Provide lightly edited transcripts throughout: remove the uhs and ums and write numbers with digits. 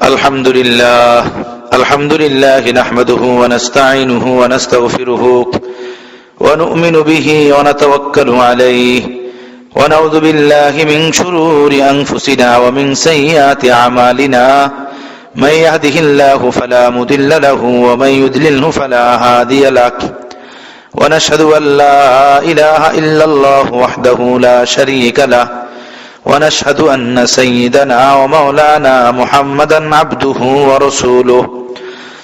الحمد لله نحمده ونستعينه ونستغفره ونؤمن به ونتوكل عليه ونعوذ بالله من شرور أنفسنا ومن سيئات أعمالنا من يهده الله فلا مضل له ومن يضلله فلا هادي له ونشهد أن لا إله إلا الله وحده لا شريك له ونشهد أن سيدنا ومولانا محمدا عبده ورسوله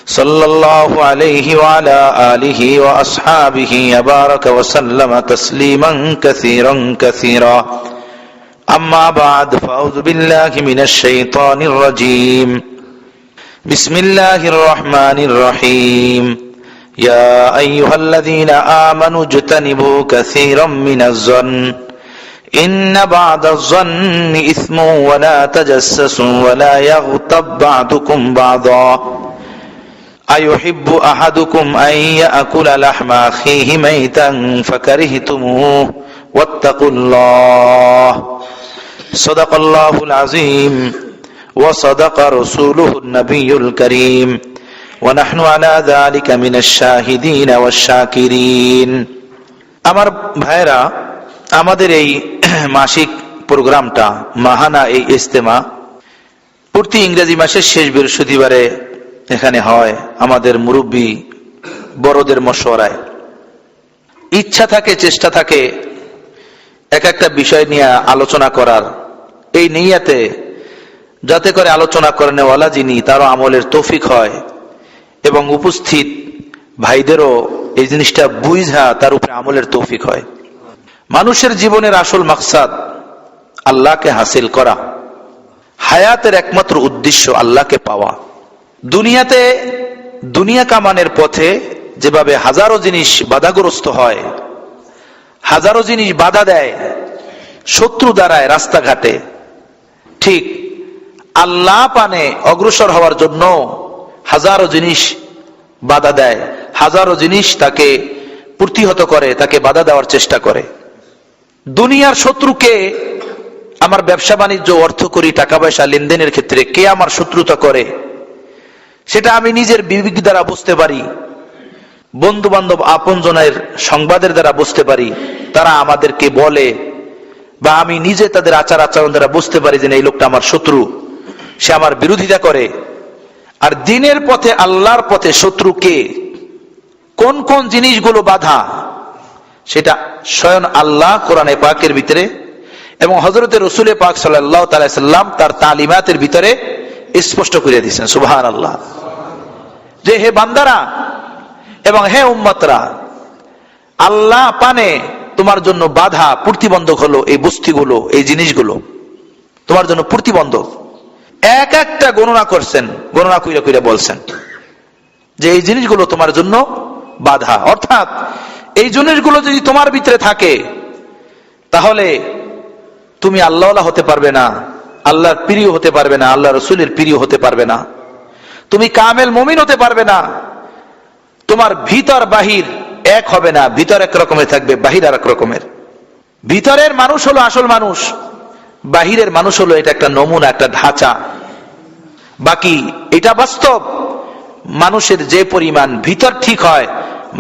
صلى الله عليه وعلى آله وأصحابه وبارك وسلم تسليما كثيرا كثيرا أما بعد فأعوذ بالله من الشيطان الرجيم بسم الله الرحمن الرحيم يا أيها الذين آمنوا اجتنبوا كثيرا من الظن إن بعض الظن إثم ولا تجسسوا ولا يغتب بعضكم بعضا أيحب أحدكم أن يأكل لحم أخيه ميتا فكرهتموه واتقوا الله صدق الله العظيم وصدق رسوله النبي الكريم ونحن على ذلك من الشاهدين والشاكرين আমার ভাইরা, আমাদের এই মাসিক প্রোগ্রামটা মাহানা এই ইজতেমা প্রতি ইংরেজি মাসের শেষ বৃহস্পতিবারে এখানে হয়। আমাদের মুরব্বী বড়দের মশওয়ারায় ইচ্ছা থাকে, চেষ্টা থাকে এক একটা বিষয় নিয়ে আলোচনা করার, এই নিয়াতে যাতে করে আলোচনা করেনেওয়ালা যিনি তারও আমলের তৌফিক হয় এবং উপস্থিত ভাইদেরও এই জিনিসটা বুঝা তার উপরে আমলের তৌফিক হয়। মানুষের জীবনের আসল মাকসাদ আল্লাহকে হাসিল করা, হায়াতের একমাত্র উদ্দেশ্য আল্লাহকে পাওয়া। দুনিয়াতে দুনিয়া কামানের পথে যেভাবে হাজারো জিনিস বাধাগ্রস্ত হয়, হাজারো জিনিস বাধা দেয়, শত্রু দ্বারায় রাস্তাঘাটে, ঠিক আল্লাহ পানে অগ্রসর হওয়ার জন্য হাজারো জিনিস বাধা দেয়, হাজারো জিনিস তাকে প্রতিহত করে, তাকে বাধা দেওয়ার চেষ্টা করে। দুনিয়ার শত্রুকে আমার ব্যবসা বাণিজ্য, অর্থ করি, টাকা পয়সা লেনদেনের ক্ষেত্রে কে আমার শত্রুতা করে সেটা আমি নিজের বিবেক দ্বারা বুঝতে পারি, বন্ধু বান্ধব আপনজনের সংবাদের দ্বারা বুঝতে পারি, তারা আমাদেরকে বলে, বা আমি নিজে তাদের আচার আচরণ দ্বারা বুঝতে পারি যে এই লোকটা আমার শত্রু, সে আমার বিরোধিতা করে। আর দিনের পথে, আল্লাহর পথে শত্রুকে কোন কোন জিনিসগুলো বাধা, সেটা স্বয়ং আল্লাহ কোরআনে পাকের ভিতরে এবং হযরতে রাসূল পাক সাল্লাল্লাহু তাআলা সাল্লাম তার তালিমাতের ভিতরে স্পষ্ট করে দিয়েছেন। সুবহানাল্লাহ। যে হে বান্দারা এবং হে উম্মতরা, আল্লাহ পানে তোমার জন্য বাধা, প্রতিবন্ধক হলো এই বস্তুগুলো, এই জিনিসগুলো তোমার জন্য প্রতিবন্ধক। এক একটা গণনা করছেন, গণনা কইরা কইরা বলছেন যে এই জিনিসগুলো তোমার জন্য বাধা। অর্থাৎ এই জিনিসগুলো যদি তোমার ভিতরে থাকে তাহলে তুমি আল্লাহওয়ালা হতে পারবে না, আল্লাহর প্রিয় হতে পারবে না, আল্লাহ রাসূলের প্রিয় হতে পারবে না, তুমি কামেল মুমিন হতে পারবে না, তোমার ভিতর বাহির এক হবে না, ভিতর এক রকমের থাকবে, বাহির আর এক রকমের। ভিতরের মানুষ হলো আসল মানুষ, বাহিরের মানুষ হলো এটা একটা নমুনা, একটা ঢাঁচা। বাকি এটা বাস্তব, মানুষের যে পরিমাণ ভিতর ঠিক হয়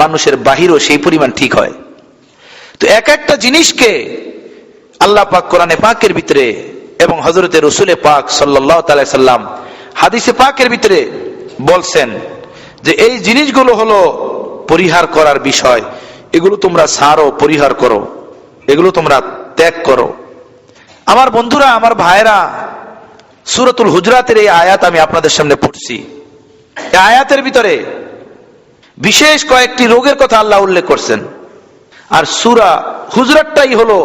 মানুষের বাহিরও সেই পরিমাণ ঠিক হয়। তো এক একটা জিনিসকে আল্লাহ পাক কোরআনে পাকের ভিতরে এবং হযরতে রাসূল পাক সাল্লাল্লাহু তাআলা সাল্লাম হাদিসে পাকের ভিতরে বলছেন যে এই জিনিসগুলো হলো পরিহার করার বিষয়, এগুলো তোমরা ছাড়ো, পরিহার করো, এগুলো তোমরা ত্যাগ করো। আমার বন্ধুরা, আমার ভাইরা, সূরাতুল হুজরাতের এই আয়াত আমি আপনাদের সামনে পড়ছি। এই আয়াতের ভিতরে বিশেষ কয়েকটি রোগের কথা আল্লাহ উল্লেখ করছেন। আর সূরা হুজরাতটাই হলো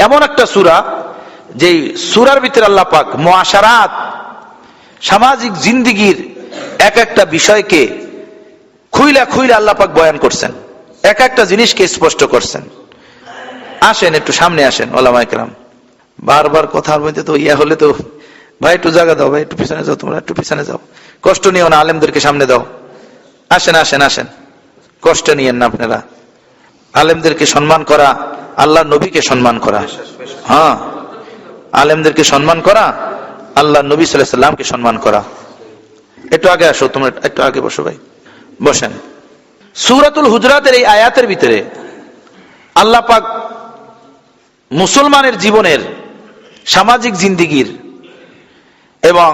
এমন একটা সূরা যে সূরার ভিতরে আল্লাহ পাক মুআশারাত, সামাজিক জিন্দেগির এক একটা বিষয়কে খুইলা খুইলা আল্লাহ পাক বয়ান করছেন, এক একটা জিনিসকে স্পষ্ট করছেন। আসেন একটু সামনে আসেন ওলামায়ে কেরাম। বারবার কথার মধ্যে তো ইয়া হলে তো ভাই একটু জায়গা দাও, ভাই একটু পিছনে যাও, তোমরা একটু পিছনে যাও, কষ্ট নিও না, আলেমদেরকে সামনে দাও। আসেন আসেন আসেন, কষ্ট নিয়েন না আপনারা। আলেমদেরকে সম্মান করা, আল্লাহ নবীকে সম্মান করা, হ্যাঁ, আলেমদেরকে সম্মান করা, আল্লাহ নবী সাল্লাল্লাহু আলাইহি ওয়াসাল্লামকে সম্মান করা। একটু আগে আসো, তোমরা একটু আগে বসো ভাই, বসেন। সূরাতুল হুজরাতের এই আয়াতের ভিতরে আল্লাহ পাক মুসলমানের জীবনের সামাজিক জিন্দিগির এবং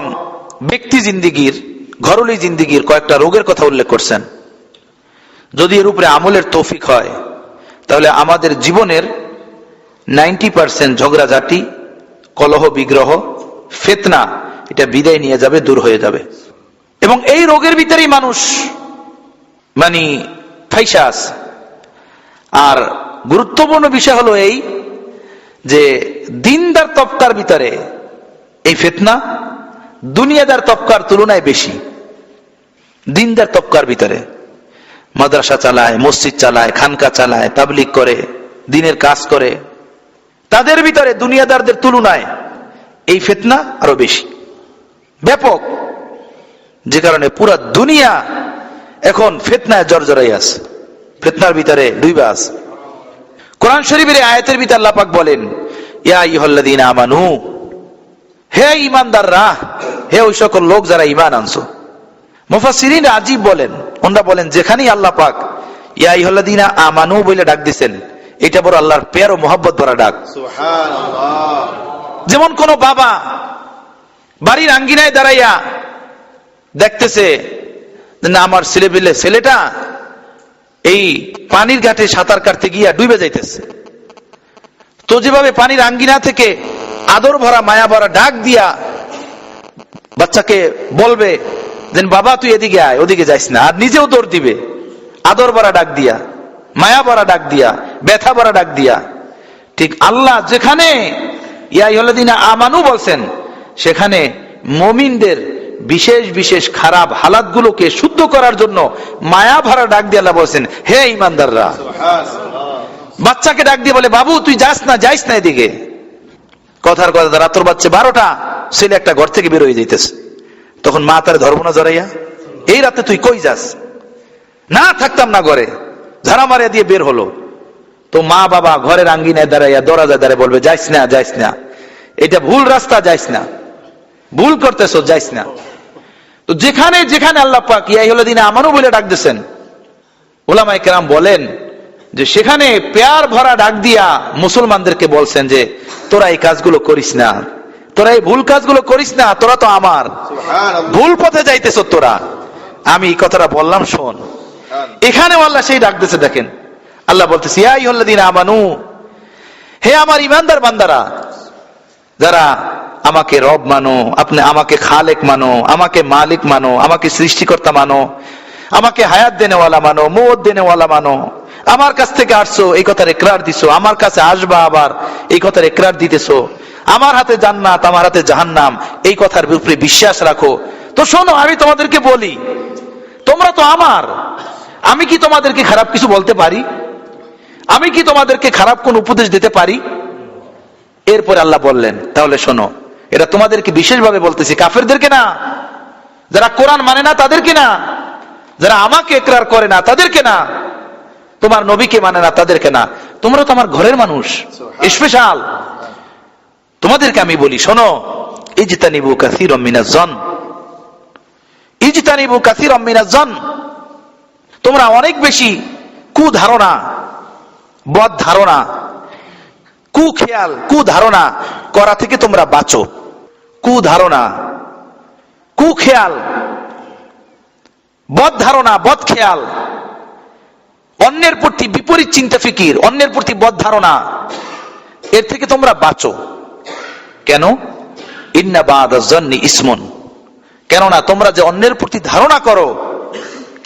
ব্যক্তি জিন্দিগির, ঘরোলি জিন্দিগির কয়েকটা রোগের কথা উল্লেখ করছেন। যদি এর উপরে আমলের তৌফিক হয় তাহলে আমাদের জীবনের 90% ঝগড়াঝাটি, কলহ বিগ্রহ, ফিতনা এটা বিদায় নিয়ে যাবে, দূর হয়ে যাবে। এবং এই রোগের ভিতরেই মানুষ মানে ফাইসা আছে। আর গুরুত্বপূর্ণ বিষয় হলো এই যে দিনদার তবকার ভিতরে এই ফিতনা দুনিয়াদার তবকার তুলনায় বেশি। দিনদার তবকার ভিতরে মাদ্রাসা চালায়, মসজিদ চালায়, খানকা চালায়, তাবলিগ করে, দিনের কাজ করে, তাদের ভিতরে দুনিয়াদারদের তুলনায় এই ফিতনা আরো বেশি, ব্যাপক। যে কারণে পুরা দুনিয়া এখন ফিতনায় জর্জরাই আছে, ফিতনার ভিতরে ডুইবা আছে। কোরআন শরীফের আয়াতের ভিতরে আল্লাহ পাক বলেন, ইয়া আইয়ুহাল্লাযীনা আমানু, হে ঈমানদাররা, হে ওই সকল লোক যারা ঈমান আনছো। মুফাসসিরিন আজীব বলেন, ওনারা বলেন যেখানেই আল্লাহ পাক ইয়া আইয়ুহাল্লাযীনা আমানু বলে ডাক দিবেন, এটা বড় আল্লাহর প্যার ও মহব্বত ভরা ডাক। সুবহানাল্লাহ। যেমন কোন বাবা বাড়ির আঙ্গিনায় দাঁড়াইয়া দেখতেছে না আমার ছেলেটা এই পানির ঘাটে সাঁতার কাটতে গিয়া ডুবে যাইতেছে, তো যেভাবে পানির আঙ্গিনা থেকে আদর ভরা মায়া ভরা ডাক দিয়া বাচ্চাকে বলবে যে বাবা তুই এদিকে আয়, ওদিকে যাইস না, আর নিজেও দৌড় দিবে আদর ভরা ডাক দিয়া, মায়া ভরা ডাক দিয়া, ব্যথা ভরা ডাক দিয়া, ঠিক আল্লাহ যেখানে ইয়া আইয়ুহাল্লাযীনা আমানু বলছেন সেখানে মুমিনদের বিশেষ বিশেষ খারাপ হালাতগুলোকে শুদ্ধ করার জন্য মায়া ভরা ডাক দিয়ে আল্লাহ বলছেন, হে ঈমানদাররা। বাচ্চাকে ডাক দিয়ে বলে, বাবু তুই যাস না, যাইস না এদিকে। কথার কথা রাতর বাচ্চা 12টা, ছেলে একটা ঘর থেকে বের হয়ে যাইতেছে, তখন মা তার ধর্ম না জড়াইয়া, এই রাতে তুই কই যাস? না থাকতাম না ঘরে, ঝাড়া মারিয়া দিয়ে বের হলো। তো মা বাবা ঘরের আঙ্গিনায় দাঁড়াইয়া দরজায় দাঁড়ায় বলবে, যাইস না, যাইস না, এটা ভুল রাস্তা, যাইস না, ভুল করতেছো, যাইস না। তো যেখানে যেখানে আল্লাহ পাক ইয়া আইয়ুহাল্লাযীনা আমানু বলে ডাক দিয়েছেন, উলামায়ে কেরাম বলেন যে সেখানে প্যার ভরা ডাক দিয়া মুসলমানদেরকে বলছেন যে তোরা এই কাজগুলো করিস না, তোরা এই ভুল কাজগুলো করিস না, তোরা তো আমার ভুল পথে যাইতেছ, তোরা আমি এই কথাটা বললাম শোন। এখানেও আল্লাহ সেই ডাক দিয়েছে, দেখেন আল্লাহ বলতেছে, ইয়া আইয়ুহাল্লাযীনা আমানু, হে আমার ঈমানদার বান্দারা, যারা আমাকে রব মানো, আপনি আমাকে খালেক মানো, আমাকে মালিক মানো, আমাকে সৃষ্টিকর্তা মানো, আমাকে হায়াত দেনেওয়ালা মানো, মওত দেনেওয়ালা মানো, আমার কাছ থেকে আসছো এই কথার ইকরার দিছো, আমার কাছে আসবা আবার এই কথার ইকরার দিতেছো, আমার হাতে জান্নাত আমার হাতে জাহান্নাম এই কথার উপরে বিশ্বাস রাখো। তো শোনো, আমি তোমাদেরকে বলি, তোমরা তো আমার, আমি কি তোমাদেরকে খারাপ কিছু বলতে পারি? আমি কি তোমাদেরকে খারাপ কোন উপদেশ দিতে পারি? এরপরে আল্লাহ বললেন, তাহলে শোনো, এটা তোমাদেরকে বিশেষভাবে বলতেছি, কাফেরদেরকে না, যারা কোরআন মানে না তাদেরকে না, যারা আমাকে ইকরার করে না তাদেরকে না, তোমার নবীকে মানে না তাদেরকে না, তোমরা তো আমার ঘরের মানুষ, স্পেশাল। তোমাদেরকে আমি বলি, শোনো, ইজতানিবু কাসীরাম মিনাজ জন, ইজতানিবু কাসীরাম মিনাজ জন, তোমরা অনেক বেশি কুধারণা, বদ ধারণা, কুখেয়াল, কুধারণা করা থেকে তোমরা বাঁচো। কুধারণা, কুখেয়াল, বদ ধারণা, বদ খেয়াল, অন্যের প্রতি বিপরীত চিন্তা ফিকির, অন্যের প্রতি বদ ধারণা, এর থেকে তোমরা বাঁচো। কেন? ইন্না বা'দাজ জন্নি ইসমুন, কেননা তোমরা যে অন্যের প্রতি ধারণা করো,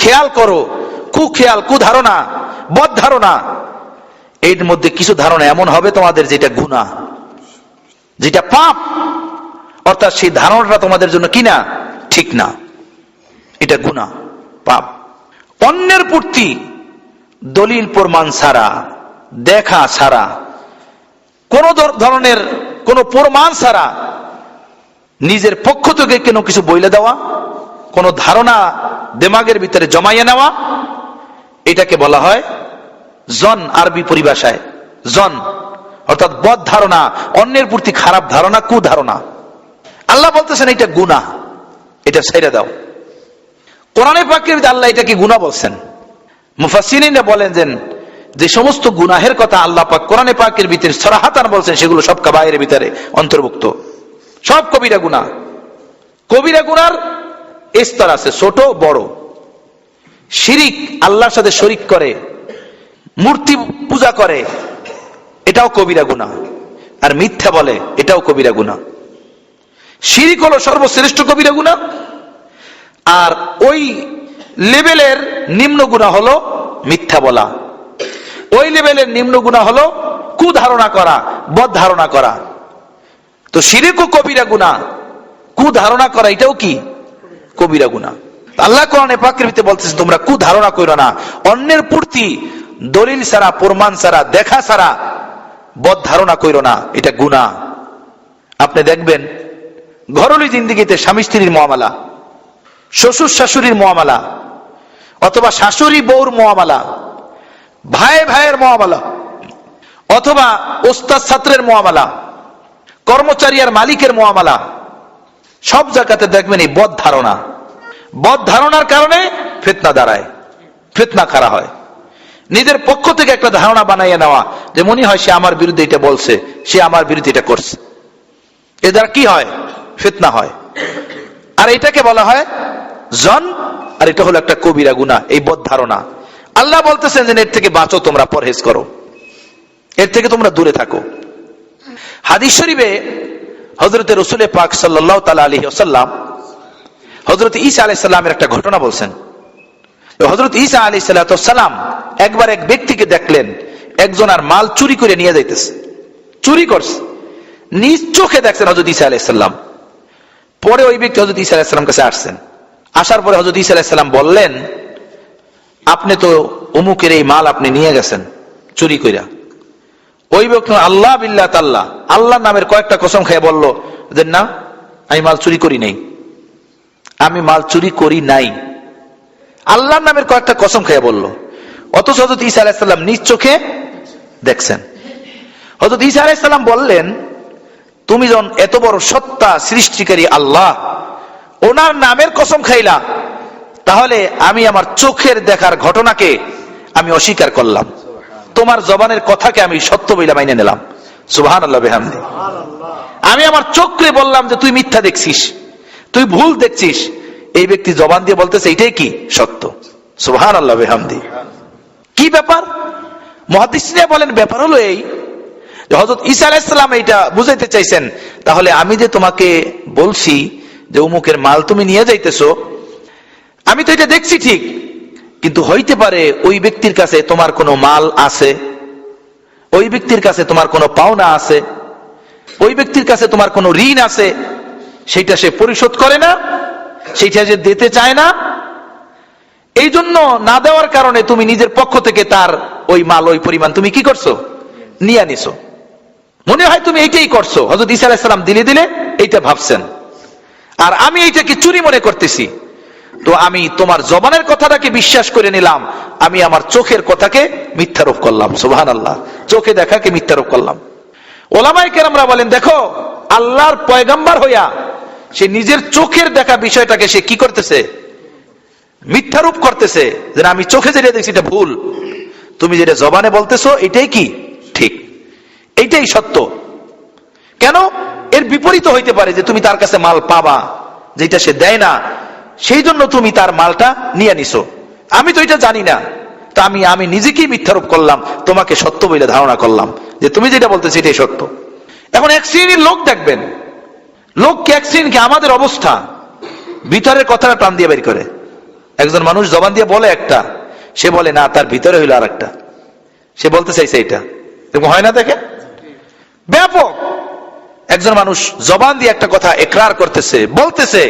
খেয়াল করো, কুখেয়াল, কুধারণা, বদ ধারণা, এর মধ্যে কিছু ধারণা এমন হবে তোমাদের যেটা গুনাহ, যেটা পাপ, অর্থাৎ সেই ধারণাটা তোমাদের জন্য কি না, ঠিক না, এটা গুনাহ, পাপ। অন্যের প্রতি দলিল প্রমাণ ছাড়া, দেখা ছাড়া, কোন ধরনের কোন প্রমাণ ছাড়া নিজের পক্ষ থেকে কোনো কিছু বইলে দেওয়া, কোন ধারণা দিমাগের ভিতরে জমাইয়ে নেওয়া, এটাকে বলা হয় জন। আরবি পরিভাষায় জন অর্থাৎ বদ ধারণা, অন্যের প্রতি খারাপ ধারণা, কুধারণা। আল্লাহ বলতেছেন এটা গুনাহ, এটা ছেড়ে দাও। কোরআনে পাকের আল্লাহ এটাকে গুনাহ বলছেন। মুফাসসিরিনরা বলেন যে সমস্ত গুনাহের কথা আল্লাহ পাক কোরআনে পাকের ভিতরে সরাহাতান বলছেন সেগুলো সব কাবায়েরের ভিতরে অন্তর্ভুক্ত, সব কবিরা গুনাহ। কবিরা গুনার স্তর আছে, ছোট বড়। শিরিক, আল্লাহর সাথে শরীক করে, মূর্তি পূজা করে, এটাও কবিরা গুনাহ। আর মিথ্যা বলে, এটাও কবিরা গুনাহ। শিরিক হলো সর্বশ্রেষ্ঠ কবিরা গুনাহ, আর ওই লেভেলের নিম্ন গুনাহ হলো মিথ্যা বলা। ওই লেভেলের নিম্ন গুনাহ হলো কুধারণা করা, বদ ধারণা করা। তো শিরিকও কবিরা গুনাহ, কুধারণা করা এটাও কি কবিরা গুনাহ। আল্লাহ কোরআনে পাকের ভিতরে বলতেছেন তোমরা কুধারণা করো না, অন্যের প্রতি দলিল ছাড়া, প্রমাণ ছাড়া, দেখা ছাড়া বদ ধারণা করো না, এটা গুনাহ। আপনি দেখবেন ঘরোয়া জিন্দেগিতে স্বামী স্ত্রীর মুআমালা, শ্বশুর শাশুড়ির মুআমালা, অথবা শাশুড়ি বউর মুআমালা, ভাই ভাইয়ের মুআমালা, অথবা ওস্তাদ ছাত্রের মুআমালা, কর্মচারী আর মালিকের মুআমালা, সব জায়গাতে দেখবেন এই বদ ধারণা। বদ ধারণার কারণে ফিতনা দাঁড়ায়, ফিতনা খাড়া হয়। নিজের পক্ষ থেকে একটা ধারণা বানাইয়া নেওয়া যে মনে হয় সে আমার বিরুদ্ধে এটা বলছে, সে আমার বিরুদ্ধে এটা করছে। এর দ্বারা কি হয়? ফিতনা হয়। আর এটাকে বলা হয় জন, আর এটা হলো একটা কবিরা গুনাহ, এই বদ ধারণা। আল্লাহ বলতেছেন যে এর থেকে বাঁচো, তোমরা পরহেজ করো, এর থেকে তোমরা দূরে থাকো। হাদিস শরীফে হযরত রাসূল পাক সাল্লাল্লাহু তাআলা আলাইহি ওয়াসাল্লাম হযরত ঈসা আলাইহিস সালামের একটা ঘটনা বলছেন। হযরত ঈসা আলাইহিস সালাম একবার এক ব্যক্তিকে দেখলেন একজন আর মাল চুরি করে নিয়ে যাইতেছে, চুরি করছে, নিজ চোখে দেখছেন হযরত ঈসা আলাইহিস সালাম। পরে ওই ব্যক্তি হযরত ঈসা আলাইহিস সালাম কাছে আসছেন। আসার পরে হযরত ঈসা আলাইহিস সালাম বললেন, আপনি তো অমুকের এই মাল আপনি নিয়ে গেছেন চুরি কইরা। ওই ব্যক্তি আল্লাহ বিল্লাহ তাআলা, আল্লাহর নামের কয়েকটা কসম খেয়ে বলল যে না, আমি মাল চুরি করি নাই, আমি মাল চুরি করি নাই। আল্লাহর নামের কয়েকটা কসম খেয়ে বলল, অথচ হযরত ঈসা আলাইহিস সালাম নিজ চোখে দেখছেন। হযরত ঈসা আলাইহিস সালাম বললেন, তুমি যখন এত বড় সত্তা সৃষ্টিকারী আল্লাহ, ওনার নামের কসম খাইলা, তাহলে আমি আমার চোখের দেখার ঘটনাকে আমি অস্বীকার করলাম, তোমার জবানের কথাকে আমি সত্য বইলা মাইনে নিলাম। সুবহানাল্লাহ বিহামদি। আমি আমার চোখে বললাম যে তুই মিথ্যা দেখছিস, তুই ভুল দেখছিস। এই ব্যক্তি জবান দিয়ে বলতেছে এটাই কি সত্য। সুবহানাল্লাহ বিহামদি। কি ব্যাপার? মুহাদ্দিসিনরা বলেন ব্যাপার হলো এই, হযরত ঈসা আলাইহিস সালাম এটা বুঝাইতে চাইছেন, তাহলে আমি যে তোমাকে বলছি যে অমুকের মাল তুমি নিয়ে যাইতেছো, আমি তো এটা দেখছি ঠিক, কিন্তু হইতে পারে ওই ব্যক্তির কাছে তোমার কোনো মাল আছে, ওই ব্যক্তির কাছে তোমার কোনো পাওনা আছে, ওই ব্যক্তির কাছে তোমার কোনো ঋণ আছে, সেটা সে পরিশোধ করে না, সেটা যে দিতে চায় না, এই জন্য না দেওয়ার কারণে তুমি নিজের পক্ষ থেকে তার ওই মাল, ওই পরিমাণ তুমি কি করছো? নিয়ে নিছো। মনে হয় তুমি এইটাই করছো। হযরত ঈসা আলাইহিস সালাম দিলে দিলে এইটা ভাবছেন, আর আমি এইটাকে চুরি মনে করতেছি। তো আমি তোমার জবানের কথাটাকে বিশ্বাস করে নিলাম, আমি আমার চোখের কথাকে মিথ্যারোপ করলাম। সুবহানাল্লাহ। চোখে দেখাকে মিথ্যারোপ করলাম। ওলামায়ে কেরামরা বলেন, দেখো আল্লাহর পয়গম্বর হইয়া সে নিজের চোখের দেখা বিষয়টাকে সে কি করতেছে? মিথ্যারোপ করতেছে, যে আমি চোখে যেটা দেখছি এটা ভুল, তুমি যেটা জবানে বলতেছো এটাই কি ঠিক, এইটাই সত্য। কেন? এর বিপরীত হইতে পারে যে তুমি তার কাছে মাল পাবা যেটা সে দেয় না, সেই জন্য তুমি তার মালটা নিয়ে নিছো। আমি তো এটা জানি না, তো আমি নিজেকেই মিথ্যারোপ করলাম, তোমাকে সত্য বলে ধারণা করলাম যে তুমি যেটা বলতেছো এটাই সত্য। এখন এক শ্রেণীর লোক দেখবেন, লোককে এক শ্রেণীকে আমাদের অবস্থা ভিতরের কথাটা টান দিয়ে বের করে। একজন মানুষ জবান দিয়ে বলে একটা, সে বলে না তার ভিতরে হইলো আর একটা, সে বলতে চাইছে এটা। এরকম হয় না? দেখে ব্যাপক। একজন মানুষ জবান দিয়ে একটা কথা একরার করতেছে, বলতেছে,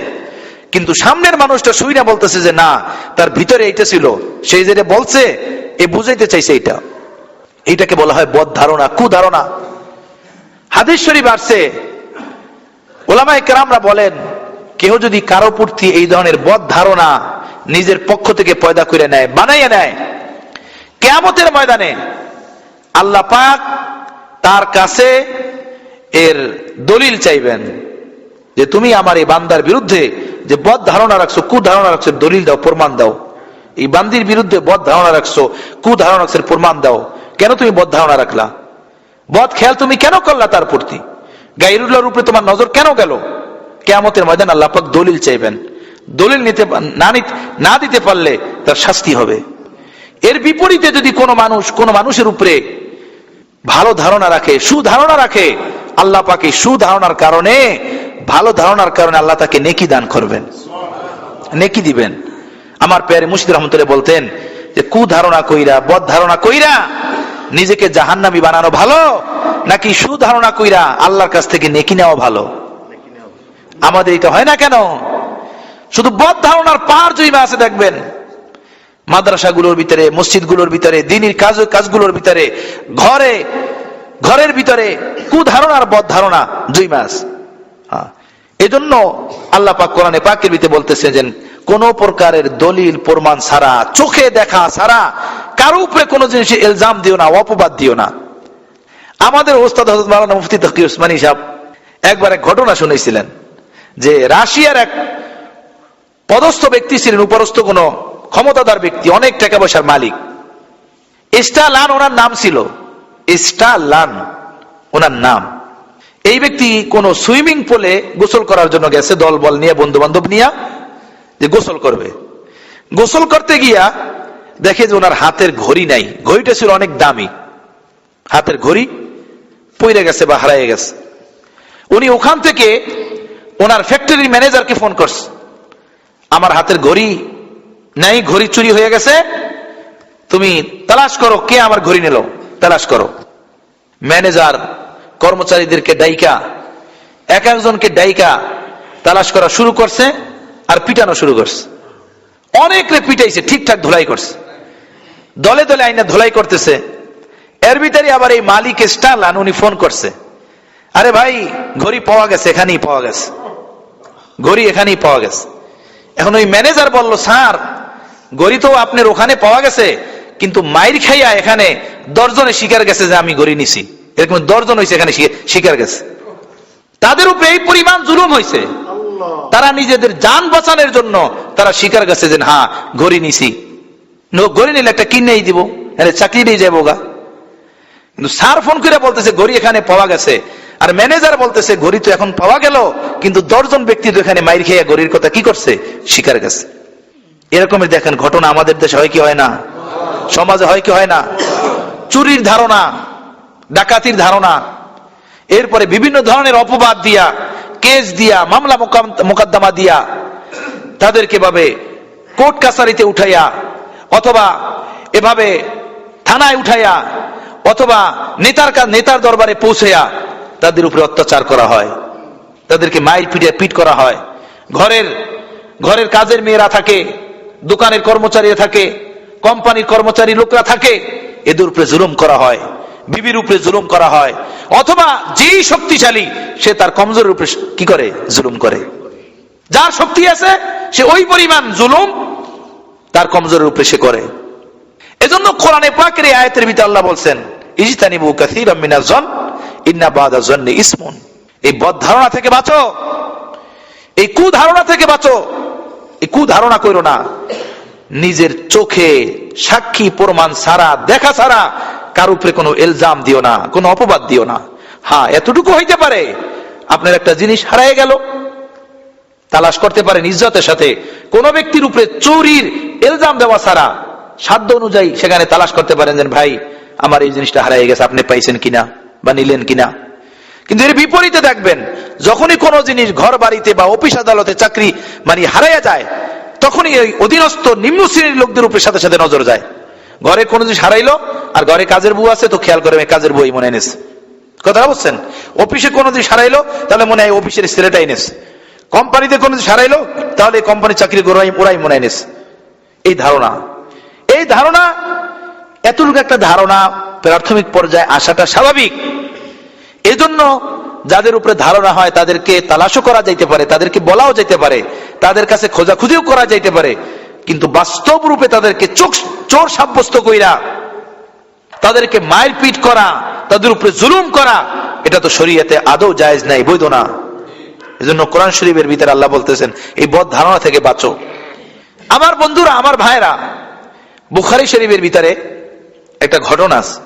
কিন্তু সামনের মানুষটা শুই না বলতেছে যে না তার ভিতরে এইটা ছিল, সেই যেটা বলছে এ বুঝাইতে চাইছে এইটা। এইটাকে বলা হয় বদ ধারণা, কুধারণা। হাদিস শরীফ আসছে, ওলামায়ে কেরামরা বলেন, কেউ যদি কারো প্রতি এই ধরনের বদ ধারণা নিজের পক্ষ থেকে পয়দা করে নেয়, বানাইয়া নেয়, কিয়ামতের ময়দানে আল্লাহ পাক তার কাছে এর দলিল চাইবেন যে তুমি আমার এই বান্দার বিরুদ্ধে যে বদ ধারণা রাখছো, কুধারণা রাখছো, দলিল দাও, প্রমাণ দাও। এই বান্দির বিরুদ্ধে বদ ধারণা রাখছো, কুধারণা রাখছো, প্রমাণ দাও। কেন তুমি বদ ধারণা রাখলা? বদ খেয়াল তুমি কেন করলা তার প্রতি? গায়রুল্লাহর উপরে তোমার নজর কেন গেল? কিয়ামতের ময়দান আল্লাহ পাক দলিল চাইবেন। দলিল না দিতে পারলে তার শাস্তি হবে। এর বিপরীতে যদি কোনো মানুষের উপরে ভালো ধারণা রাখে, সুধারণা রাখে, আল্লাহ পাক এই সুধারণার কারণে, ভালো ধারণার কারণে আল্লাহ তাকে নেকি দান করবেন, নেকি দিবেন। আমার প্যারে মুর্শিদ রহমতুল্লাহ বলতেন যে কুধারণা কইরা, বদ ধারণা কইরা নিজেকে জাহান্নামী বানানো ভালো, নাকি সুধারণা কইরা আল্লাহর কাছ থেকে নেকি নেওয়া ভালো? আমাদের এটা হয় না কেন? শুধু বদ ধারণার পার জয়মা আছে দেখবেন মাদ্রাসাগুলোর ভিতরে, মসজিদগুলোর ভিতরে, দ্বীনের কাজগুলোর ভিতরে, ঘরের ভিতরে কুধারণার বদ ধারণা জয়মা আছে। এজন্য আল্লাহ পাক কোরআনে পাকের ভিতরে বলতেছে যে কোন প্রকারের দলিল প্রমাণ ছাড়া, চোখে দেখা ছাড়া কারো উপরে কোন জিনিসে ইলজাম দিও না, অপবাদ দিও না। আমাদের ওস্তাদ হযরত মাওলানা মুফতি তকি উসমানী সাহেব একবার এক ঘটনা শুনেছিলেন যে রাশিয়ার এক পদস্থ ব্যক্তি ছিলেন, উপরস্থ কোন ক্ষমতাধর ব্যক্তি, অনেক টাকা পয়সার মালিক। স্টালান ওনার নাম ছিল, স্টালান ওনার নাম। এই ব্যক্তি কোন সুইমিং পুলে গোসল করার জন্য গেছে, দল বল নিয়ে, বন্ধু বান্ধব নিয়ে, যে গোসল করবে। গোসল করতে গিয়া দেখে যে ওনার হাতের ঘড়ি নাই। ঘড়িটা ছিল অনেক দামি, হাতের ঘড়ি পইরে গেছে বা হারাইয়ে গেছে। উনি ওখান থেকে ওনার ফ্যাক্টরির ম্যানেজারকে ফোন করছে, আমার হাতের ঘড়ি নাই, ঘড়ি চুরি হয়ে গেছে, তুমি তালাশ করো কে আমার ঘড়ি নিল, তালাশ করো। ম্যানেজার কর্মচারীদেরকে ডাইকা, এক একজনকে ডাইকা তালাশ করা শুরু করছে আর পিটানো শুরু করছে। অনেকরে পিটাইছে, ঠিকঠাক ধোলাই করছে, দলে দলে আইনা ধোলাই করতেছে। এর ভিতরে আবার এই মালিক স্টালান উনি ফোন করছে, আরে ভাই ঘড়ি পাওয়া গেছে, এখানেই পাওয়া গেছে, ঘড়ি এখানেই পাওয়া গেছে। এখন ওই ম্যানেজার বলল, স্যার ঘড়ি তো আপনার ওখানে পাওয়া গেছে, কিন্তু মাইর খাইয়া এখানে 10 জনে স্বীকার গেছে যে আমি ঘড়ি নিছি। এরকম 10 জন হয়েছে এখানে স্বীকার গেছে। তাদের উপরে এই পরিমাণ জুলুম হয়েছে, তারা নিজেদের জান বাঁচানোর জন্য তারা স্বীকার গেছে যে হ্যাঁ ঘড়ি নিছি। ঘড়ি নিলে একটা কিনেই দিব, চাকরি দিয়ে যাবো গা। কিন্তু স্যার ফোন করে বলতেছে ঘড়ি এখানে পাওয়া গেছে, আর ম্যানেজার বলতেছে ঘড়ি তো এখন পাওয়া গেল, কিন্তু 10 জন ব্যক্তি তো এখানে মাইর খেয়ে ঘড়ির কথা কি করছে, স্বীকার গেছে। এরকমের দেখেন ঘটনা আমাদের দেশে হয় কি হয় না, সমাজে হয় কি হয় না। চুরির ধারণা, ডাকাতির ধারণা, এরপরে বিভিন্ন ধরনের অপবাদ দিয়া, কেস দিয়া, মামলা মোকদ্দমা দিয়া, তাদেরকে ভাবে কোর্ট কাছারিতে উঠাইয়া, অথবা এভাবে থানায় উঠাইয়া, অথবা নেতার দরবারে পৌঁছাইয়া তাদের উপরে অত্যাচার করা হয়, তাদেরকে মাইর পিট করা হয়। ঘরের কাজের মেয়েরা থাকে, দোকানের কর্মচারীরা থাকে, কোম্পানির কর্মচারী লোকরা থাকে, এদের উপরে জুলুম করা হয়, বিবির উপরে জুলুম করা হয়, অথবা যেই শক্তিশালী সে তার কমজোরের উপরে কি করে, জুলুম করে। যার শক্তি আছে সে ওই পরিমাণ জুলুম তার কমজোরের উপরে সে করে। এজন্য কোরআনে পাকের এই আয়াতের ভিতরে আল্লাহ বলছেন, ইজতানিবু কাসীরাম মিনাজ জন ইন্না বাদা জন্নি ইসমুন। এই বদ ধারণা থেকে বাঁচো, এই কুধারণা থেকে বাঁচো। এই কুধারণা করো না, নিজের চোখে সাক্ষী প্রমাণ ছাড়া, দেখা ছাড়া কার উপরে কোনো ইলজাম দিও না, কোনো অপবাদ দিও না। হ্যাঁ, এতটুকু হইতে পারে আপনার একটা জিনিস হারিয়ে গেল, তালাশ করতে পারেন ইজ্জতের সাথে। কোন ব্যক্তির উপরে চুরির ইলজাম দেওয়া ছাড়া সাধ্য অনুযায়ী সেখানে তালাশ করতে পারেন যে ভাই আমার এই জিনিসটা হারিয়ে গেছে, আপনি পাইছেন কিনা বা নিলেন কিনা। কিন্তু এর বিপরীতে দেখবেন, যখনই কোনো জিনিস ঘর বাড়িতে বা অফিস আদালতে চাকরি হারাইয়া যায়, তখনই ওই অধীনস্থ নিম্ন শ্রেণীর লোকদের উপরে সাথে সাথে নজর যায়। ঘরে কোনো জিনিস হারাইলো আর ঘরে কাজের বউ আছে, তো খেয়াল করে কাজের বই মনে এনেছে, কথা বুঝছেন। অফিসে কোনো জিনিস হারাইলো তাহলে মনে হয় অফিসের ছেলেটাই এনেছে, কোম্পানিতে কোনো জিনিস হারাইলো তাহলে কোম্পানির চাকরি ওরাই মনে এনেছে। এই ধারণা এতটুকু একটা ধারণা প্রাথমিক পর্যায়ে আসাটা স্বাভাবিক। এজন্য যাদের উপরে ধারণা হয় তাদেরকে তালাশও করা যাইতে পারে, তাদেরকে বলাও যেতে পারে, তাদের কাছে খোঁজাখুঁজিও করা যাইতে পারে, কিন্তু বাস্তব রূপে তাদেরকে চোর সাব্যস্ত কইরা তাদেরকে মাইর পিট করা, তাদের উপরে জুলুম করা, এটা তো শরীয়তে আদৌ জায়েজ নাই, বৈধ না। এজন্য কোরআন শরীফের ভিতরে আল্লাহ বলতেছেন এই বদ ধারণা থেকে বাঁচো। আমার বন্ধুরা, আমার ভাইরা, বুখারী শরীফের ভিতরে একটা ঘটনা আছে।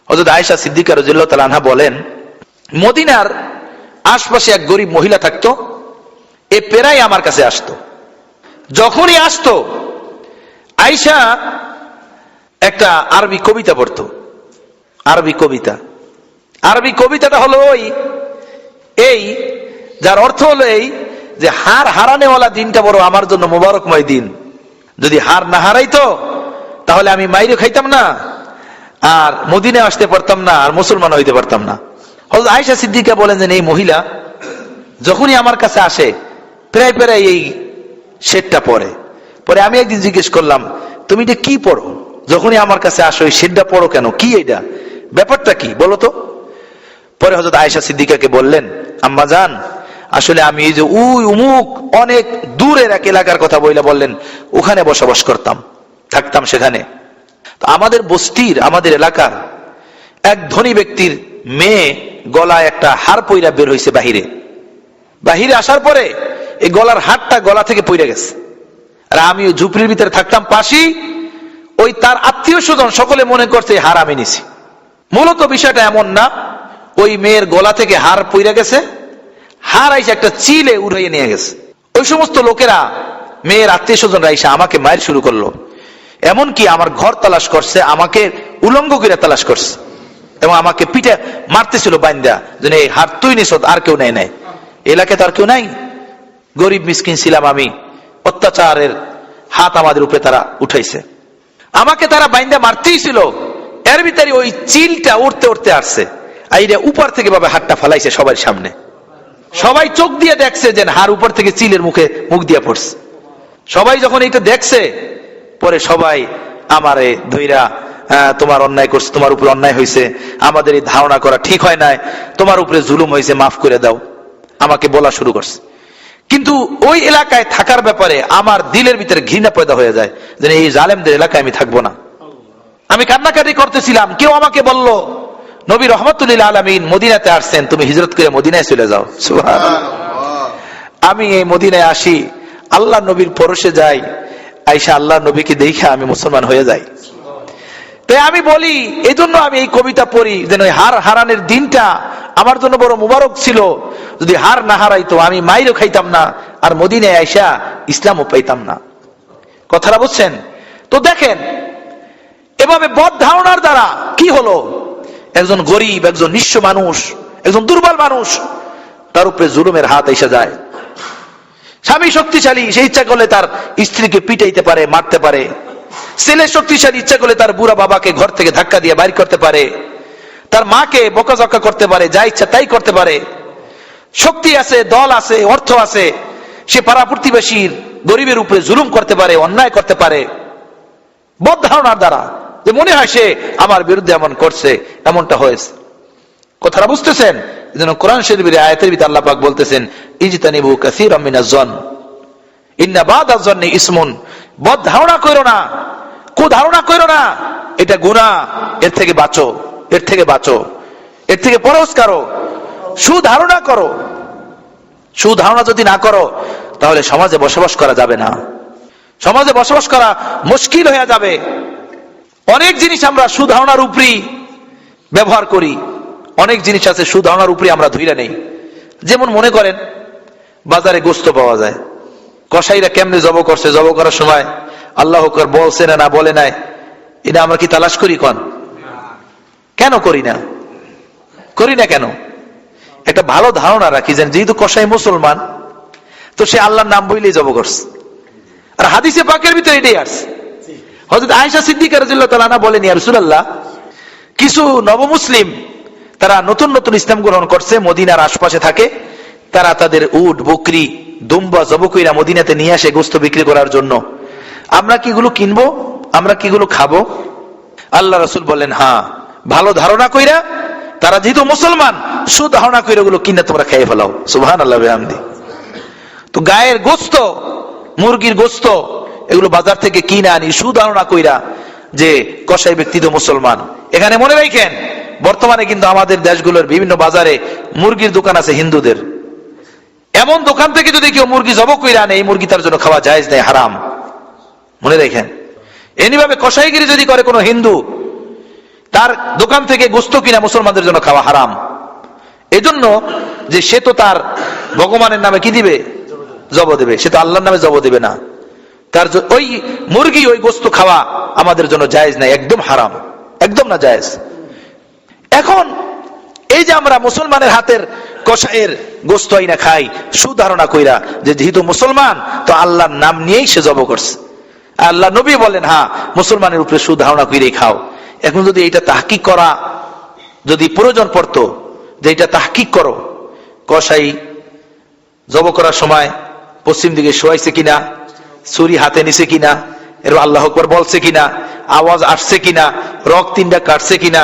হযরত আয়েশা সিদ্দিকা রাদিয়াল্লাহু তাআলা আনহা বলেন, মদিনার আশপাশে এক গরিব মহিলা থাকতো। এ প্রায় আমার কাছে আসতো। যখনই আসতো আয়েশা একটা আরবি কবিতা পড়তো। আরবি কবিতাটা হলো এই যার অর্থ হলো এই যে হার হারানেওয়ালা দিনটা বড় আমার জন্য মোবারকময় দিন। যদি হার না হারাইতো তাহলে আমি মাইরে খাইতাম না, আর মদিনায় আসতে পারতাম না, আর মুসলমান হইতে পারতাম না। হযরত আয়েশা সিদ্দিকা বলেন যে এই মহিলা যখনই আমার কাছে আসে প্রায় প্রায় এই শেডটা পরে। পরে আমি একদিন জিজ্ঞেস করলাম, তুমি এটা কি পড়ো? যখনই আমার কাছে আসো এই শেডটা পড়ো কেন? কি এটা, ব্যাপারটা কি বলো তো? পরে হযরত আয়েশা সিদ্দিকাকে বললেন, আম্মা জান, আসলে আমি এই যে উমুক অনেক দূরের এক এলাকার কথা বললেন, ওখানে বসবাস করতাম, থাকতাম সেখানে। তো আমাদের বস্তির, আমাদের এলাকার এক ধনী ব্যক্তির মেয়ে গলায় একটা হার পইরা বের হয়েছে বাহিরে আসার পরে এই গলার হারটা গলা থেকে পইরা গেছে। আর আমি ওই ঝুপড়ির ভিতরে থাকতাম পাশি, ওই তার আত্মীয় স্বজন সকলে মনে করছে হার আমি নিছি। মূলত বিষয়টা এমন না, ওই মেয়ের গলা থেকে হার পইরা গেছে, হার আইসা একটা চিলে উড়াইয়ে নিয়ে গেছে। ওই সমস্ত লোকেরা, মেয়ের আত্মীয় স্বজনরা আইসা আমাকে মায়ের শুরু করলো। এমনকি আমার ঘর তালাশ করছে, আমাকে উলঙ্গ করে তালাশ করছে, এবং আমাকে পিঠে মারতেছিল বাইন্দা, যে এই হার তুই নিস, আর কেউ নেয় নাই, এলাকায় তো আর কেউ নাই, গরিব মিসকিন ছিলাম আমি, অত্যাচারের হাত আমাদের উপরে তারা উঠাইছে, আমাকে তারা বাইন্দা মারতেই ছিল। এর ভিতরে ওই চিলটা উঠতে উঠতে আসছে, আইরে উপর থেকে ভাবে হাতটা ফালাইছে সবার সামনে। সবাই চোখ দিয়ে দেখছে যে হার উপর থেকে চিলের মুখ দিয়ে পড়ছে। সবাই যখন এটা দেখছে, পরে সবাই আমারে ধইরা, তোমার অন্যায় করছে, তোমার উপরে অন্যায় হয়েছে, আমাদের এই ধারণা করা ঠিক হয় নাই, তোমার উপরে জুলুম হয়েছে, মাফ করে দাও, আমাকে বলা শুরু করছে। কিন্তু ওই এলাকায় থাকার ব্যাপারে আমার দিলের ভিতরে ঘৃণা পয়দা হয়ে যায়, যে এই জালেমদের এলাকায় আমি থাকবো না। আমি কান্নাকাটি করতেছিলাম। কেউ আমাকে বলল, নবী রহমতুল্লাহ আলামিন মদিনাতে আসছেন, তুমি হিজরত করে মদিনায় চলে যাও। সুবহানাল্লাহ। আমি এই মদিনায় আসি, আল্লাহ নবীর পরশে যাই, আয়েশা আল্লাহ নবীকে দেখে আমি মুসলমান হয়ে যাই। তাই আমি বলি, এই জন্য আমি এই কবিতা পড়ি, যেন ওই হার হারানোর দিনটা আমার জন্য বড় মুবারক ছিল। যদি হার না হারাইতো আমি মাইরও খাইতাম না, আর মদিনায় আয়েশা ইসলামও পাইতাম না। কথাটা বুঝছেন তো? দেখেন এভাবে বদ ধারণার দ্বারা কি হলো, একজন গরিব, একজন নিঃস্ব মানুষ, একজন দুর্বল মানুষ, তার উপরে জুলুমের হাত এসে যায়। স্বামী শক্তিশালী, সে ইচ্ছা করলে তার স্ত্রীকে পিটাইতে পারে, মারতে পারে। ছেলে শক্তিশালী, ইচ্ছা করলে তার বুড়া বাবাকে ঘর থেকে ধাক্কা দিয়ে বাইর করতে পারে, তার মাকে বকাঝকা করতে পারে, যা ইচ্ছা তাই করতে পারে। শক্তি আছে, দল আছে, অর্থ আছে, সে পাড়া প্রতিবেশীর গরিবের উপরে জুলুম করতে পারে, অন্যায় করতে পারে বদ ধারণার দ্বারা, যে মনে হয় সে আমার বিরুদ্ধে এমন করছে, এমনটা হয়েছে। কথাটা বুঝতেছেন? এজন্য কোরআন শরীফের আয়াতের ভিতরে আল্লাহ পাক বলতেছেন, ইজতানিবু কাসীরাম মিনাজ জন ইন্না বাদাজ জন্নি ইসমুন। বদ ধারণা কইরো না, কুধারণা কইরো না, এটা গুনাহ, এর থেকে বাঁচো, এর থেকে বাঁচো, এর থেকে পরহেজ করো। সুধারণা করো। সুধারণা যদি না করো তাহলে সমাজে বসবাস করা যাবে না, সমাজে বসবাস করা মুশকিল হয়ে যাবে। অনেক জিনিস আমরা সুধারণার উপরই ব্যবহার করি, অনেক জিনিস আছে সুধারণার উপরই আমরা ধইরা নেই। যেমন মনে করেন বাজারে গোশত পাওয়া যায়, কসাইরা কেমনে জব করছে, জব করার সময় আল্লাহ আকবার বলছে না বলে নাই, এটা আমরা কি তালাশ করি? কেন করি না? কেন? একটা ভালো ধারণা রাখি যে যেহেতু কসাই মুসলমান, তো সে আল্লাহর নাম বইলেই জব করছে। আর হাদিসে পাকের ভিতরে এটাই আসছে। হযরত আয়েশা সিদ্দিকা রাদিয়াল্লাহু তাআলা আনহা বলেন, ইয়া রাসূলুল্লাহ, কিছু নবমুসলিম তারা নতুন নতুন ইসলাম গ্রহণ করছে, মদিনার আশপাশে থাকে, তারা তাদের উট, বকরি, দুম্বা জব কইরা মদিনাতে নিয়ে আসে গোশত বিক্রি করার জন্য। আমরা কি এগুলো কিনবো? আমরা কি এগুলো খাবো? আল্লাহ রাসূল বললেন, হ্যাঁ, ভালো ধারণা কইরা, তারা যেহেতু মুসলমান, সুধারণা কইরা এগুলো কিনে তোমরা খেয়ে ফেলাও। সুবহানাল্লাহ বিহামদি। তো গায়ের গোশত, মুরগির গোশত, এগুলো বাজার থেকে কিনে আনি সুধারণা কইরা যে কসাই ব্যক্তি তো মুসলমান। এখানে মনে রাখেন, বর্তমানে কিন্তু আমাদের দেশগুলোর বিভিন্ন বাজারে মুরগির দোকান আছে হিন্দুদের। এমন দোকান থেকে যদি কেউ মুরগি জব কইরা আনে, এই মুরগি তার জন্য খাওয়া জায়েজ নেই, হারাম। মনে রাখেন, এমনিভাবে কসাইগিরি যদি করে কোনো হিন্দু, তার দোকান থেকে গোস্ত কিনা মুসলমানদের জন্য খাওয়া হারাম। এজন্য যে সে তো তার ভগবানের নামে কি দিবে, জব দেবে, সে তো আল্লাহর নামে জব দেবে না। তার ওই মুরগি, ওই গোস্ত খাওয়া আমাদের জন্য জায়েজ নাই, একদম হারাম, একদম না জায়েজ। এখন এই যে আমরা মুসলমানের হাতের কসাইয়ের গোস্ত আইনা খাই, সুধারণা কইরা যে যেহেতু মুসলমান তো আল্লাহর নাম নিয়েই সে জব করছে। আল্লাহ নবী বলেন, হ্যাঁ মুসলমানের উপরে সুধারণা কইরেই খাও। এখন যদি এটা তাহকিক করা, যদি প্রয়োজন পড়তো যে এটা তাহকিক করো, কসাই জব করার সময় পশ্চিম দিকে শোয়াইছে কিনা, ছুরি হাতে নিছে কিনা, এর আল্লাহ আকবার বলছে কিনা, আওয়াজ আসছে কিনা, রক তিনটা কাটছে কিনা,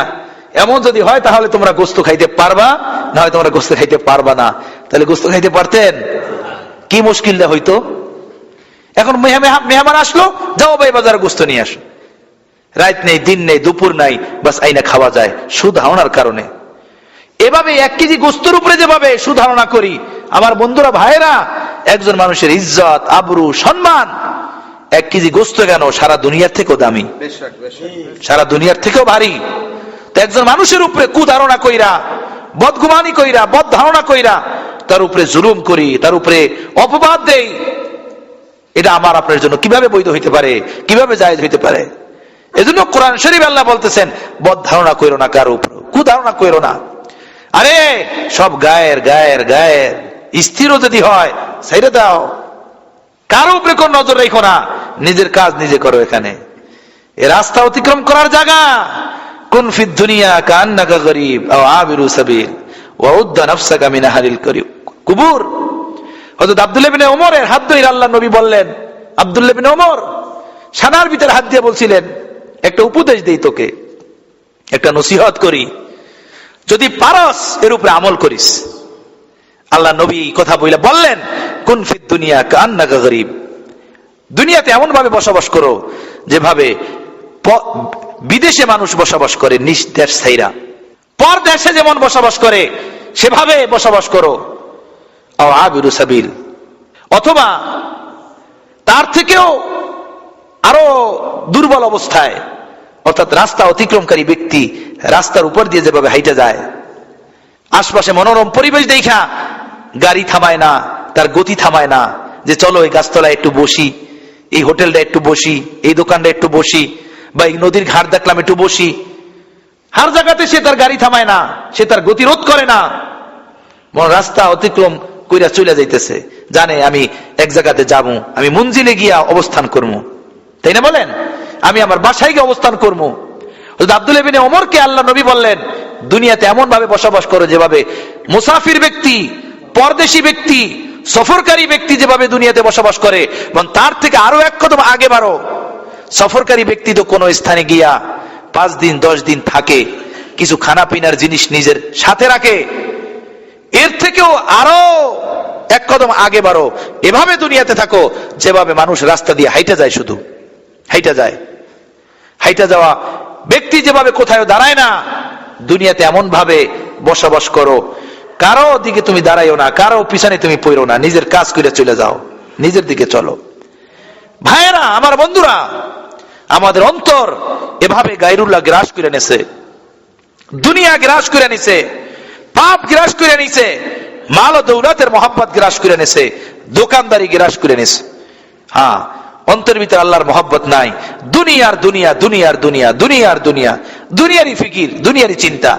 এমন যদি হয় তাহলে তোমরা গোস্ত খাইতে পারবা, না হয় তোমরা গোস্ত খাইতে পারবা না। তাহলে গোস্ত খাইতে পারতেন? কি মুশকিলটা হইতো। এখন মেহমান আসলো, যাও ভাই বাজারে গোস্ত নিয়ে আসো, রাত নেই, দিন নেই, দুপুর নাই, বাস আইনা খাওয়া যায় সুধারণার কারণে। এভাবে 1 কেজি গোস্তের উপরে যেভাবে সুধারণা করি, আমার বন্ধুরা ভাইরা, একজন মানুষের ইজ্জত, আবরু, সম্মান 1 কেজি গোস্ত কেন সারা দুনিয়ার থেকেও দামি, সারা দুনিয়ার থেকেও ভারী। তো একজন মানুষের উপরে কুধারণা কইরা, বদগুমানি কইরা, বদ ধারণা কইরা তার উপরে জুলুম করি, তার উপরে অপবাদ দেই, এটা আমার আপনার জন্য কিভাবে বৈধ হইতে পারে, কিভাবে জায়েজ হইতে পারে? এজন্য কোরআন শরীফ আল্লাহ বলতেছেন, বদ ধারণা কইরো না কারো উপর, কুধারণা কইরো না। আরে সব গায়ের গায়ের গায়ের, স্থিরও যদি হয় সাইরে দাও, কারো উপরে কোন নজর রেখো না, নিজের কাজ নিজে করো। এখানে এ রাস্তা অতিক্রম করার জায়গা। কুন ফিদ দুনিয়া কান্নাকা গরীব আও আবিরু সাবিল ওয়া উদ্দা নাফসাকা মিন আহলিল কুবুর। হযরত আব্দুল্লাহ ইবনে ওমরের হাত ধরে আল্লাহ নবী বললেন, আব্দুল্লাহ ইবনে ওমর সানার ভিতরে হাত দিয়ে বলছিলেন, একটা উপদেশ দেই তোকে, একটা নসিহত করি, যদি পারস এর উপরে আমল করিস। আল্লাহ নবী কথা বললেন, কুন ফিদ দুনিয়া কান্নাকা গরীব, দুনিয়াতে এমন ভাবে বসবাস করো যেভাবে বিদেশে মানুষ বসবাস করে, নিজ দেশ ছাইরা, পর দেশে যেমন বসবাস করে সেভাবে বসবাস করো। আও আবিরু সাবিল, অথবা তার থেকেও আরো দুর্বল অবস্থায়, অর্থাৎ রাস্তা অতিক্রমকারী ব্যক্তি রাস্তার উপর দিয়ে যেভাবে হাইটা যায়, আশপাশে মনোরম পরিবেশ দেখা গাড়ি থামায় না, তার গতি থামায় না, যে চলো এই গাছতলায় একটু বসি, এই হোটেলটা একটু বসি, এই দোকানটা একটু বসি, বা এই নদীর ঘাট দেখলাম একটু বসি। হার জায়গাতে সে তার গাড়ি থামায় না, সে তার গতি রোধ করে না, রাস্তা অতিক্রম কইরা চলে যাইতেছে, জানে আমি এক জায়গাতে যাবো, আমি মঞ্জিলে গিয়া অবস্থান করবো, তাই না বলেন, আমি আমার বাসায় গিয়ে অবস্থান করবো। আব্দুল্লাহ ইবনে ওমরকে আল্লাহ নবী বললেন, দুনিয়াতে এমন ভাবে বসবাস করো যেভাবে মুসাফির ব্যক্তি, পরদেশী ব্যক্তি, সফরকারী ব্যক্তি যেভাবে দুনিয়াতে বসবাস করে, এবং তার থেকে আরো 1 কদম আগে বাড়ো। সফরকারী ব্যক্তি তো কোনো স্থানে গিয়া 5 দিন 10 দিন থাকে, কিছু খানা পিনার জিনিস নিজের সাথে রাখে, এর থেকেও আরো 1 কদম আগে বাড়ো। এভাবে দুনিয়াতে থাকো যেভাবে মানুষ রাস্তা দিয়ে হাইটা যায়, শুধু হাইটা যায়। হাইটা যাওয়া ব্যক্তি যেভাবে কোথাও দাঁড়ায় না, দুনিয়াতে এমন ভাবে বসবাস করো, কারো দিকে তুমি দাঁড়াইও না, কারো পিছনে তুমি পড়ো না, নিজের কাজ করে চলে যাও, নিজের দিকে চলো। ভাইয়েরা, আমার বন্ধুরা, আমাদের অন্তর এভাবে গায়রুল্লাহ গ্রাস করে নিছে, দুনিয়া গ্রাস করে নিছে, পাপ গ্রাস করে নিছে, মাল ও দৌলতের মোহাব্বত গ্রাস করে নিছে, দোকানদারি গ্রাস করে নিছে। হ্যাঁ, অন্তরের ভিতরে আল্লাহর মোহাব্বত নাই, দুনিয়ার দুনিয়া, দুনিয়ার দুনিয়া, দুনিয়ার দুনিয়া, দুনিয়ারই ফিকির, দুনিয়ারই চিন্তা।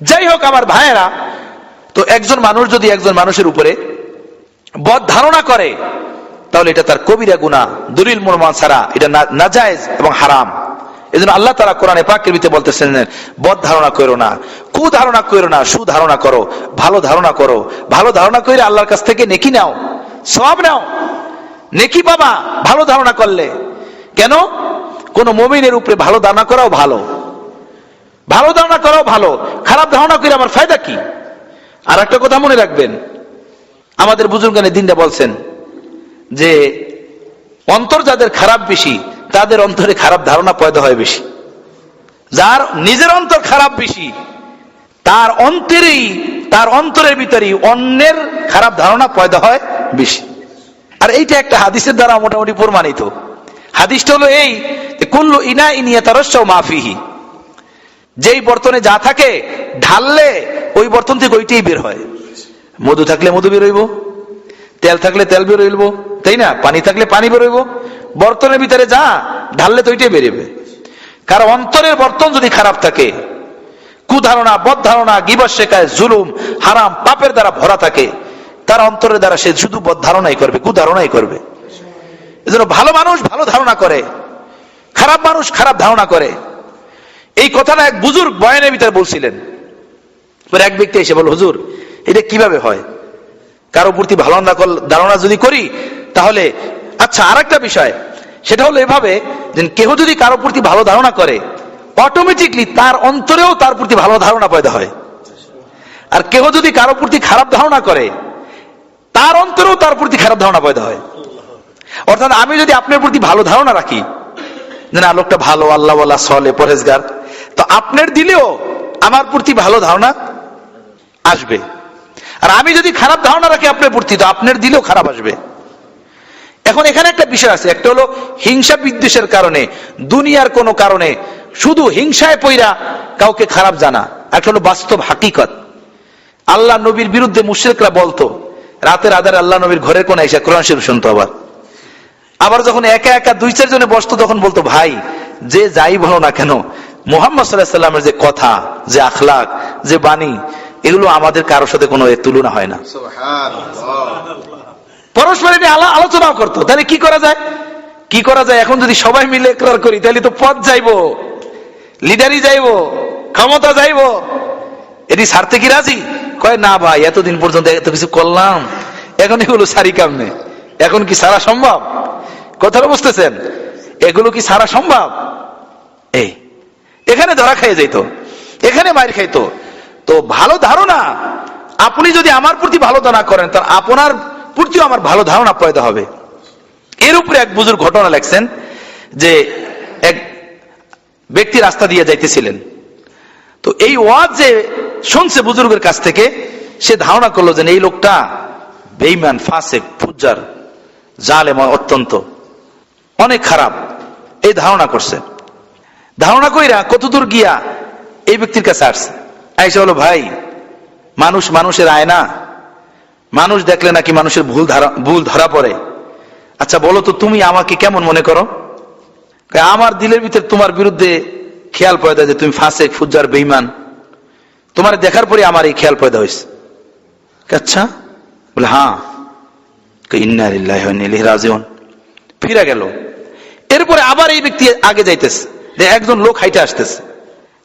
যাই হোক আমার ভাইয়েরা, তো একজন মানুষ যদি একজন মানুষের উপরে বদ ধারণা করে, তাহলে এটা তার কবিরা গুনাহ, দলিল প্রমাণ ছাড়া এটা নাজায়েজ এবং হারাম। এজন্য আল্লাহ তাআলা কোরআনে পাকের ভিতরে বলতেছেন, বদ ধারণা করো না, কুধারণা করো না, সুধারণা করো, ভালো ধারণা করো। ভালো ধারণা করে আল্লাহর কাছ থেকে নেকি নাও, সওয়াব নাও, নেকি পাবা ভালো ধারণা করলে। কেন? কোন মুমিনের উপরে ভালো ধারণা করাও ভালো, ভালো ধারণা করাও ভালো, খারাপ ধারণা করে আমার ফায়দা কি? আর একটা কথা মনে রাখবেন, আমাদের বুজুর্গানে দিনটা বলছেন যে অন্তর যাদের খারাপ বেশি, তাদের অন্তরে খারাপ ধারণা পয়দা হয় বেশি। যার নিজের অন্তর খারাপ বেশি, তার অন্তরেই তার অন্তরের ভিতরে অন্যের খারাপ ধারণা পয়দা হয় বেশি। আর এইটা একটা হাদিসের দ্বারা মোটামুটি প্রমাণিত। হাদিসটা হলো এই, কুল্লু ইনা ইনিয়া তারস্সাউ মাফিহি, যেই বর্তনে যা থাকে ঢাললে ওই বর্তন থেকে ওইটাই বের হয়। মধু থাকলে মধু বের হইব, তেল থাকলে তেল বের হইব, তাই না? পানি থাকলে পানি বের হইব। বর্তনের ভিতরে যা ঢাললে তো ওইটাই বেরোবে। কারণ অন্তরের বর্তন যদি খারাপ থাকে, কুধারণা, বদ ধারণা, গীবত শেখায়, জুলুম, হারাম, পাপের দ্বারা ভরা থাকে, তার অন্তরের দ্বারা সে শুধু বদ ধারণাই করবে, কুধারণাই করবে। এজন্য ভালো মানুষ ভালো ধারণা করে, খারাপ মানুষ খারাপ ধারণা করে। এই কথাটা এক বুজুর্গ বয়ানের ভিতরে বলছিলেন। এক ব্যক্তি এসে বলল, হুজুর এটা কিভাবে হয়? কারো প্রতি ভালো ধারণা যদি করি তাহলে, আচ্ছা আর একটা বিষয়, সেটা হলো এভাবে যে কেউ যদি কারো প্রতি ভালো ধারণা করে, অটোমেটিকলি তার অন্তরেও তার প্রতি ভালো ধারণা পয়দা হয়। আর কেউ যদি কারো প্রতি খারাপ ধারণা করে, তার অন্তরেও তার প্রতি খারাপ ধারণা পয়দা হয়। অর্থাৎ আমি যদি আপনার প্রতি ভালো ধারণা রাখি যে না, লোকটা ভালো, আল্লাহওয়ালা, সলে, পরহেজগার, তো আপনার দিলেও আমার প্রতি ভালো ধারণা আসবে। আর আমি যদি খারাপ ধারণা রাখি আপনার প্রতি, তো আপনার দিলেও খারাপ আসবে। এখন এখানে একটা বিষয় আছে, একটা হলো হিংসা বিদ্বেষের কারণে, দুনিয়ার কোনো কারণে শুধু হিংসায় পইরা কাউকে খারাপ জানা। একটা হলো বাস্তব হাকিকত। আল্লাহ নবীর বিরুদ্ধে মুশরিকরা বলতো, রাতের আধারে আল্লাহ নবীর ঘরের কোণে এসে কোরআন শরীফ শুনতো। আবার যখন একা একা দুই চার জনে বসতো, তখন বলতো, ভাই যে যাই বলো না কেন, মুহাম্মদ সাল্লাল্লাহু আলাইহি সাল্লামের যে কথা, যে আখলাক, যে বাণী, এগুলো আমাদের কারোর সাথে কোনো তুলনা হয় না। পরস্পর নিয়ে আলোচনাও করতো। তাহলে কি করা যায়? কি করা যায়? এখন যদি সবাই মিলে একরার করি, তাহলে তো পদ যাইবো, লিডারই যাইবো, ক্ষমতা যাইবো। এটি ছাড়তে কি রাজি? কয় না ভাই, এতদিন পর্যন্ত এত কিছু করলাম, এখন এগুলো সারি কামনে, এখন কি সারা সম্ভব? কথাটা বুঝতেছেন? এগুলো কি সারা সম্ভব? এই এখানে ধরা খেয়ে যাইতো, এখানে মার খাইতো। তো ভালো ধারণা, আপনি যদি আমার প্রতি ভালো ধারণা করেন, তার আপনার প্রতিও আমার ভালো ধারণা পয়দা হবে। এর উপরে এক বুজুর্গ ঘটনা লেখছেন যে এক ব্যক্তি রাস্তা দিয়ে যাইতেছিলেন। তো এই ওয়াজ যে শুনছে বুজুর্গের কাছ থেকে, সে ধারণা করলো যে এই লোকটা বেঈমান, ফাসিক, ফুজ্জার, জালেম, অত্যন্ত অনেক খারাপ। এই ধারণা করছে। ধারণা কইরা কতদূর গিয়া এই ব্যক্তির কাছে আসছে। আইসা বলো, ভাই মানুষ মানুষের আয়না, মানুষ দেখলে নাকি মানুষের ভুল ধরা পড়ে। আচ্ছা বলো তো, তুমি আমাকে কেমন মনে করো? আমার দিলের ভিতরে তোমার বিরুদ্ধে খেয়াল পয়দা যে তুমি ফাসিক, ফুজ্জার, বেঈমান। তোমার দেখার পরে আমার এই খেয়াল পয়দা হয়েছে। আচ্ছা বলে, হ্যাঁ। ইন্না লিল্লাহি ওয়া ইন্না ইলাইহি রাজিউন। ফিরে গেল। এরপরে আবার এই ব্যক্তি আগে যাইতেছে, একজন লোক হাইটে আসতেছে।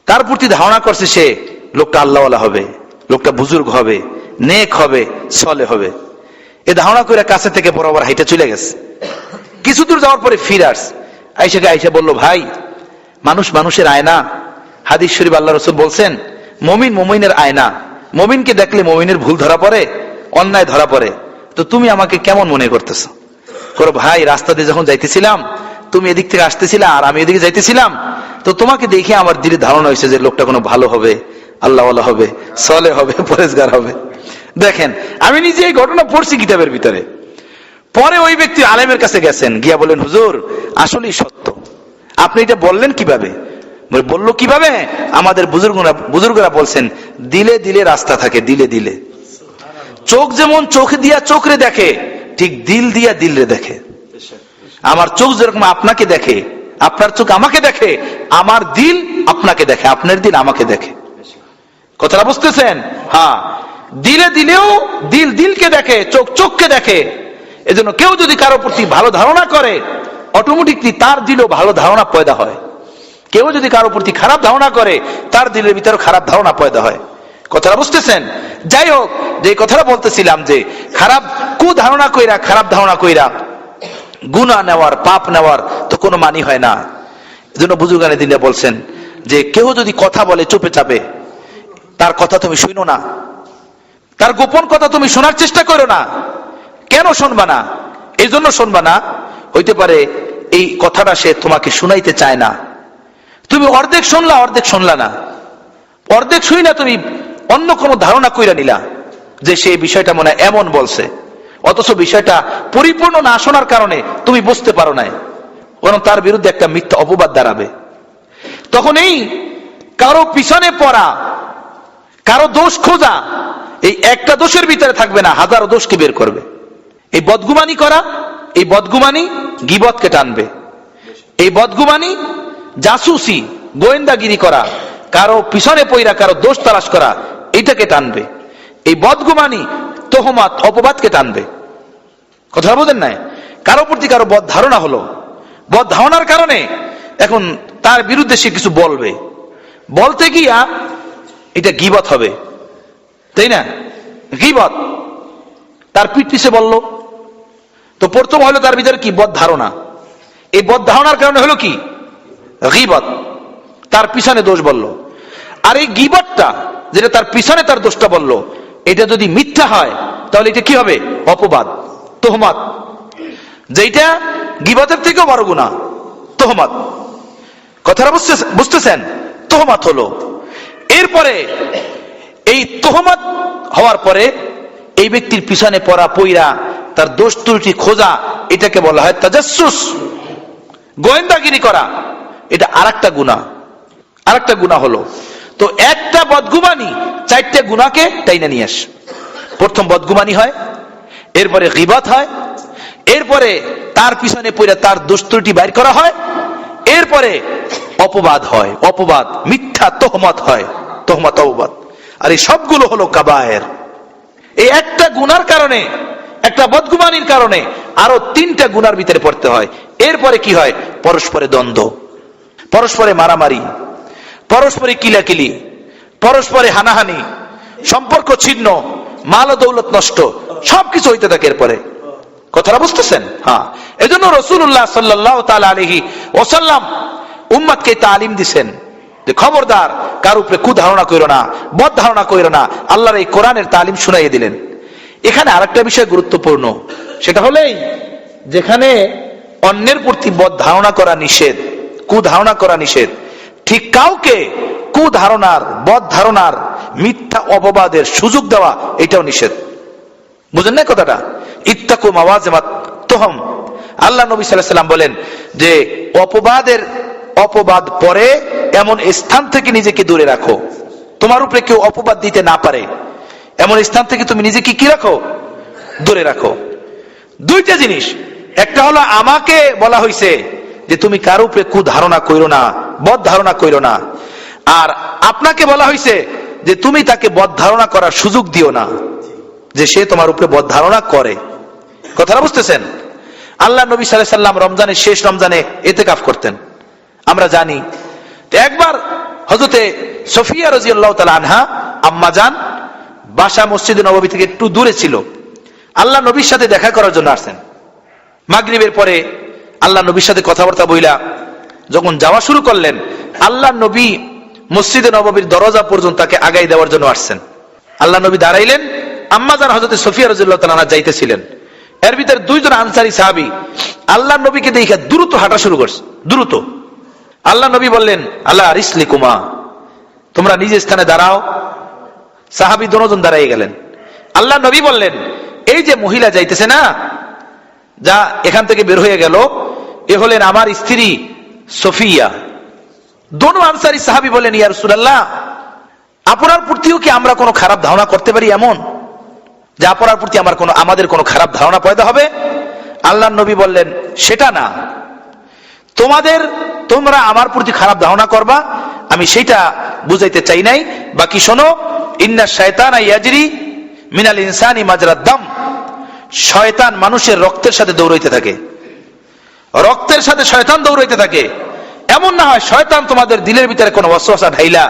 তার প্রতি ধারণা করছে সে লোকটা আল্লাহওয়ালা হবে, লোকটা বুজুর্গ হবে, নেক হবে, সলে হবে। এ ধারণা করে কাছে থেকে বরাবর হাইটে চলে গেছে। কিছু দূর যাওয়ার পরে ফিরে আসছে। আইসা বললো, ভাই মানুষ মানুষের আয়না। হাদিস শরীফ আল্লাহ রাসূল বলছেন, মুমিন মুমিনের আয়না। মুমিনকে দেখলে মুমিনের ভুল ধরা পড়ে, অন্যায় ধরা পড়ে। তো তুমি আমাকে কেমন মনে করতেছো? করো, ভাই রাস্তা দিয়ে যখন যাইতেছিলাম, তুমি এদিক থেকে আসতেছিলা আর আমি এদিকে যাইতেছিলাম, তো তোমাকে দেখে আমার দিলে ধারণা হয়েছে যে লোকটা কোনো ভালো হবে, আল্লাহওয়ালা হবে, সলে হবে, পরেজগার হবে। দেখেন, আমি নিজে এই ঘটনা পড়ছি কিতাবের ভিতরে। পরে ওই ব্যক্তি আলেমের কাছে গেছেন, গিয়া বলেন, হুজুর আসলেই সত্য। আপনি এটা বললেন কিভাবে? বললো কিভাবে? আমাদের বুজুর্গরা বলছেন, দিলে দিলে রাস্তা থাকে, দিলে দিলে। চোখ যেমন চোখ দিয়া চোখরে দেখে, ঠিক দিল দিয়া দিলরে দেখে। আমার চোখ যেরকম আপনাকে দেখে, আপনার চোখ আমাকে দেখে, আমার দিল আপনাকে দেখে, আপনার দিল আমাকে দেখে। কথাটা বুঝতেছেন? হ্যাঁ, দিলে দিলেও দিল দিলকে দেখে, চোখ চোখকে দেখে। এজন্য কেউ যদি কারো প্রতি ভালো ধারণা করে, অটোমেটিকলি তার দিলেও ভালো ধারণা পয়দা হয়। কেউ যদি কারো প্রতি খারাপ ধারণা করে, তার দিলের ভিতরে খারাপ ধারণা পয়দা হয়। কথাটা বুঝতেছেন? যাই হোক, যে কথাটা বলতেছিলাম যে খারাপ কুধারণা কইরা, খারাপ ধারণা কইরা গুনাহ নেওয়ার, পাপ নেওয়ার তো কোনো মানি হয় না। এজন্য বুজুর্গানে দিনে বলছেন যে কেউ যদি কথা বলে চুপে চাপে, তার কথা তুমি শুনো না, তার গোপন কথা তুমি শোনার চেষ্টা করো না। কেন শুনবা না? এই জন্য শুনবা না, হইতে পারে এই কথাটা সে তোমাকে শুনাইতে চায় না। তুমি অর্ধেক শুনলা, অর্ধেক শুনলা না। অর্ধেক শুই না, তুমি অন্য কোনো ধারণা কইরা নিলা যে সেই বিষয়টা মনে হয় এমন বলছে, অথচ বিষয়টা পরিপূর্ণ না শোনার কারণে তুমি বুঝতে পারো নাই, বরং তার বিরুদ্ধে একটা মিথ্যা অপবাদ দাঁড়াবে। তখন এই কারো পিছনে পড়া, কারো দোষ খোঁজা, এই একটা দোষের ভিতরে থাকবে না, হাজারো দোষকে বের করবে। এই বদগুমানি করা, এই বদগুমানি গীবতকে টানবে। এই বদগুমানি জাসুসি, গোয়েন্দাগিরি করা, কারো পিছনে পইরা কারো দোষ তালাশ করা, এইটাকে টানবে। এই বদগুমানি তোহমাত, অপবাদকে টানবে। কথা বোঝেন নাই? কারো প্রতি কারো বদ ধারণা হলো, বদ ধারণার কারণে এখন তার বিরুদ্ধে সে কিছু বলবে, বলতে গিয়া এটা গীবত হবে, তাই না? গীবত, তার পিঠ পিছে বলল, তো প্রথম হলো তার ভিতরে কি? বদ ধারণা। এই বদ ধারণার কারণে হলো কি? গীবত, তার পিছনে দোষ বলল। আর এই গীবতটা, যেটা তার পিছনে তার দোষটা বলল, এটা যদি মিথ্যা হয় তাহলে এটা কি হবে? অপবাদ, তোহমাত, যেটা গীবতের থেকেও বড় গুনাহ, তোহমাত। কথাটা বুঝতেছেন? তোহমাত হলো। এরপরে এই তোহমাত হওয়ার পরে এই ব্যক্তির পিছনে পড়া, পইরা তার দোষ ত্রুটি খোঁজা, এটাকে বলা হয় তাজাসসুস, গোয়েন্দাগিরি করা। এটা আরেকটা গুনাহ, আরেকটা গুনাহ হলো। তো একটা বদগুমানি চারটে গুনাহকে টাইনা নিয়ে আসে। প্রথম বদগুমানি হয়, এরপরে গীবত হয়, এরপরে তার পিছনে পড়ে তার দোষ ত্রুটি বাইর করা হয়, এরপরে অপবাদ হয়, অপবাদ, মিথ্যা তোহমত হয়, তোহমত, অপবাদ। আর এই সবগুলো হলো কাবায়ের। এই একটা গুনার কারণে, একটা বদগুমানির কারণে আরো তিনটা গুনার ভিতরে পড়তে হয়। এরপরে কি হয়? পরস্পরে দ্বন্দ্ব, পরস্পরে মারামারি, পরস্পরে কিলাকিলি, পরস্পরে হানাহানি, সম্পর্ক ছিন্ন, মাল ও দৌলত নষ্ট, সবকিছু হইতে থাকে এরপরে। কথাটা বুঝতেছেন? হ্যাঁ। এজন্য রাসূলুল্লাহ সাল্লাল্লাহু তাআলা আলাইহি ওয়াসাল্লাম উম্মতকে তালিম দিবেন যে খবরদার কার উপরে কুধারণা কইরো না, বদ ধারণা কইরো না। আল্লাহর এই কোরআনের তালিম শুনাইয়ে দিলেন। এখানে আরেকটা বিষয় গুরুত্বপূর্ণ, সেটা হলেই যেখানে অন্যের প্রতি বদ ধারণা করা নিষেধ, কুধারণা করা নিষেধ, ঠিক কাউকে কুধারণার, বদ ধারণার, মিথ্যা অপবাদের সুযোগ দেওয়া এটাও নিষেধ। বুঝেন না কথাটা? ইত্তাকু মাওয়াজিমাত তুহম। আল্লাহ নবী সাল্লাল্লাহু আলাইহি ওয়াসাল্লাম বলেন যে অপবাদ পরে এমন স্থান থেকে নিজেকে দূরে রাখো, তোমার উপরে কেউ অপবাদ দিতে না পারে এমন স্থান থেকে তুমি নিজেকে কি রাখো? দূরে রাখো। দুইটা জিনিস, একটা হলো আমাকে বলা হয়েছে যে তুমি কারো উপরে কুধারণা কইরো না, বদ ধারণা কইরো না, আর আপনাকে বলা হয়েছে যে তুমি তাকে বদ ধারণা করার সুযোগ দিও না, যে সে তোমার উপরে বদ ধারণা করে। কথাটা বুঝতেছেন? আল্লাহ নবী সাল্লাল্লাহু আলাইহি ওয়াসাল্লাম রমজানের শেষ রমজানে ইতিকাফ করতেন, আমরা জানি। একবার হযরতে সফিয়া রাদিয়াল্লাহু তাআলা আনহা, আম্মা জান, বাসা মসজিদে নববী থেকে একটু দূরে ছিল। আল্লাহ নবীর সাথে দেখা করার জন্য আসছেন। মাগরিবের পরে আল্লাহ নবীর সাথে কথাবার্তা বইলা যখন যাওয়া শুরু করলেন, আল্লাহ নবী মসজিদে নববীর দরজা পর্যন্ত তাকে আগাই দেওয়ার জন্য আসছেন। আল্লাহ নবী দাঁড়াইলেন, আম্মা জান হযরতে সফিয়া রাদিয়াল্লাহু তাআলা আনহা যাইতেছিলেন। এর ভিতরে দুইজন আনসারী সাহাবী আল্লাহ নবীকে দেখে দ্রুত হাঁটা শুরু করছে, দ্রুত। আল্লাহ নবী বললেন, আল্লাহ রিসলিকুমা, তোমরা নিজ স্থানে দাঁড়াও। সাহাবী দুজন দাঁড়াই গেলেন। আল্লাহ নবী বললেন, এই যে মহিলা যাইতেছে না, যা এখান থেকে বের হয়ে গেল, এ হলেন আমার স্ত্রী সফিয়া। দোনো আনসারী সাহাবী বলেন, ইয়া রাসূলুল্লাহ, আপনার প্রতিও কি আমরা কোনো খারাপ ধারণা করতে পারি এমন যে আপনার প্রতি আমাদের কোনো খারাপ ধারণা পয়দা হবে? আল্লাহ নবী বললেন, সেটা না, তোমরা আমার প্রতি খারাপ ধারণা করবা আমি সেটা বুঝাইতে চাই নাই। বাকি শোনো, ইন্না শায়তানা ইয়াজরি মিনাল ইনসানি মাজরাদ দাম, শয়তান মানুষের রক্তের সাথে দৌড়াইতে থাকে, রক্তের সাথে শয়তান দৌড়াইতে থাকে। এমন না হয় শয়তান তোমাদের দিলের ভিতরে কোনো ওয়াসওয়াসা ঢাইলা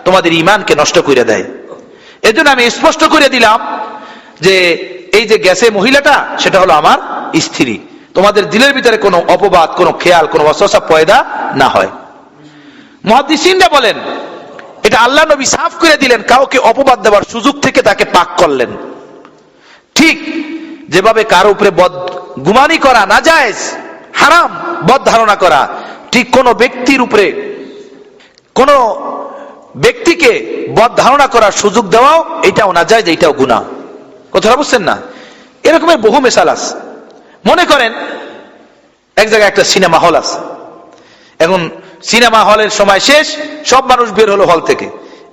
তোমাদের ঈমানকে নষ্ট করে দেয়। এজন্য আমি স্পষ্ট করে দিলাম যে এই যে গেছে মহিলাটা, সেটা হলো আমার স্ত্রী, তোমাদের দিলের ভিতরে কোনো অপবাদ, কোনো খেয়াল, কোনো ওয়াসওয়াসা পয়দা না হয়। মুহাদ্দিসিনরা বলেন, এটা আল্লাহ নবী সাফ করে দিলেন, কাউকে অপবাদ দেওয়ার সুযোগ থেকে তাকে পাক করলেন। ঠিক যেভাবে কারো উপরে বদগুমানি করা নাজায়েজ, হারাম, বদ ধারণা করা, ঠিক কোন ব্যক্তির উপরে, কোন ব্যক্তিকে বদ ধারণা করার সুযোগ দেওয়াও এটাও না যায়, এটাও গুনাহ। কথাটা বুঝছেন না? এরকমের বহু মেসাল আছে। মনে করেন এক জায়গায় একটা সিনেমা হল আছে, এখন সিনেমা হলের সময় শেষ, সব মানুষ বের হলো হল থেকে।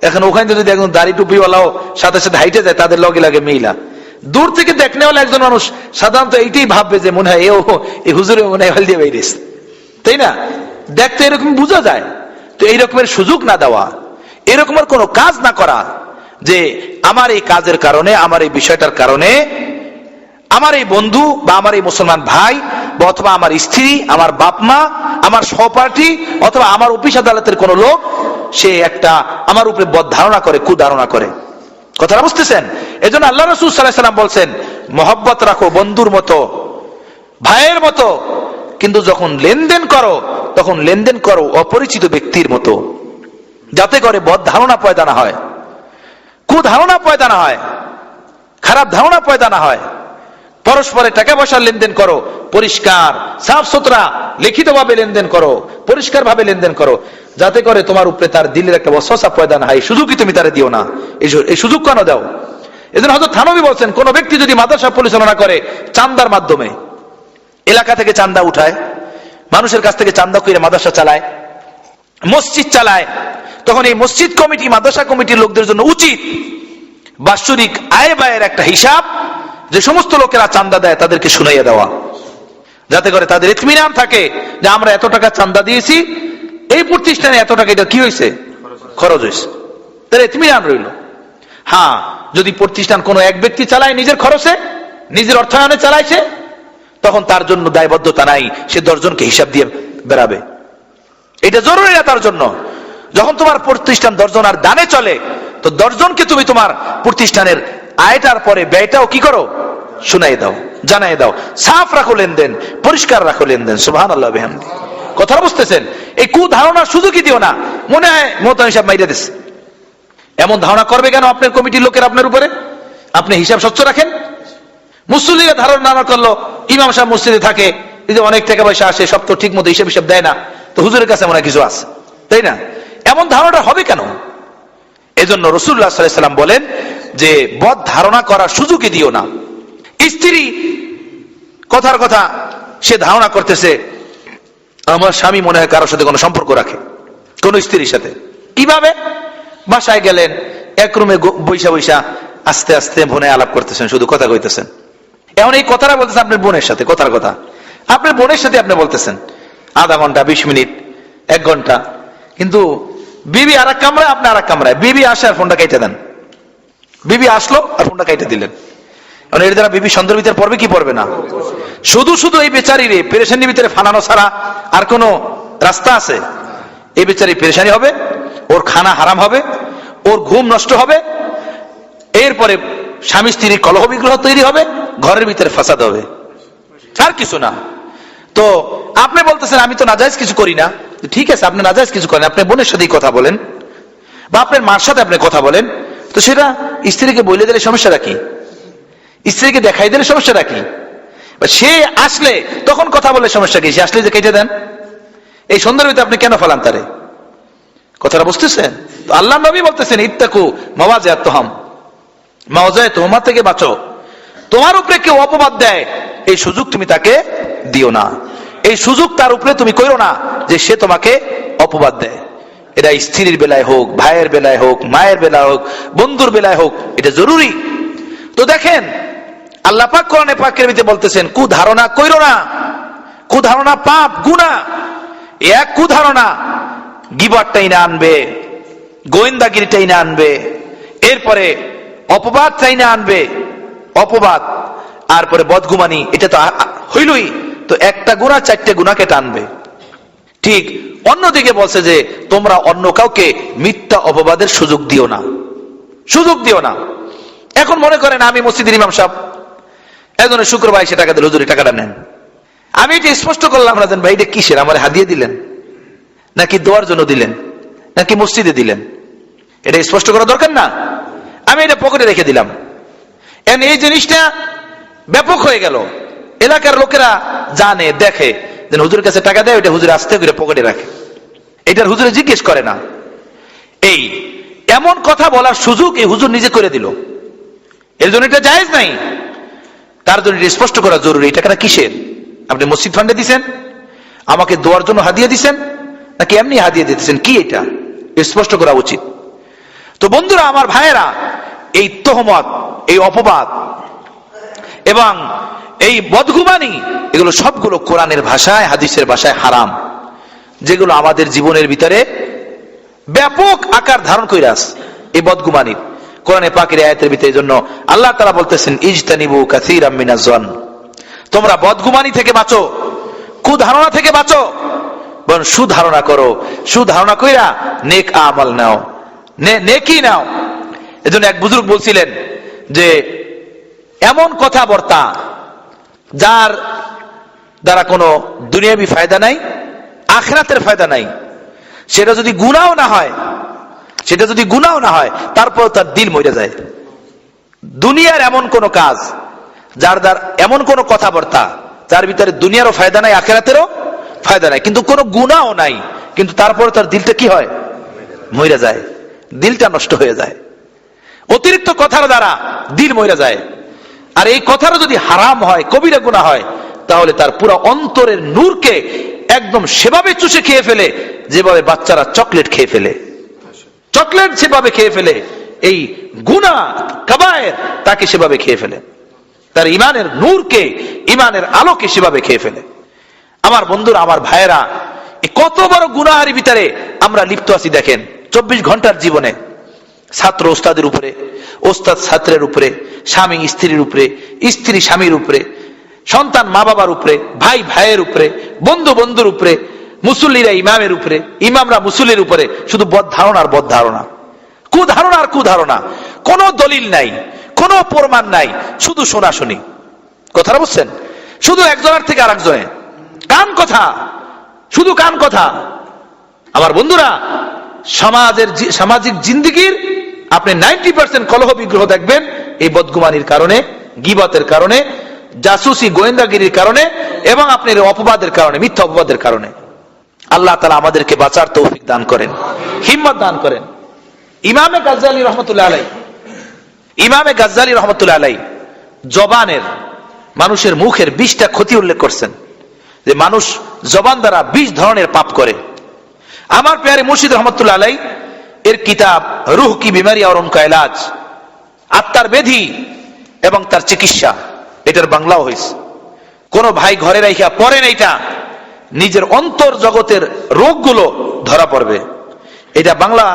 এখন ওখানে যদি একজন দাড়ি টুপিওয়ালাও সাথে সাথে হাইটে যায়, তাদের লগে লাগে মেইলা। দূর থেকে দেখনে হলে একজন মানুষ সাধারণত এইটাই ভাববে যে মনে হয় এই হুজুরে মনে হয় হল দিয়ে বেরিয়েছে, তাই না? দেখতে এরকম বোঝা যায়। তো এইরকমের সুযোগ না দেওয়া, এরকমের কোনো কাজ না করা যে আমার এই কাজের কারণে, আমার এই বিষয়টার কারণে আমার এই বন্ধু বা আমার এই মুসলমান ভাই বা অথবা আমার স্ত্রী, আমার বাপ মা, আমার সহপাঠী অথবা আমার অফিস আদালতের কোন লোক সে একটা আমার উপরে বদ ধারণা করে, কুধারণা করে। কথাটা বুঝতেছেন? এজন্য আল্লাহ রাসূল সাল্লাল্লাহু আলাইহি ওয়াসাল্লাম বলছেন, মহব্বত রাখো বন্ধুর মতো, ভাইয়ের মতো, কিন্তু যখন লেনদেন করো তখন লেনদেন করো অপরিচিত ব্যক্তির মতো, যাতে করে বদ ধারণা পয়দা না হয়, কুধারণা পয়দা না হয়, খারাপ ধারণা পয়দা না হয়। পরস্পরে টাকা পয়সার লেনদেন করো, পরিষ্কার সাফ সুতরা লিখিত ভাবে লেনদেন করো, পরিষ্কার ভাবে লেনদেন করো, যাতে করে তোমার উপরে তার দিলের একটা ওয়াসওয়াসা পয়দা না হয়। সুযোগই তুমি তারে দিও না। এই সুযোগ কেন দাও? এজন্য হযরত থানবী বলছেন, কোন ব্যক্তি যদি মাদ্রাসা পরিচালনা করে চান্দার মাধ্যমে, এলাকা থেকে চান্দা উঠায়, মানুষের কাছ থেকে চান্দা করে মাদ্রাসা চালায়, মসজিদ চালায়, তখন এই মসজিদ কমিটি, মাদ্রাসা কমিটির লোকদের জন্য উচিত বাৎসরিক আয় ব্যয়ের একটা হিসাব যে সমস্ত লোকেরা চান্দা দেয় তাদেরকে শুনাইয়া দেওয়া, যাতে করে তাদের ইতমিনান থাকে যে আমরা এত টাকা চান্দা দিয়েছি, এই প্রতিষ্ঠানে এত টাকা এটা কি হয়েছে, খরচ হয়েছে, তার ইতমিনান রইল। হ্যাঁ, যদি প্রতিষ্ঠান কোনো এক ব্যক্তি চালায় নিজের খরচে, নিজের অর্থায়নে চালাইছে, তখন তার জন্য দায়বদ্ধতা নাই, সে 10 জনকে হিসাব দিয়ে বেড়াবে। এটা জরুরি না তার জন্য। যখন তোমার প্রতিষ্ঠান 10 জন আর দানে চলে, তো 10 জনকে তুমি তোমার প্রতিষ্ঠানের আয়টার পরে ব্যয়টাও কি করো, শুনাই দাও, জানাই দাও, সাফ রাখো লেনদেন, পরিষ্কার রাখো লেনদেন। সুবহানাল্লাহ বিহামদি। কথা বুঝতেছেন? এই কুধারণার সুযোগই দিও না। মনে হয় মোহতামিম সাহেব মাইরা দিছে, এমন ধারণা করবে কেন আপনার কমিটির লোকের আপনার উপরে? আপনি হিসাব স্বচ্ছ রাখেন। মুসল্লিরা ধারণা না করলো ইমাম সাহেব মসজিদে থাকে, এই যে অনেক টাকা পয়সা আসে, সব তো ঠিক মতো হিসাব দেয় না, তো হুজুরের কাছে মনে হয় কিছু আছে, তাই না? এমন ধারণাটা হবে কেন? এজন্য রাসূলুল্লাহ সাল্লাল্লাহু আলাইহি ওয়াসাল্লাম বলেন যে বদ ধারণা করার সুযোগই দিও না। স্ত্রী কথার কথা সে ধারণা করতেছে আমার স্বামী মনে হয় কারোর সাথে কোনো সম্পর্ক রাখে, কোন স্ত্রীর সাথে। কিভাবে? বাসায় গেলেন, এক রুমে বৈশা বৈশা আস্তে আস্তে বোনে আলাপ করতেছেন, শুধু কথা কইতেছেন। এখন এই কথাটা বলতেছেন আপনার বোনের সাথে, কথার কথা আপনার বোনের সাথে আপনি বলতেছেন আধা ঘন্টা, 20 মিনিট, 1 ঘন্টা, কিন্তু বিবি আর এক কামরায়, আপনি আর এক কামরায়। বিবি আসে আর ফোনটা কেটে দেন, বিবি আসলো আর ফোনটা কেটে দিলেন। এর দ্বারা বিবি সন্দেহের ভিতরে পড়বে কি পড়বে না? শুধু এই বেচারিরে পেরেশানির ভিতরে ফানানো ছাড়া আর কোন রাস্তা আছে? এই বেচারি পেরেশানি হবে, ওর খানা হারাম হবে, ওর ঘুম নষ্ট হবে, এরপরে স্বামী স্ত্রীর কলহ বিগ্রহ তৈরি হবে, ঘরের ভিতরে ফাসাদ হবে, আর কিছু না। তো আপনি বলতেছেন আমি তো নাজায়েজ কিছু করি না। ঠিক আছে, আপনি নাজায়েজ কিছু করেন, আপনি বোনের সাথেই কথা বলেন বা আপনার মার সাথে আপনি কথা বলেন, তো সেটা স্ত্রীকে বলে দিলে সমস্যাটা কি? স্ত্রীকে দেখাই দিলে সমস্যাটা কি? সে আসলে তখন কথা বলে সমস্যা কি? সে আসলে যে কেটে দেন, এই সন্ধ্যার ভিতরে আপনি কেন ফেলান তারে? কথাটা বুঝতেছেন? তো আল্লাহ নবী বলতেছেন ইত্তাকু মাওয়াজিআত তুহাম, মাওয়াজিআত তুহমা থেকে বাঁচো। তোমার উপরে কেউ অপবাদ দেয়, এই সুযোগ তুমি তাকে দিও না, এই সুযোগ তার উপরে তুমি কইরো না যে সে তোমাকে অপবাদ দেয়। এটা স্ত্রীর বেলায় হোক, ভাইয়ের বেলায় হোক, মায়ের বেলায় হোক, বন্ধুর বেলায় হোক, এটা জরুরি। তো দেখেন আল্লাহ পাক কোরআনে পাকের ভিতরে বলতেছেন কুধারণা কইরো না। কুধারণা পাপ, গুনাহ। এক কুধারণা গীবতটাই না আনবে, গোয়েন্দাগিরিটাই না আনবে, এরপরে অপবাদটাই না আনবে, অপবাদ আর পরে বদগুমানি, এটা তো হইলই। তো একটা গুনাহ 4টে গুনাহকে টানবে। ঠিক অন্যদিকে বলছে যে তোমরা অন্য কাউকে মিথ্যা অপবাদের সুযোগ দিও না, সুযোগ দিও না। এখন মনে করেন আমি মসজিদের ইমাম সাহেব, একজনের শুক্রবার এসে টাকা দিল, হুজুরি টাকাটা নেন। আমি এটা স্পষ্ট করলাম না, ভাই এটা কিসের, আমার হাদিয়া দিলেন নাকি দোয়ার জন্য দিলেন নাকি মসজিদে দিলেন, এটা স্পষ্ট করা দরকার না? আমি এটা পকেটে রেখে দিলাম। এই জিনিসটা ব্যাপক হয়ে গেল, এলাকার লোকেরা জানে, দেখে যে হুজুরের কাছে টাকা দেয়, ওইটা হুজুর আস্তে করে পকেটে রাখে, এটার হুজুরে জিজ্ঞেস করে না। এই এমন কথা বলার সুযোগ এই হুজুর নিজে করে দিল। এর জন্য এটা জায়েজ নাই, তার জন্য এটা স্পষ্ট করা জরুরি। এটা কেন কিসের? আপনি মসজিদ ফান্ডে দিছেন, আমাকে দোয়ার জন্য হাদিয়া দিছেন, নাকি এমনি হাদিয়া দিতেছেন? কি এটা স্পষ্ট করা উচিত। তো বন্ধুরা, আমার ভাইয়েরা, এই তোহমত, এই অপবাদ এবং এই বদগুমানি, এগুলো সবগুলো কোরআনের ভাষায়, হাদিসের ভাষায় হারাম, যেগুলো আমাদের জীবনের ভিতরে ব্যাপক আকার ধারণ করে আছে। এই বদগুমানির কোরআনে পাকের আয়াতের ভিতরে জন্য আল্লাহ তাআলা বলতেছেন, ইজতানিবু কাসীরাম মিনাজ জন, তোমরা বদগুমানি থেকে বাঁচো, কুধারণা থেকে বাঁচো, বরং সুধারণা করো, সুধারণা কইরা নেক আমল নাও, নেকি নাও। এজন্য এক বুজুর্গ বলছিলেন যে এমন কথাবার্তা যার দ্বারা কোনো দুনিয়াবি ফায়দা নাই, আখিরাতের ফায়দা নাই, সেটা যদি গুনাহ না হয়, সেটা যদি গুনাহ না হয়, তারপর তার দিল মরে যায়। দুনিয়ার এমন কোন কাজ, যার দ্বারা এমন কোন কথাবার্তা যার ভিতরে দুনিয়ারও ফায়দা নাই, আখিরাতেরও ফায়দা নাই, কিন্তু কোনো গুনাহ নাই, কিন্তু তারপরে তার দিলটা কি হয়? মরে যায়, দিলটা নষ্ট হয়ে যায়। অতিরিক্ত কথার দ্বারা দিল মরে যায়। আর এই কথাটা যদি হারাম হয়, কবিরা গুনাহ হয়, তাহলে তার পুরো অন্তরের নূরকে একদম সেভাবে চুষে খেয়ে ফেলে যেভাবে বাচ্চারা চকলেট খেয়ে ফেলে, চকলেট সেভাবে খেয়ে ফেলে, এই গুনাহ কাবায়ের তাকে সেভাবে খেয়ে ফেলে, তার ইমানের নূরকে, ইমানের আলোকে সেভাবে খেয়ে ফেলে। আমার বন্ধুরা, আমার ভাইয়েরা, কত বড় গুনাহের ভিতরে আমরা লিপ্ত আছি দেখেন। 24 ঘন্টার জীবনে ছাত্র ওস্তাদের উপরে, ওস্তাদ ছাত্রের উপরে, স্বামী স্ত্রীর উপরে, স্ত্রী স্বামীর উপরে, সন্তান মা বাবার উপরে, ভাই ভাইয়ের উপরে, বন্ধু বন্ধুর উপরে, মুসল্লিরা ইমামের উপরে, ইমামরা মুসল্লির উপরে, শুধু বদ ধারণা আর বদ ধারণা, কুধারণা আর কুধারণা, কোনো দলিল নাই, কোনো প্রমাণ নাই, শুধু শোনাশুনি। কথাটা বুঝছেন? শুধু একজনের থেকে আরেকজনে কান কথা, শুধু কান কথা। আমার বন্ধুরা, সামাজিক জিন্দেগির আপনি 90% কলহ বিগ্রহ দেখবেন এই বদগুমানির কারণে, গীবতের কারণে, জাসুসি গোয়েন্দাগিরির কারণে, এবং আপনার অপবাদের কারণে, মিথ্যা অপবাদের কারণে। আল্লাহ তাআলা আমাদেরকে বাঁচার তৌফিক দান করেন, হিম্মত দান করেন। ইমামে গাজ্জালী রহমতুল্লাহ আলাইহি, ইমামে গাজ্জালী রহমতুল্লাহ আলাইহি জবানের, মানুষের মুখের 20টা ক্ষতি উল্লেখ করছেন, যে মানুষ জবান দ্বারা 20 ধরনের পাপ করে। আমার প্যারে মুর্শিদ রহমতুল্লাহ আলাইহি এর কিতাব রুহ কি বিমারি আর উনকা ইলাজ, আত্মার ব্যাধি এবং তার চিকিৎসা, এটার বাংলাও হয়েছে। কোন ভাই ঘরে রাইখা পড়েন, এইটা নিজের অন্তর জগতের রোগগুলো ধরা পড়বে। এটা বাংলা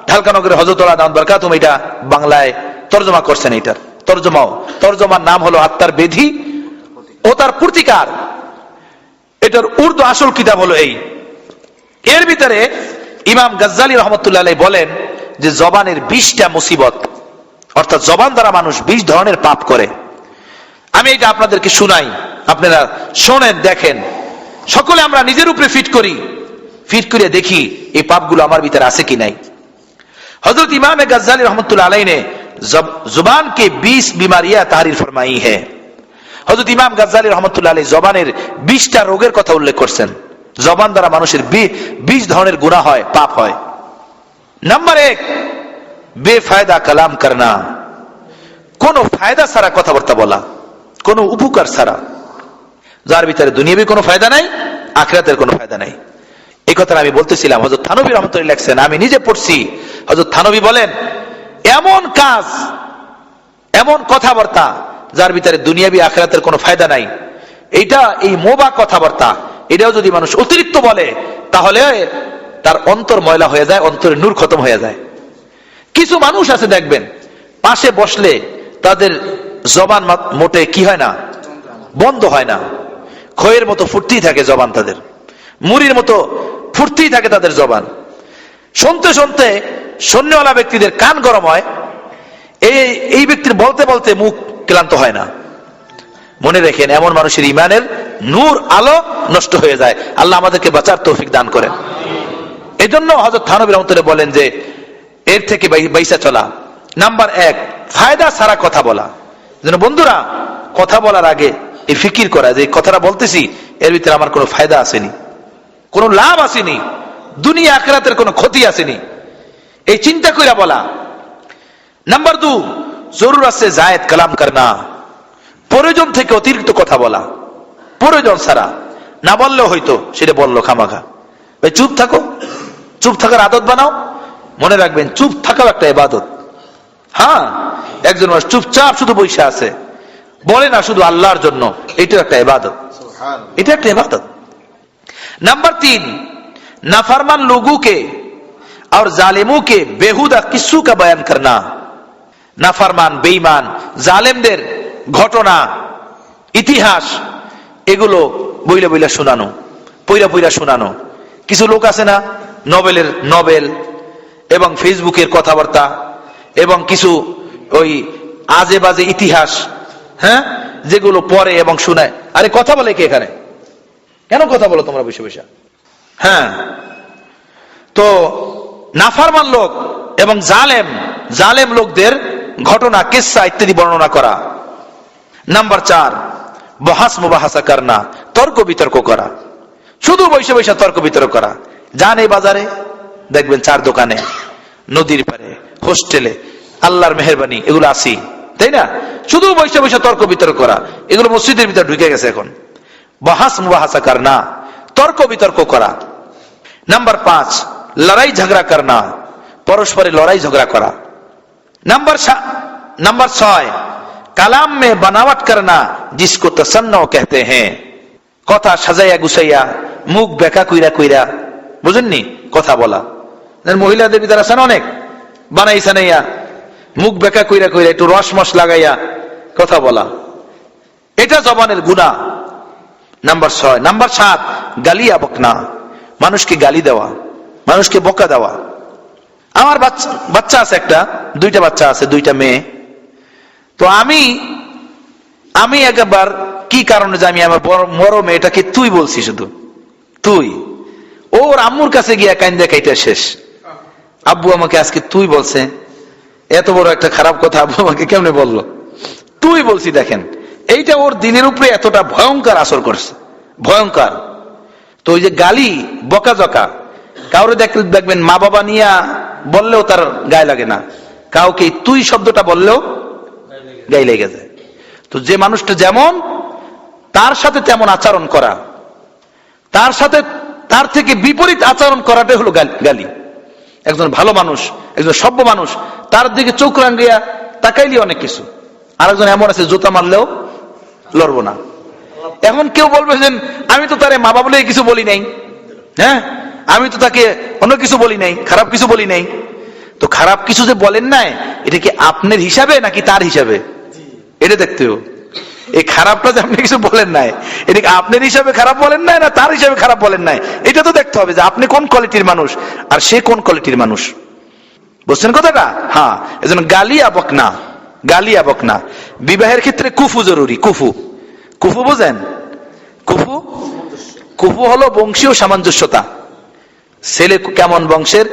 ঢালকানগরের হযরত দান বরকাতুম এটা বাংলায় তর্জমা করছেন। এটার তর্জমার নাম হলো আত্মার ব্যাধি ও তার প্রতিকার। এটার উর্দু আসল কিতাব হলো এই। এর ভিতরে ইমাম গাজ্জালী রহমতুল্লাহ আলাইহি বলেন যে জবানের 20টা মুসিবত, অর্থাৎ জবান দ্বারা মানুষ 20 ধরনের পাপ করে। আমি এটা আপনাদেরকে শুনাই, আপনারা শোনেন, দেখেন। সকলে আমরা নিজের উপরে ফিট করে দেখি এই পাপগুলো আমার ভিতরে আছে কি নাই। হযরত ইমাম গাজ্জালী रहमतुल्लाह अलैहि ने जुबान के 20 बीमारियां तहरीर फरमाई है। হযরত ইমাম গাজ্জালী रहमतुल्लाह अलैहि জবানের 20টা রোগের কথা উল্লেখ করেছেন। জবান দ্বারা মানুষের 20 ধরনের গুনাহ হয়, পাপ হয়। নাম্বার 1, বেফায়দা কালাম করনা, কোন ফায়দা ছাড়া কথাবার্তা বলা, কোন উপকার ছাড়া, যার ভিতরে দুনিয়াবি কোনো ফায়দা নাই, আখিরাতের কোনো ফায়দা নাই। এই কথাটা আমি বলতেছিলাম, হযরত থানভী রহমতুল্লাহ লিখছেন, আমি নিজে পড়ছি। হযরত থানভী বলেন, এমন কাজ, এমন কথাবার্তা যার ভিতরে দুনিয়াবি আখিরাতের কোনো ফায়দা নাই, এইটা, এই মোবা কথাবার্তা, এটাও যদি মানুষ অতিরিক্ত বলে, তাহলে তার অন্তর ময়লা হয়ে যায়, অন্তরের নূর খতম হয়ে যায়। কিছু মানুষ আছে দেখবেন, পাশে বসলে তাদের জবান মোটে কি হয় না, বন্ধ হয় না, খয়ের মতো ফুটতেই থাকে জবান, তাদের মুড়ির মতো ফুটতেই থাকে তাদের জবান। শুনতে শুনতে শূন্যওয়ালা ব্যক্তিদের কান গরম হয়, এই ব্যক্তির বলতে বলতে মুখ ক্লান্ত হয় না। মনে রেখেন, এমন মানুষের ইমানের নূর, আলো নষ্ট হয়ে যায়। আল্লাহ আমাদেরকে বাঁচার তৌফিক দান করেন। এই জন্য হযরত থানভী রাহমাতুল্লাহ বলেন যে এর থেকে বাইসা চলা। নাম্বার 1, ফায়দা ছাড়া কথা বলা। যেন বন্ধুরা, কথা বলার আগে এই ফিকির করা যে কথাটা বলতেছি এর ভিতরে আমার কোনো ফায়দা আসেনি, কোনো লাভ আসেনি, দুনিয়া আখিরাতের কোনো ক্ষতি আসেনি। এই চিন্তা কইরা বলা। নাম্বার 2, জরুরত সে জায়েদ কালাম করনা, প্রয়োজন থেকে অতিরিক্ত কথা বলা, প্রয়োজন ছাড়া, না বললেও হয়তো সেটা বললো খামাখা। ভাই চুপ থাকো, চুপ থাকার আদত বানাও। মনে রাখবেন চুপ থাকাও একটা ইবাদত। হ্যাঁ, একজন মানুষ চুপচাপ শুধু বসে আছে, বলে না শুধু আল্লাহর জন্য, এটা একটা ইবাদত, এটা একটা ইবাদত। नंबर 3, नाफरमान लोगों के और जालिमों के बेहुदा किस्सों का बयान करना। नाफरमान बेईमान জালেমদের ঘটনা ইতিহাস এগুলো বইলা বইলা শোনানো, পইরা পইরা শোনানো। কিছু লোক আছে না নবেল এবং ফেসবুকের কথাবার্তা এবং কিছু ওই আজে বাজে ইতিহাস, হ্যাঁ, যেগুলো পড়ে এবং শোনায়। আরে কথা বলে কি এখানে? কেন কথা বলো তোমরা বসে বসে? হ্যাঁ, তো নাফরমান লোক এবং জালেম লোকদের ঘটনা, কিসসা ইত্যাদি বর্ণনা করা। নাম্বার 4, বহাস মুবাহাসা করনা, তর্ক বিতর্ক করা, শুধু বসে বসে তর্ক বিতর্ক করা। যান এই বাজারে দেখবেন, চার দোকানে, নদীর পারে, হোস্টেলে, আল্লাহর মেহেরবানি এগুলো আসি, তাই না? শুধু বসে বসে তর্ক বিতর্ক করা, এগুলো মসজিদের ভিতরে ঢুকে গেছে এখন। বহাস মুবাহাসা করনা, তর্ক বিতর্ক করা। নাম্বার 5, লড়াই ঝগড়া করনা, পরস্পরে লড়াই ঝগড়া করা। नंबर 6, कलाम में बनावट करना जिसको तसन्नो कहते हैं। কথা সাজাইয়া গুছাইয়া, মুখ বেকা কইরা কইরা, বুঝেননি, কথা বলা। মহিলাদের ভিতরে আছেন অনেক, বানাইছে নাইয়া মুখ বেকা কইরা কইরা, একটু রসমস লাগাইয়া কথা বলা, এটা জবানের গুনাহ। নাম্বার 6। নাম্বার 7, গালিয়া বকনা, মানুষকে গালি দেওয়া, মানুষকে বকা দেওয়া। আমার বাচ্চা আছে একটা, 2টা বাচ্চা আছে, 2টা মেয়ে। তো আমি একবার কি কারণে জানি আমার বড় মেয়েটাকে তুই বলছি, শুধু তুই। ওর আম্মুর কাছে গিয়া কান্দে কাইটা শেষ। আব্বু আমাকে আজকে তুই বলছে, এত বড় একটা খারাপ কথা আব্বু আমাকে কেমনে বললো? তুই বলছি। দেখেন, এইটা ওর দিনের উপরে এতটা ভয়ঙ্কর আসর করছে, ভয়ঙ্কর। তো ওই যে গালি বকাঝকা, কাউরে দেখবেন মা বাবা নিয়া বললেও তার গায়ে লাগে না, কাউকে তুই শব্দটা বললেও গায়ে লেগে যায়। তো যে মানুষটা যেমন, তার সাথে তেমন আচরণ করা, তার থেকে বিপরীত আচরণ করাটাই হলো গালি। একজন ভালো মানুষ, একজন সভ্য মানুষ, তার দিকে চোখ রাঙিয়া তাকাইলে অনেক কিছু। আর একজন এমন আছে, জুতা মারলেও লড়বো না। এখন কেউ বলবে যে আমি তো তারে মা বাবা বলে কিছু বলি নাই, হ্যাঁ, আমি তো তাকে অন্য কিছু বলি নাই, খারাপ কিছু বলি নাই। তো খারাপ কিছু যে বলেন নাই, এটা কি আপনার হিসাবে নাকি তার হিসাবে? এটা দেখতে হবে। এই খারাপটা যে আপনি কিছু বলেন নাই, এটা কি আপনার হিসাবে খারাপ বলেন নাই না তার হিসাবে খারাপ বলেন নাই? এটা তো দেখতে হবে যে আপনি কোন কোয়ালিটির মানুষ আর সে কোন কোয়ালিটির মানুষ। বুঝছেন কথাটা? হ্যাঁ, এজন্য গালিয়া বকনা, গালিয়া বকনা। বিবাহের ক্ষেত্রে কুফু জরুরি। কুফু বোঝেন? কুফু হলো বংশীয় সামঞ্জস্যতা। ছেলে কেমন বংশের,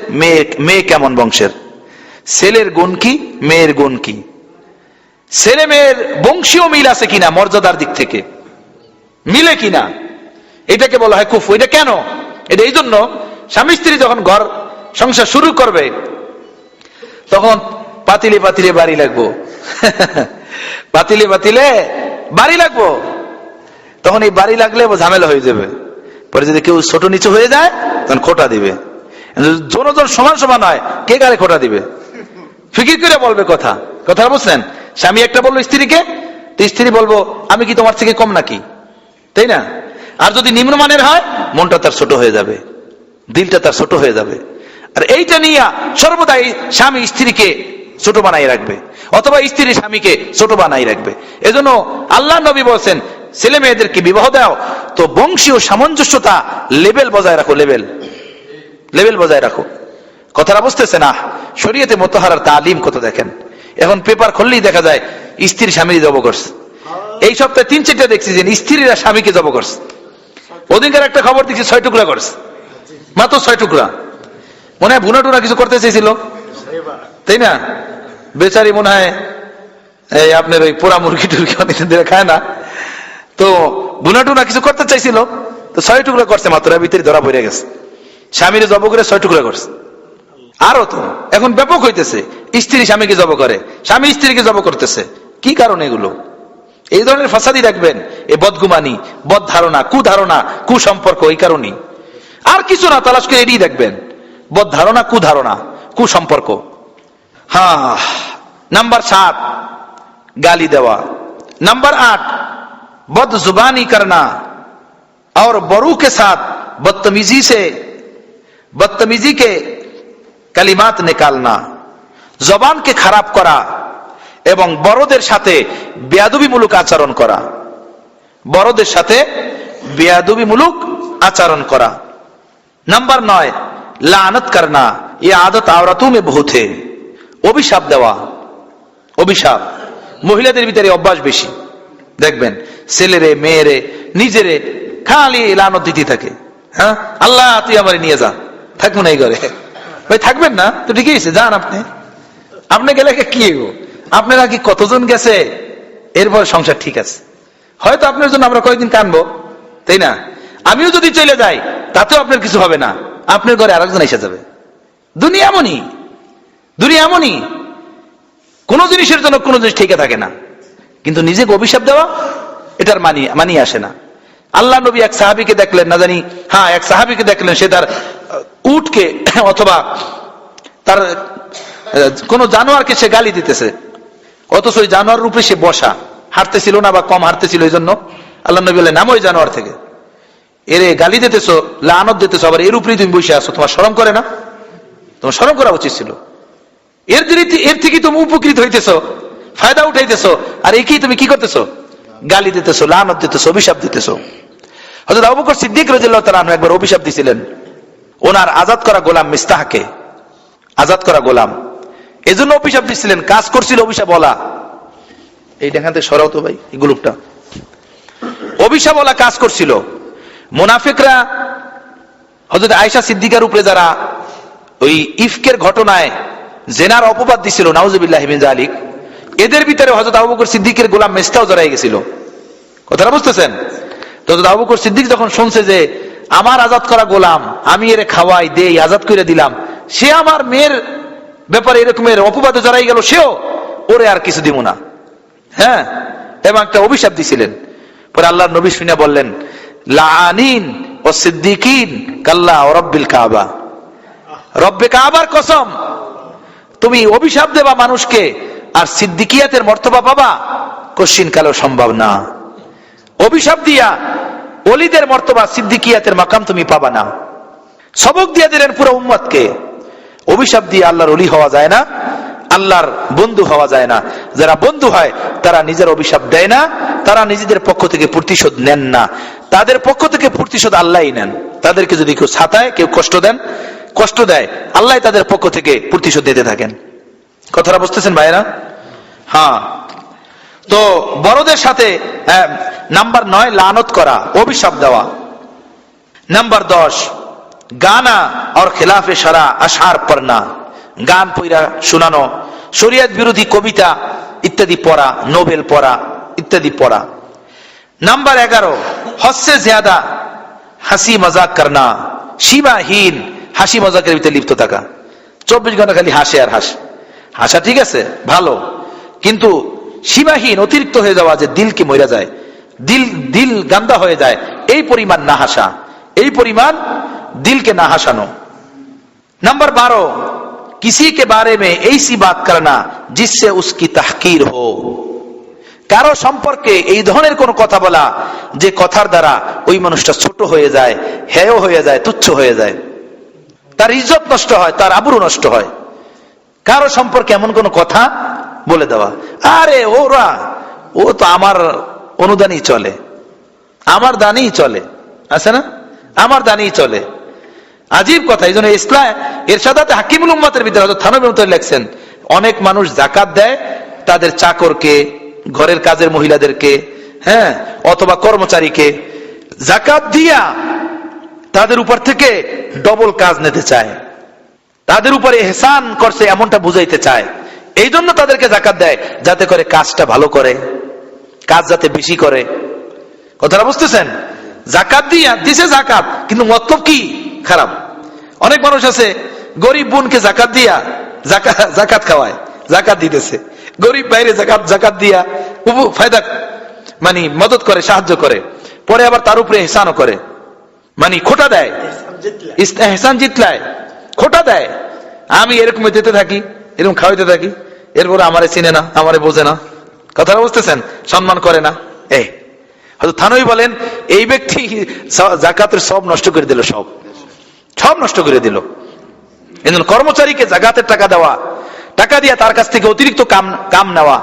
মেয়ে কেমন বংশের, ছেলের গুণ কি, মেয়ের গুণ কি, ছেলে মেয়ের বংশীয় মিল আছে কিনা, মর্যাদার দিক থেকে মিলে কিনা, এটাকে বলা হয় কুফু। এটা কেন? এটা এই জন্য, স্বামী স্ত্রী যখন ঘর সংসার শুরু করবে, তখন পাতিলে পাতিলে বাড়ি লাগবো পাতিলে পাতিলে বাড়ি লাগবো। তখন এই বাড়ি লাগলে ঝামেলা হয়ে যাবে। পরে যদি কেউ ছোট নিচু হয়ে যায়, তখন খোটা দিবে। জন সমান সমান হয়, কে কারে খোটা দিবে? ফিকির করে বলবে কথা বুঝছেন? স্বামী একটা বললো স্ত্রীকে, তো স্ত্রী বলবো আমি কি তোমার থেকে কম নাকি, তাই না? আর যদি নিম্নমানের হয়, মনটা তার ছোট হয়ে যাবে, দিলটা তার ছোট হয়ে যাবে। আর এইটা নিয়ে সর্বদাই স্বামী স্ত্রীকে ছোট বানাই রাখবে, অথবা স্ত্রী স্বামীকে ছোট বানাই রাখবে। এজন্য আল্লাহ নবী বলছেন, ছেলে মেয়েদেরকে বিবাহ দাও তো বংশীয় সামঞ্জস্যতা লেভেল বজায় রাখো, লেভেল বজায় রাখো। কথাটা বুঝতেছে না? শরীয়তে মোতাহারার তালিম কত দেখেন। এখন পেপার খুললেই দেখা যায় স্ত্রী স্বামীর জব করছে। এই সপ্তাহে 3-4টা দেখছি যে স্ত্রীরা স্বামীকে জব করছে। ওদিনকার একটা খবর দেখছি 6 টুকরা করছে, মাত্র 6 টুকরা। মনে হয় ভুনা টুনা কিছু করতে চেয়েছিল, তাই না? বেচারি মনে হয় এই আপনার ওই পোড়া মুরগি টুরগি অনেকদিন ধরে খায় না, তো ভুনা টুনা কিছু করতে চাইছিল, তো 6 টুকরা করছে মাত্র, ভিতরে ধরা পড়ে গেছে। স্বামীর জব করে 6 টুকরা করছে। আরো তো এখন ব্যাপক হইতেছে, স্ত্রী স্বামীকে জব করে, স্বামী স্ত্রীকে জব করতেছে। কি কারণ এগুলো? এই ধরনের ফাসাদি দেখবেন, এই বদগুমানি, বদ ধারণা, কুধারণা, কুসম্পর্ক, এই কারণেই। আর কিছু না, তালাশ করে এড়িয়ে দেখবেন, বদ ধারণা, কুধারণা, কুসম্পর্ক। হ্যাঁ, নাম্বার 7 গালি দেওয়া। नंबर 8 बदजुबानी करना और बड़ों के साथ बदतमीजी के कलिमात निकालना, जबान के खराब करा এবং বড়দের সাথে বেয়াদবিমূলক আচরণ করা, বড়দের সাথে বেয়াদবিমূলক আচরণ করা। नंबर 9 लानत करना, ये आदत औरतों में बहुत है। অভিশাপ দেওয়া, অভিশাপ মহিলাদের ভিতরে অভ্যাস বেশি। দেখবেন ছেলেরে মেয়েরে নিজেরে খালি লানত দিতে থাকে। হ্যাঁ, আল্লাহ তুই আমারে নিয়ে যা, থাকবো না এই ঘরে। ভাই থাকবেন না তো ঠিকই আছে, যান আপনি। আপনি গেলে কি গো, আপনারা কি কতজন গেছে এরপর সংসার ঠিক আছে? হয়তো আপনার জন্য আমরা কয়েকদিন কানবো, তাই না? আমিও যদি চলে যাই তাতেও আপনার কিছু হবে না, আপনার ঘরে আরেকজন এসে যাবে। দুনিয়া এমনই, দুনিয়া এমনই, কোন জিনিসের জন্য কোন জিনিস ঠিক থাকে না। কিন্তু নিজেকে অভিশাপ দেওয়া, এটার মানিয়ে আসে না। আল্লাহ নবী এক সাহাবীকে দেখলেন, না জানি, হ্যাঁ এক সাহাবীকে দেখলেন, সে তার উটকে অথবা তার কোন জানোয়ারকে সে গালি দিতেছে, অথচ ওই জানোয়ার রূপে সে বসা, হাঁটতেছিল না বা কম হাঁটতেছিল, এই জন্য আল্লাহ নবী বললেন নাম ওই জানোয়ার থেকে, এরে গালি দিতেছো, লানত দিতেছো, আবার এর উপরেই তুমি বসে আছো, তোমার শরম করে না? তোমার শরম করা উচিত ছিল। এর থেকে তুমি উপকৃত হইতেছো, ফায়দা উঠাইতেছো, আর একেই তুমি কি করতেছো? গালি দিতেছো, লানত দিতেছো, অভিশাপ দিতেছো। হযরত আবু বকর সিদ্দিক রাদিয়াল্লাহু তাআলা আনহু একবার অভিশাপ দিয়েছিলেন ওনার আজাদ করা গোলাম মিস্তাহকে, আজাদ করা গোলাম, এজন্য অভিশাপ দিয়েছিলেন। কাজ করছিল অভিশাপ বলা, এই দেখাতে সরাও তো ভাই এই গ্রুপটা, অভিশাপ বলা কাজ করছিল। মুনাফিকরা হযরত আয়েশা সিদ্দিকার উপরে যারা ওই ইফকের ঘটনায় জেনার অপবাদ দিছিল, নাউজুবিল্লাহি মিন যালিক, এদের ভিতরে হযরত আবু বকর সিদ্দিকের গোলাম মেসটাও জড়াই গেছিল। কথাটা বুঝতেছেন? তো হযরত আবু বকর সিদ্দিক যখন শুনছে যে আমার আজাদ করা গোলাম, আমি এর খাওয়াই দেই, আজাদ করে দিলাম, সে আমার মেয়ের ব্যাপারে এরকমের অপবাদে জড়াই গেল, সেও ওরে আর কিছু দিব না। হ্যাঁ, এবং একটা অভিশাপ দিছিলেন। পরে আল্লাহর নবী শুনে বললেন লাআনিন ও সিদ্দিকিন কাল্লা ও রব্বিল কাবা, রব্বে কাবার কসম, তুমি অভিশাপ দেবা মানুষকে আর সিদ্দিকিয়াতের মর্তবা পাবা কশিন কালো সম্ভব না। অভিশাপ দিয়া ওলিদের মর্তবা, সিদ্দিকিয়াতের মাকাম তুমি পাবা না। সবক দিয়ে দিলেন পুরো উম্মতকে, অভিশাপ দিয়ে আল্লাহর ওলি হওয়া যায় না, আল্লাহর বন্ধু হওয়া যায় না। যারা বন্ধু হয় তারা নিজের অভিশাপ দেয় না, তারা নিজেদের পক্ষ থেকে প্রতিশোধ নেন না, তাদের পক্ষ থেকে প্রতিশোধ আল্লাহই নেন। তাদেরকে যদি কেউ ছাতায়, কেউ কষ্ট দেয়, আল্লাহ তাদের পক্ষ থেকে প্রতিশোধ দিতে থাকেন। কথাটা বুঝতেছেন ভাইরা? হ্যাঁ, তো বড়দের সাথে নাম্বার 9 লানত করা, অভিশাপ দেওয়া। নাম্বার 10 গানা और खिलाफ शरा अशार पढ़ना, গান পড়া শোনানো, শরিয়ত বিরোধী কবিতা ইত্যাদি পড়া, নোবেল পড়া ইত্যাদি পড়া। নাম্বার 11 হদ সে ज्यादा হাসি মজাক করনা, সীমাহীন হাসি মজাকের ভিতরে লিপ্ত থাকা। 24 ঘন্টা খালি হাসে আর হাসে। হাসা ঠিক আছে, ভালো, কিন্তু সীমাহীন অতিরিক্ত হয়ে যাওয়া, যে দিলকে মরে যায়, দিল গান্দা হয়ে যায়, এই পরিমাণ না হাসা, এই পরিমাণ দিলকে না হাসানো। नंबर 12 किसी के बारे में ऐसी बात करना जिससे उसकी तहकीर हो, কারো সম্পর্কে এই ধরনের কোন কথা বলা যে কথার দ্বারা ওই মানুষটা ছোট হয়ে যায়, হেয় হয়ে যায়, তুচ্ছ হয়ে যায়, তার ইজ্জত নষ্ট হয়, তার আবরু নষ্ট হয়। কারো সম্পর্কে এমন কোন কথা বলে দেওয়া, আরে ও তো আমার অনুদানই চলে, আমার দানই চলে, আছে না, আমার দানই চলে। আজীব কথা। এই জন্য ইসলাম ইরশাদাতে হাকিমুল উম্মাতের ভিতরে হযরত থানবী মুতাওয়াল্লি লিখছেন, অনেক মানুষ যাকাত দেয় তাদের চাকরকে, ঘরের কাজের মহিলাদেরকে, হ্যাঁ, অথবা কর্মচারীকে, যাকাত দিয়া তাদের উপর থেকে ডবল কাজ নিতে চায়, তাদের উপরে ইহসান করছে এমনটা বুঝাইতে চায়। এই জন্য তাদেরকে যাকাত দেয়, যাতে করে কাজটা ভালো করে, কাজ যাতে বেশি করে। কথাটা বুঝতেছেন? যাকাত দিয়া দিছে যাকাত, কিন্তু মতলব কি? খারাপ। অনেক মানুষ আছে গরিব বোনকে জাকাত দিয়া জাকাত খাওয়ায়, জাকাত দিতেছে, গরিব বাইরে জাকাত দিয়া ফায়দা মানে মদত করে, সাহায্য করে, পরে আবার তার উপরে এহসানও করে, মানে খোটা দেয়, এহসান জিতলায় খোটা দেয়। আমি এরকম যেতে থাকি, এরকম খাওয়াইতে থাকি, এরপরে আমারে চিনে না, আমারে বোঝে না, কথাটা বুঝতেছেন, সম্মান করে না। হযরত থানভী বলেন এই ব্যক্তি জাকাতের সব নষ্ট করে দিল, সব নষ্ট করে দিল। এজন্য কর্মচারীকে জাকাতের টাকা দেওয়া, টাকা দিয়ে তার কাছ থেকে অতিরিক্ত কাম নেওয়া,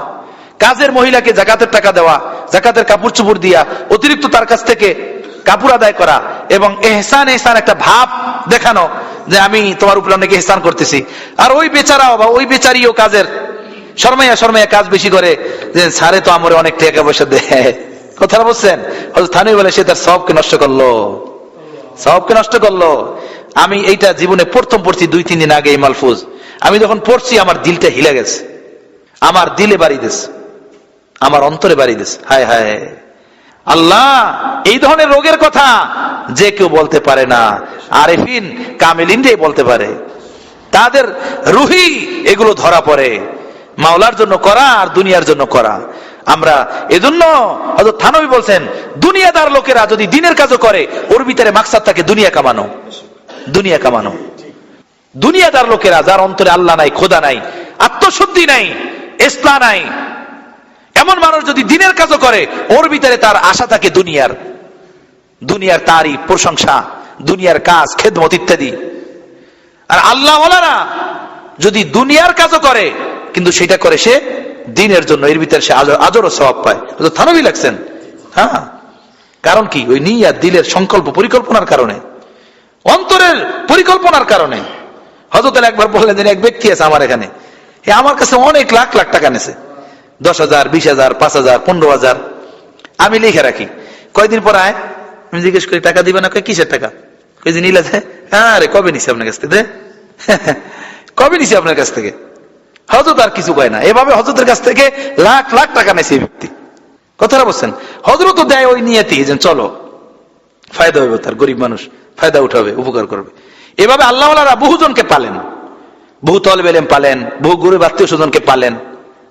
কাজের মহিলাকে জাকাতের টাকা দেওয়া, জাকাতের কাপড় চোপড় দিয়া অতিরিক্ত তার কাছ থেকে কাপড় আদায় করা, এবং এহসান একটা ভাব দেখানো যে আমি তোমার উপরে অনেক এহসান করতেছি। আর ওই বেচারাও বা ওই বেচারিও কাজের শর্মাইয়া কাজ বেশি করে, যে স্যারে তো আমার অনেক টাকা পয়সা দেয়, কথাটা বলছেন। হযরত থানভী বলে সে তার সবকে নষ্ট করলো। আমি এইটা জীবনে প্রথম পড়ছি 2-3 দিন আগে এই মালফুজ। আমি যখন পড়ছি আমার দিলটা হিলে গেছে, আমার দিলে বাড়ি দিয়েছে, আমার অন্তরে বাড়ি দিয়েছে। হায় হায় আল্লাহ, এই ধরনের রোগের কথা যে কেউ বলতে পারে না, আরেফিন কামিলিনরাই বলতে পারে, তাদের রুহি এগুলো ধরা পড়ে। মাওলার জন্য করা আর দুনিয়ার জন্য করা। আমরা এজন্য হযরত থানভী বলছেন দুনিয়াদার লোকেরা যদি দ্বীনের কাজও করে, ওর ভিতরে মাকসাদ থাকে দুনিয়া কামানো। দুনিয়াদার লোকেরা যার অন্তরে আল্লাহ নাই, খোদা নাই, আত্মশুদ্ধি নাই, ইসলাম নাই, এমন মানুষ যদি দ্বীনের কাজও করে, ওর ভিতরে তার আশা থাকে দুনিয়ার তারিফ, প্রশংসা, দুনিয়ার কাজ, খেদমত ইত্যাদি। আর আল্লাহ ওয়ালারা যদি দুনিয়ার কাজও করে, কিন্তু সেটা করে সে দ্বীনের জন্য, এর ভিতরে সে আজরও সওয়াব পায়। থানভী লাগছেন, হ্যাঁ, কারণ কি? ওই নিয়াত, দিলের সংকল্প, পরিকল্পনার কারণে, অন্তরের পরিকল্পনার কারণে। হযরত আলী একবার বললেন যে এক ব্যক্তি আছে আমার এখানে, আমার কাছে অনেক লাখ টাকা নেছে, 10,000, 20,000, 5,000, 15,000, আমি লিখে রাখি। কয়দিন পর আয়, আমি জিজ্ঞেস করি টাকা দিবে না? কিসের টাকা? কই যে নিলে, হ্যাঁ রে, কবে নিছি আপনার কাছ থেকে? কবে নিছি আপনার কাছ থেকে? হযরত আর কিছু কয় না। এভাবে হযরতের কাছ থেকে লাখ টাকা নেছে এই ব্যক্তি, কথাটা বলছেন। হযরত দেয় ওই নিয়তি যে চলো ফায়দা হবে, তার গরিব মানুষ ফায়দা উঠাবে, উপকার করবে। এভাবে আল্লাহ ওয়ালারা বহুজনকে পালেন, বহু তলবে ইলম পালেন, বহু গরিব আত্মীয় স্বজনকে পালেন,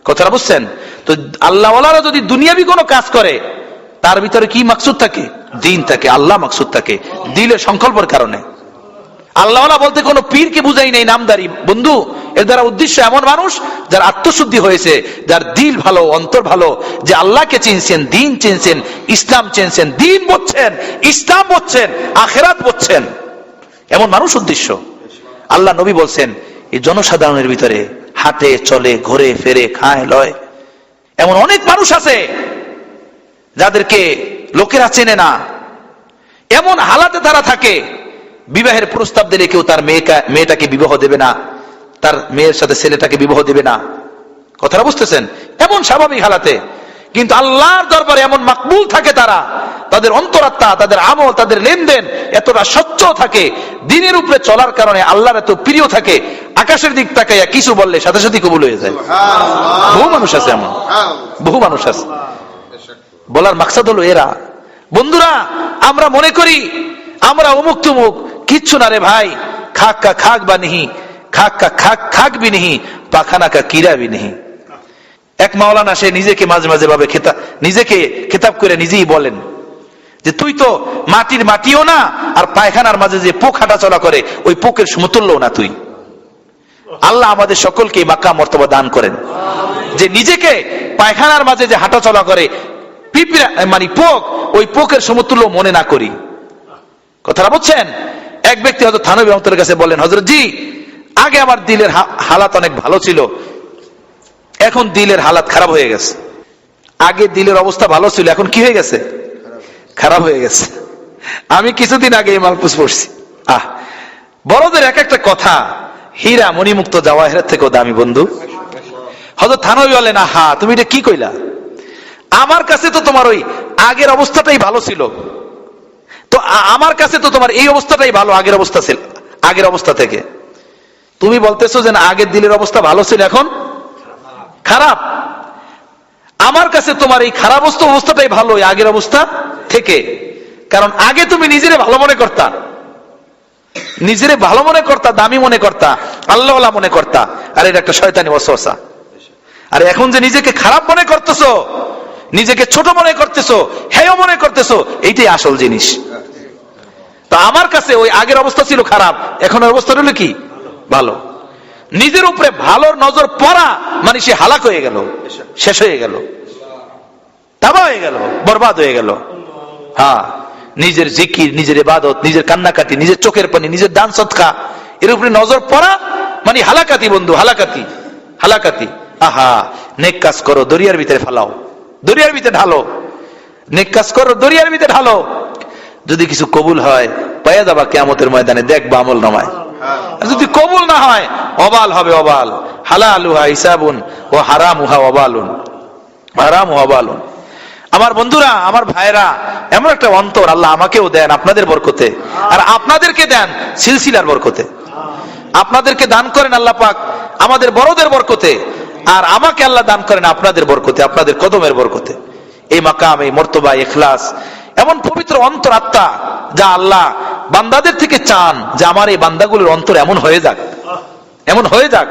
কথাটা বুঝছেন। তো আল্লাহ ওয়ালারা যদি দুনিয়াবি কোনো কাজ করে, তার ভিতরে কি মাকসুদ থাকে? দ্বীন থাকে, আল্লাহ মাকসুদ থাকে, দিলের সংকল্পের কারণে। আল্লাহ ওয়ালা বলতে কোনো পীরকে বুঝাই নেই, নামদারি বন্ধু। এর দ্বারা উদ্দেশ্য এমন মানুষ যার আত্মশুদ্ধি হয়েছে, যার দিল ভালো, অন্তর ভালো, যে আল্লাহকে চিনছেন, দ্বীন চিনছেন, ইসলাম চিনছেন, দ্বীন বুঝছেন, ইসলাম বুঝছেন, আখিরাত বুঝছেন, এমন মানুষ উদ্দেশ্য। আল্লাহ নবী বলছেন এই জনসাধারণের ভিতরে হাঁটে, চলে, ঘোরে ফেরে, খায়, লয়, এমন অনেক মানুষ আছে যাদেরকে লোকেরা চেনে না, এমন হালাতে তারা থাকে, বিবাহের প্রস্তাব দিলে কেউ তার মেয়েটাকে বিবাহ দেবে না, তার মেয়ের সাথে ছেলেটাকে বিবাহ দেবে না, কথাটা বুঝতেছেন, এমন স্বাভাবিক হালাতে। কিন্তু আল্লাহর দরবারে এমন মাকবুল থাকে তারা, তাদের অন্তরাত্মা, তাদের আমল, তাদের লেনদেন এতটা স্বচ্ছ থাকে, দ্বীনের উপরে চলার কারণে আল্লাহর এত প্রিয় থাকে, আকাশের দিক তাকাইয়া কিছু বললে সাথে সাথে কবুল হয়ে যায়। বহু মানুষ আছে এমন, বহু মানুষ আছে। বলার মাকসাদ হলো এরা। বন্ধুরা, আমরা মনে করি আমরা অমুক তুমুক, কিচ্ছু না রে ভাই, খাক বা নিহি, খাক বি নিহি, পাখানা কা কিরা বি নিহি। এক মাওলানা, সে নিজেকে মাঝে ভাবে নিজেকে খেতাব করে নিজেই বলেন যে তুই তো মাটিও না, আর পায়খানার মাঝে যে পোক হাঁটা চলা করে ওই পোকের সমতুল্য না তুই। আল্লাহ আমাদের সকলকে মাকাম মর্তবা দান করেন, যে নিজেকে পায়খানার মাঝে যে হাঁটা চলা করে পিঁপড়া মানে পোক, ওই পোকের সমতুল্য মনে না করি, কথাটা বুঝছেন। এক ব্যক্তি হযরত থানভী রাহমাতুল্লাহ কাছে বললেন, হযরত জি, আগে আমার দিলের হালাত অনেক ভালো ছিল, এখন দিলের হালাত খারাপ হয়ে গেছে। আগে দিলের অবস্থা ভালো ছিল, এখন কি হয়ে গেছে? খারাপ হয়ে গেছে। আমি কিছুদিন আগে এই মালফুজ পড়ছি। বড়দের এক একটা কথা হীরা মণিমুক্ত জাওয়াহিরের থেকেও দামি বন্ধু। হযরত থানভী বলেন, আহা, তুমি এটা কি কইলা? আমার কাছে তো তোমার ওই আগের অবস্থাটাই ভালো ছিল, তো আমার কাছে তো তোমার এই অবস্থাটাই ভালো আগের অবস্থা থেকে। তুমি বলতেছো যে আগের দিলের অবস্থা ভালো ছিল, এখন খারাপ। আমার কাছে তোমার এই খারাপ অবস্থাটাই ভালো আগের অবস্থা থেকে, কারণ আগে তুমি নিজেরে ভালো মনে করতা, নিজেরে ভালো মনে করতা, দামি মনে করতা, আল্লাহওয়ালা মনে করতা, আর এটা একটা শয়তানি ওয়াসওয়াসা। আর এখন যে নিজেকে খারাপ মনে করতেছো, নিজেকে ছোট মনে করতেছো, হেয় মনে করতেছো, এইটাই আসল জিনিস। তো আমার কাছে ওই আগের অবস্থা ছিল খারাপ, এখন অবস্থা হলো কি ভালো। নিজের উপরে ভালোর নজর পড়া মানে সে হালাক হয়ে গেল, শেষ হয়ে গেল, তাবা হয়ে গেল, বরবাদ হয়ে গেল। হ্যাঁ, নিজের জিকির, নিজের ইবাদত, নিজের কান্নাকাটি, নিজের চোখের পানি, নিজের দান সদকা, এর উপরে নজর পড়া মানে হালাকাতি বন্ধু, হালাকাতি, হালাকাতি। আহা, নেক কাজ করো, দরিয়ার ভিতরে ফালাও, দরিয়ার ভিতরে ঢালো, নেক কাজ করো, দরিয়ার ভিতরে ঢালো। যদি কিছু কবুল হয় পাইয়া যাবা কিয়ামতের ময়দানে, দেখবা আমল নামায়। যদি কবুল না হয় অবাল হবে, অবাল। হালালুহা হিসাবুন ও হারামুহা ওয়াবালুন, হারামুহা ওয়াবালুন। আমার বন্ধুরা, আমার ভাইরা, এমন একটা অন্তর আল্লাহ আমাকেও দেন আপনাদের বরকতে, আর আপনাদেরকে দেন সিলসিলার বরকতে। আপনাদেরকে দান করেন আল্লাহ পাক আমাদের বড়দের বরকতে, আর আমাকে আল্লাহ দান করেন আপনাদের বরকতে, আপনাদের কদমের বরকতে। এই মাকাম, এই মর্তবা, ইখলাস, এমন পবিত্র অন্তর আত্মা যা আল্লাহ বান্দাদের থেকে চান যে আমার এই বান্দাগুলোর অন্তর এমন হয়ে যাক, এমন হয়ে যাক।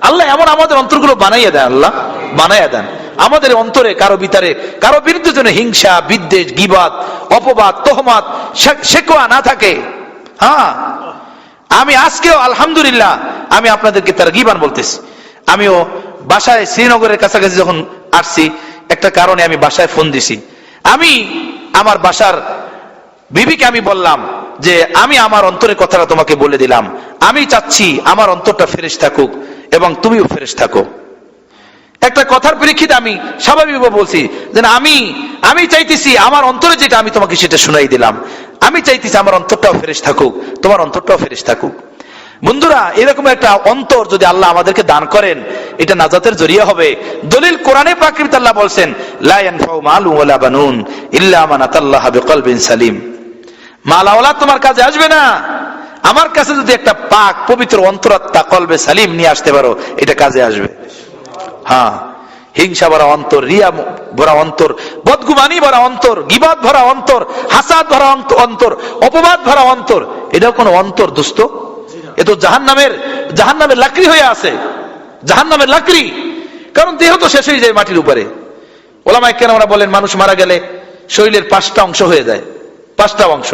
আল্লাহ এমন আমাদের অন্তরগুলো বানাইয়া দেন, আল্লাহ বানাইয়া দেন। আমাদের অন্তরে কারো ভিতরে কারো বিরুদ্ধে যেন হিংসা, বিদ্বেষ, গীবাত, অপবাদ, তহমাত, শেকওয়া না থাকে। হ্যাঁ, আমি আজকেও আলহামদুলিল্লাহ আমি আপনাদেরকে তারগীবান বলতেছি। আমিও বাসায় শ্রীনগরের কাছাকাছি যখন আসছি, একটা কারণে আমি বাসায় ফোন দিছি। আমি আমার বাসার বিবিকে আমি বললাম যে আমি আমার অন্তরের কথাটা তোমাকে বলে দিলাম, আমি চাচ্ছি আমার অন্তরটা ফ্রেশ থাকুক এবং তুমিও ফ্রেশ থাকো। একটা কথার প্রেক্ষিতে আমি স্বাভাবিকভাবে বলছি যে আমি চাইতেছি আমার অন্তরে যেটা আমি তোমাকে সেটা শুনাই দিলাম, আমি চাইতেছি আমার অন্তরটাও ফ্রেশ থাকুক, তোমার অন্তরটাও ফ্রেশ থাকুক। বন্ধুরা, এরকম একটা অন্তর যদি আল্লাহ আমাদেরকে দান করেন, এটা নাজাতের জরিয়া হবে। দলিল কোরআনে পাকের আল্লাহ বলছেন, লা ইয়ানফাউ মালুন ওয়ালা বানুন ইল্লা মান আতাল্লাহা বিকলবিন সালিম। মাল আওলাদ তোমার কাজে আসবে না, আমার কাছে যদি একটা পাক পবিত্র অন্তরাত্মা কলবে সালিম নিয়ে আসতে পারো, এটা কাজে আসবে। হ্যাঁ, হিংসা ভরা অন্তর, রিয়া ভরা অন্তর, বদগুমানি ভরা অন্তর, গীবাত ভরা অন্তর, হাসাদ ভরা অন্তর, অপবাদ ভরা অন্তর, এটাও কোন অন্তর দোস্ত? এ তো জাহান্নামের লাকড়ি হয়ে আছে, জাহান্নামের লাকড়ি। কারণ দেহ তো শেষ হয়ে যায় মাটির উপরে। ওলামায়ে কেরামরা বলেন, মানুষ মারা গেলে শরীরের 5টা অংশ হয়ে যায়, 5টা অংশ।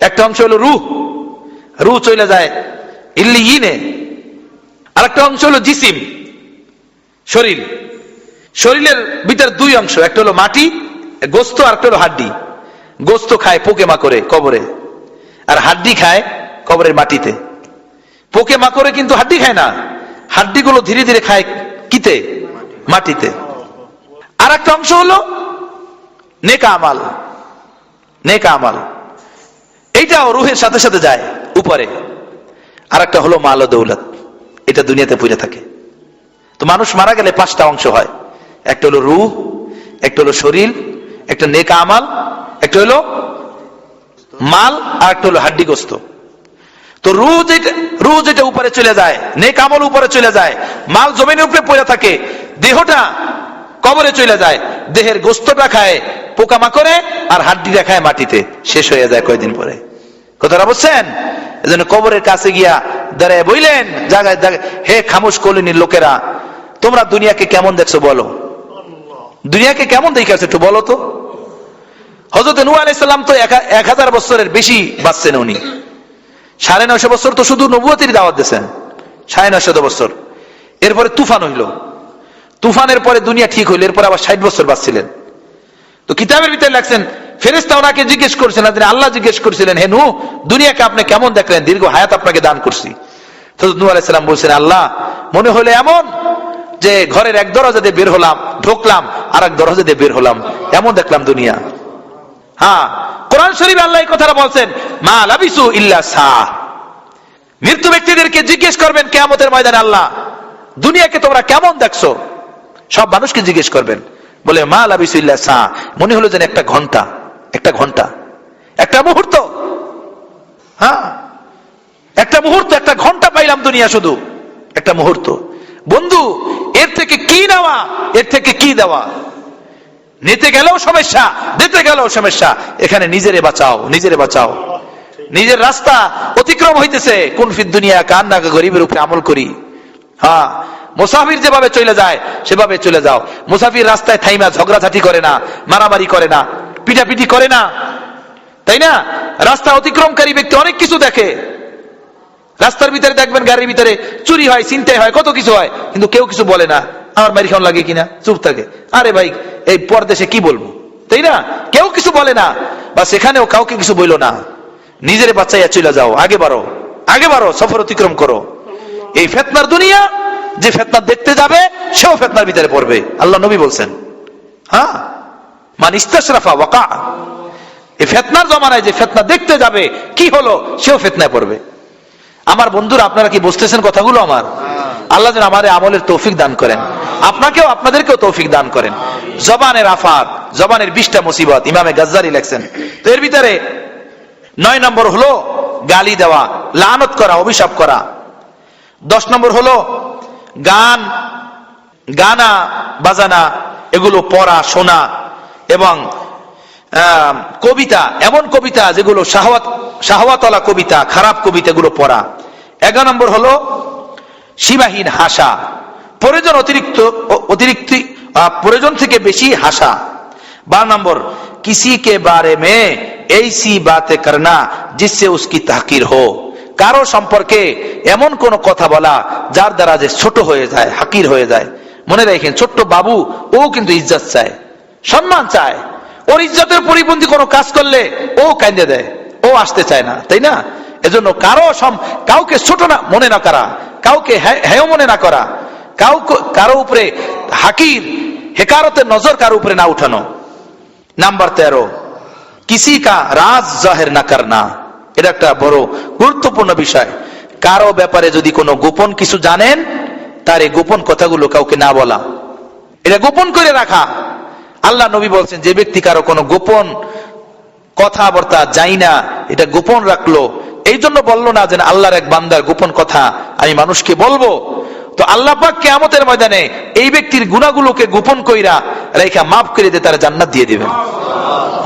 একটা অংশ হলো রূহ, রূহ চলে যায় ইল্লিয়িনে। আরেকটা অংশ হলো জিসিম, শরীর। শরীরের ভিতর 2 অংশ, একটা হলো মাটি, গোস্ত, আর একটা হলো হাড্ডি। গোস্ত খায় পোকে মাকড়ে কবরে, আর হাড্ডি খায় কবরের মাটিতে। পোকে মাকড়ে কিন্তু হাড্ডি খায় না, হাড্ডিগুলো ধীরে ধীরে খায় কিতে? মাটিতে। আর একটা অংশ হলো নেক আমাল, নেক আমাল, এইটাও রূহের সাথে সাথে যায় উপরে। আর একটা হলো মাল ও দৌলত, এটা দুনিয়াতে পড়ে থাকে। তো মানুষ মারা গেলে 5টা অংশ হয়, একটা হলো রূহ, একটা হলো শরীর, একটা নেক আমাল, একটা হলো মাল, আর একটা হলো হাড্ডি গোস্ত। তো রূহ যেটা উপরে চলে যায়, নেক আমল উপরে চলে যায়, মাল জমিনের উপরে পড়ে থাকে, দেহটা কবরে চলে যায়, দেহের গোস্তটা খায় পোকামাকড়ে, আর হাড্ডিটা খায় মাটিতে, শেষ হয়ে যায় কয়েকদিন পরে। কথাটা বুঝছেন? এজন্য কবরের কাছে গিয়া দাঁড়ায় বইলেন, জায়গায় জায়গায়, হে খামোশ কলোনির লোকেরা, তোমরা দুনিয়াকে কেমন দেখছো বলো, দুনিয়াকে কেমন দেখেছো একটু বলো তো। হযরত নূহ আলাইহিস সালাম তো 1000 বছরের বেশি বাঁচছেন উনি। 950 বছর তো শুধু নবুয়তের দাওয়াত দিয়েছেন, 950 বছর। এরপরে তুফান হইল, তুফানের পরে দুনিয়া ঠিক হইল, এরপরে আবার 60 বছর বাঁচছিলেন। তো কিতাবের ভিতরে লেখছেন, ফেরেশতা ওনাকে জিজ্ঞেস করছিলেন, আল্লাহ জিজ্ঞেস করছিলেন, হে নূহ, দুনিয়াকে আপনি কেমন দেখলেন, দীর্ঘ হায়াত আপনাকে দান করছি। তো নূহ আলাইহিস সালাম বলছেন, আল্লাহ মনে হলো এমন যে ঘরের এক দরজা দিয়ে বের হলাম, ঢুকলাম, আর এক দরজা দিয়ে বের হলাম, এমন দেখলাম দুনিয়া। হ্যাঁ, কোরআন শরীফে আল্লাহ এই কথাটা বলছেন, মা লাবিসু ইল্লা সাআ। মৃত্যু ব্যক্তিদেরকে জিজ্ঞেস করবেন কিয়ামতের ময়দানে, আল্লাহ দুনিয়াকে তোমরা কেমন দেখছো? সব মানুষকে জিজ্ঞেস করবেন, বলে মা লাবিসু ইল্লা সাআ, মনে হলো যেন একটা ঘন্টা, একটা ঘন্টা, একটা মুহূর্ত। হ্যাঁ, একটা মুহূর্ত, একটা ঘন্টা পাইলাম দুনিয়া, শুধু একটা মুহূর্ত। বন্ধু, এর থেকে কি নেওয়া, এর থেকে কি দেওয়া? নিতে গেলেও সমস্যা, দিতে গেলেও সমস্যা। এখানে নিজেরে বাঁচাও, নিজেরে বাঁচাও। নিজের রাস্তা অতিক্রম হইতেছে, কোন ফিদ দুনিয়া কান্না গরিবের উপরে আমল করি। হ্যাঁ, মুসাফির যেভাবে চলে যায় সেভাবে চলে যাও। মুসাফির রাস্তায় থাইমা ঝগড়াঝাটি করে না, মারামারি করে না, পিটাপিটি করে না, তাই না? রাস্তা অতিক্রমকারী ব্যক্তি অনেক কিছু দেখে। রাস্তার ভিতরে দেখবেন গাড়ির ভিতরে চুরি হয়, ছিনতাই হয়, কত কিছু হয়, কিন্তু কেউ কিছু বলে না। আমার মারি খাওয়ান লাগে কিনা চুপ থাকে। আরে ভাই, এই পরদেশে কি বলবো, তাই না? কেউ কিছু বলে না, বা সেখানেও কাউকে কিছু বইলো না। নিজের বাচ্চাইয়া চলে যাও, আগে বাড়ো, আগে বাড়ো, সফর অতিক্রম করো। এই ফেতনার দুনিয়া, যে ফেতনা দেখতে যাবে সেও ফেতনার ভিতরে পড়বে। আল্লাহ নবী বলছেন, হ্যাঁ, মান ইস্তাশরাফা ওয়াকা। এই ফেতনার জমানায় যে ফেতনা দেখতে যাবে কি হলো, সেও ফেতনায় পড়বে। আমার বন্ধুরা, আপনারা কি বুঝতেছেন কথাগুলো আমার? আল্লাহ যেন আমাদের আমলের তৌফিক দান করেন, আপনাকেও আপনাদেরকেও তৌফিক দান করেন। জবানের আফাত, জবানের 20টা মুসিবত ইমামে গাজ্জালি লেখছেন। তো এর ভিতরে 9 নম্বর হলো গালি দেওয়া, লানত করা, অভিশাপ করা। 10 নম্বর হলো গান, গানা বাজানা, এগুলো পড়া শোনা, এবং কবিতা, এমন কবিতা যেগুলো শাহওয়াতওয়ালা কবিতা, খারাপ কবিতা, এগুলো পড়া। 11 নম্বর হলো সীমাহীন হাসা, প্রয়োজন থেকে বেশি হাসা। 12 নম্বর কিসি কে বারে মে ऐसी बातें करना जिससे उसकी तहकीर हो। কারো সম্পর্কে এমন কোন কথা বলা যার দ্বারা যে ছোট হয়ে যায়, হাকির হয়ে যায়। মনে রাখেন, ছোট্ট বাবু ও কিন্তু ইজ্জত চায়, সম্মান চায়। ওর ইজ্জতের পরিপন্থী কোনো কাজ করলে ও কাঁদে দেয়, ও আসতে চায় না, তাই না? এজন্য কাউকে ছোট না মনে না করা, কাউকে হেয় মনে না করা, কারো উপরে হাকির হেকারতের নজর কারো উপরে না উঠানো। নাম্বার 13, কিসি কা রাজ জাহির না করনা। এটা একটা বড় গুরুত্বপূর্ণ বিষয়। কারো ব্যাপারে যদি কোনো গোপন কিছু জানেন, তার এই গোপন কথাগুলো কাউকে না বলা, এটা গোপন করে রাখা। আল্লাহ নবী বলছেন, যে ব্যক্তি কারো কোনো গোপন কথাবার্তা যাই না, এটা গোপন রাখলো, এই জন্য বললো না যে আল্লাহর এক বান্দার গোপন কথা আমি মানুষকে বলবো, তো আল্লাহ পাক কিয়ামতের ময়দানে এই ব্যক্তির গুনাহগুলোকে গোপন কইরা রেখা মাফ করে দিয়ে তারা জান্নাত দিয়ে দিবেন।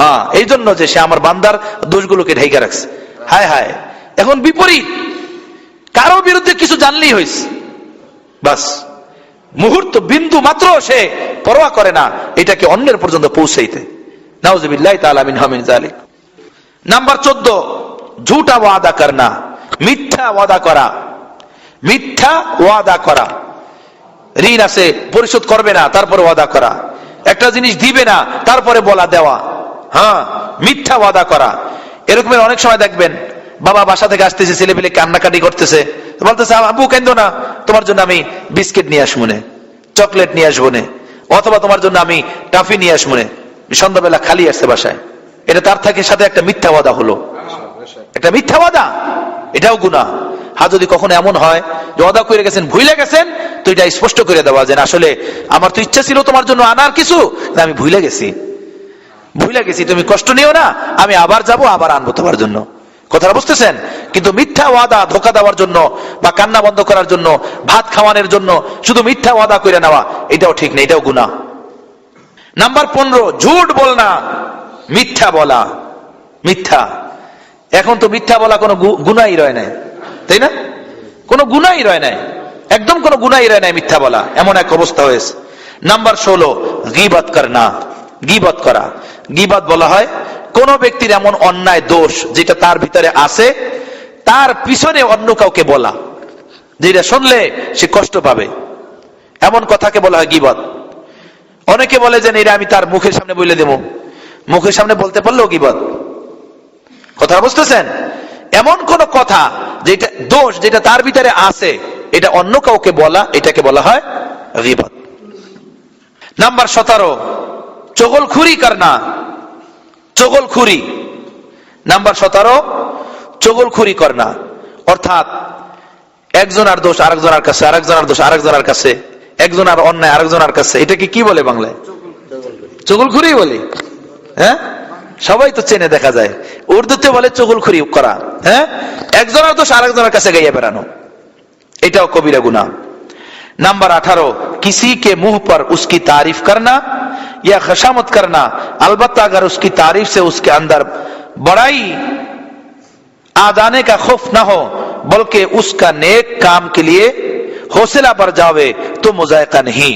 হ্যাঁ, এই জন্য যে সে আমার বান্দার দোষগুলোকে ঢেকে রাখছে। হায় হায়, এখন বিপরীত, কারো বিরুদ্ধে কিছু জানলেই হয়েছে, বাস মুহূর্ত বিন্দু মাত্র সে পরোয়া করে না এটাকে অন্যের পর্যন্ত পৌঁছাইতে। নাউযুবিল্লাহি তাআলা মিন যালিক। নাম্বার 14, ঝুটা ওয়াদা করনা, মিথ্যা ওয়াদা করা। মিথ্যা ওয়াদা করা, ঋণ আছে পরিশোধ করবে না তারপরে ওয়াদা করা, একটা জিনিস দিবে না তারপরে বলা দেওয়া। হ্যাঁ, মিথ্যা ওয়াদা করা। এরকমের অনেক সময় দেখবেন, বাবা বাসা থেকে আসতেছে, ছেলে পেলে কান্নাকাটি করতেছে, বলতেছে আব্বু কেন্দো না, তোমার জন্য আমি বিস্কিট নিয়ে আসবো নে, চকলেট নিয়ে আসবো নে, অথবা তোমার জন্য আমি টাফি নিয়ে আসবো নে। সন্ধ্যাবেলা খালি আসছে বাসায়, এটা তার থেকে সাথে একটা মিথ্যা ওয়াদা হলো, একটা মিথ্যা ওয়াদা, এটাও গুনাহ। হ্যাঁ, যদি কখনো এমন হয় যে ওয়াদা করে গেছেন, ভুলে গেছেন, তো এটা স্পষ্ট করে দেওয়া যে আসলে আমার তো ইচ্ছা ছিল তোমার জন্য আনার কিছু, আমি ভুলে গেছি, তুমি কষ্ট নিও না, আমি আবার যাব, আবার আনবো তোমার জন্য। কথাটা বুঝতেছেন? কিন্তু মিথ্যা ওয়াদা, ধোঁকা দেওয়ার জন্য বা কান্না বন্ধ করার জন্য, ভাত খাওয়ানোর জন্য শুধু মিথ্যা ওয়াদা করে নেওয়া, এটাও ঠিক নেই, এটাও গুনাহ। নাম্বার 15, ঝুট বলনা, মিথ্যা বলা। মিথ্যা, এখন তো মিথ্যা বলা কোনো গুনাহই রয় নাই, তাই না? কোনো গুনাহই রয় নাই, একদম কোনো গুনাহই রয় নাই মিথ্যা বলা, এমন এক অবস্থা হয়েছে। নাম্বার 16, গীবত করনা, গীবত করা। গীবত বলা হয় কোন ব্যক্তির এমন অন্যায় দোষ যেটা তার ভিতরে আছে, তার পিছনে অন্য কাউকে বলা, যেটা শুনলে সে কষ্ট পাবে, এমন কথাকে বলা হয় গীবত। অনেকে বলে যে এটা আমি তার মুখের সামনে বলে দেব, মুখের সামনে বলতে পারলেও গীবত। কথা বুঝতেছেন? এমন কোন কথা যেটা দোষ যেটা তার ভিতরে আছে, এটা অন্য কাউকে বলা, এটাকে বলা হয় গীবত। নাম্বার 17, চগলখুরি করনা, চগলখুরি। নাম্বার 17, চগলখুরি করনা, অর্থাৎ একজনের দোষ আরেকজনের কাছে, আরেকজনের দোষ আরেকজনের কাছে, একজনের অন্যায় আরেকজনের কাছে, এটাকে কি বলে বাংলায়? চগলখুরি বলে। হ্যাঁ, সবাই তো চেনে, দেখা যায়। উর্দুতে বলে চগলখুরি করা। হ্যাঁ, একজনের দোষ আরেকজনের কাছে গাইয়া বেড়ানো, এটাও কবিরা গুনাহ। नंबर 18 किसी के मुंह पर उसकी तारीफ करना या खशामत करना, अलबत्ता अगर उसकी तारीफ से उसके अंदर बड़ाई आदाने का खौफ ना हो बल्कि उसका नेक काम के लिए हौसला बढ़ जावे तो मुजायका नहीं।